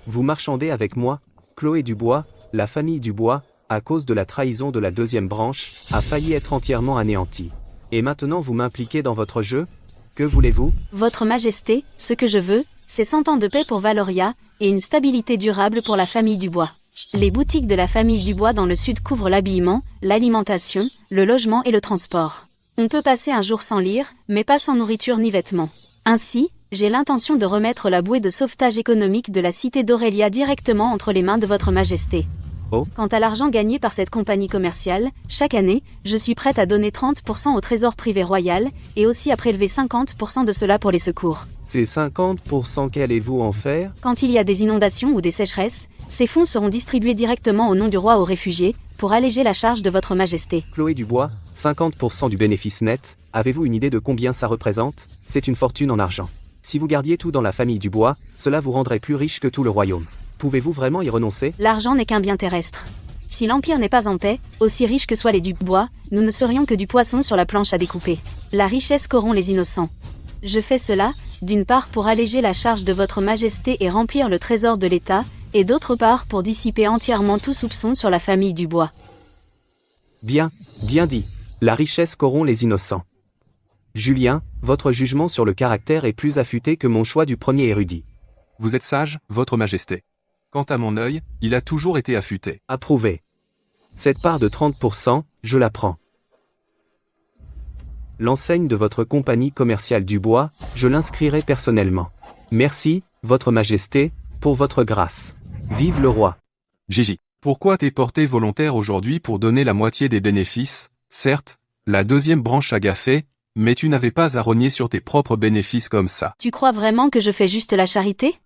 Vous marchandez avec moi, Chloé Dubois, la famille Dubois, à cause de la trahison de la deuxième branche, a failli être entièrement anéantie. Et maintenant vous m'impliquez dans votre jeu? Que voulez-vous? Votre Majesté, ce que je veux, C'est 100 ans de paix pour Valoria, et une stabilité durable pour la famille Dubois. Les boutiques de la famille Dubois dans le sud couvrent l'habillement, l'alimentation, le logement et le transport. On peut passer un jour sans lire, mais pas sans nourriture ni vêtements. Ainsi, j'ai l'intention de remettre la bouée de sauvetage économique de la cité d'Aurélia directement entre les mains de votre majesté. Oh. Quant à l'argent gagné par cette compagnie commerciale, chaque année, je suis prête à donner 30% au trésor privé royal, et aussi à prélever 50% de cela pour les secours. Ces 50% qu'allez-vous en faire? Quand il y a des inondations ou des sécheresses, ces fonds seront distribués directement au nom du roi aux réfugiés, pour alléger la charge de votre majesté. Chloé Dubois, 50% du bénéfice net, avez-vous une idée de combien ça représente? C'est une fortune en argent. Si vous gardiez tout dans la famille Dubois, cela vous rendrait plus riche que tout le royaume. Pouvez-vous vraiment y renoncer? L'argent n'est qu'un bien terrestre. Si l'Empire n'est pas en paix, aussi riches que soient les Dubois, nous ne serions que du poisson sur la planche à découper. La richesse corrompt les innocents. Je fais cela, d'une part pour alléger la charge de votre majesté et remplir le trésor de l'État, et d'autre part pour dissiper entièrement tout soupçon sur la famille Dubois. Bien dit. La richesse corrompt les innocents. Julien, votre jugement sur le caractère est plus affûté que mon choix du premier érudit. Vous êtes sage, votre majesté. Quant à mon œil, il a toujours été affûté. Approuvé. Cette part de 30%, je la prends. L'enseigne de votre compagnie commerciale Dubois, je l'inscrirai personnellement. Merci, votre majesté, pour votre grâce. Vive le roi. Gigi, pourquoi t'es porté volontaire aujourd'hui pour donner la moitié des bénéfices? Certes, la deuxième branche a gaffé, mais tu n'avais pas à rogner sur tes propres bénéfices comme ça. Tu crois vraiment que je fais juste la charité?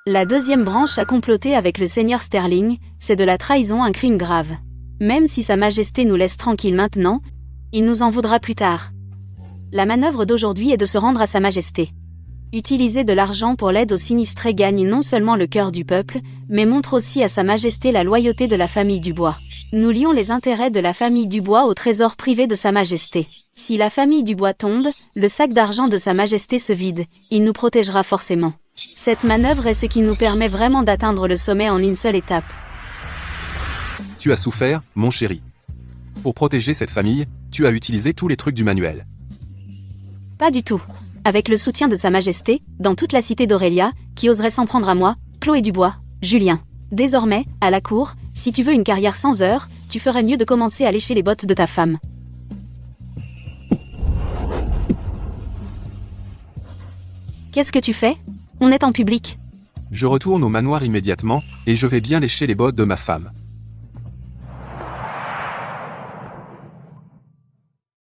La deuxième branche a comploté avec le seigneur Sterling, c'est de la trahison, un crime grave. Même si sa majesté nous laisse tranquilles maintenant, il nous en voudra plus tard. La manœuvre d'aujourd'hui est de se rendre à sa majesté. Utiliser de l'argent pour l'aide aux sinistrés gagne non seulement le cœur du peuple, mais montre aussi à sa majesté la loyauté de la famille Dubois. Nous lions les intérêts de la famille Dubois au trésor privé de sa majesté. Si la famille Dubois tombe, le sac d'argent de sa majesté se vide, il nous protégera forcément. Cette manœuvre est ce qui nous permet vraiment d'atteindre le sommet en une seule étape. Tu as souffert, mon chéri. Pour protéger cette famille, tu as utilisé tous les trucs du manuel. Pas du tout. Avec le soutien de sa majesté, dans toute la cité d'Aurélia, qui oserait s'en prendre à moi, Chloé Dubois, Julien. Désormais, à la cour, si tu veux une carrière sans heures, tu ferais mieux de commencer à lécher les bottes de ta femme. Qu'est-ce que tu fais? On est en public. Je retourne au manoir immédiatement, et je vais bien lécher les bottes de ma femme.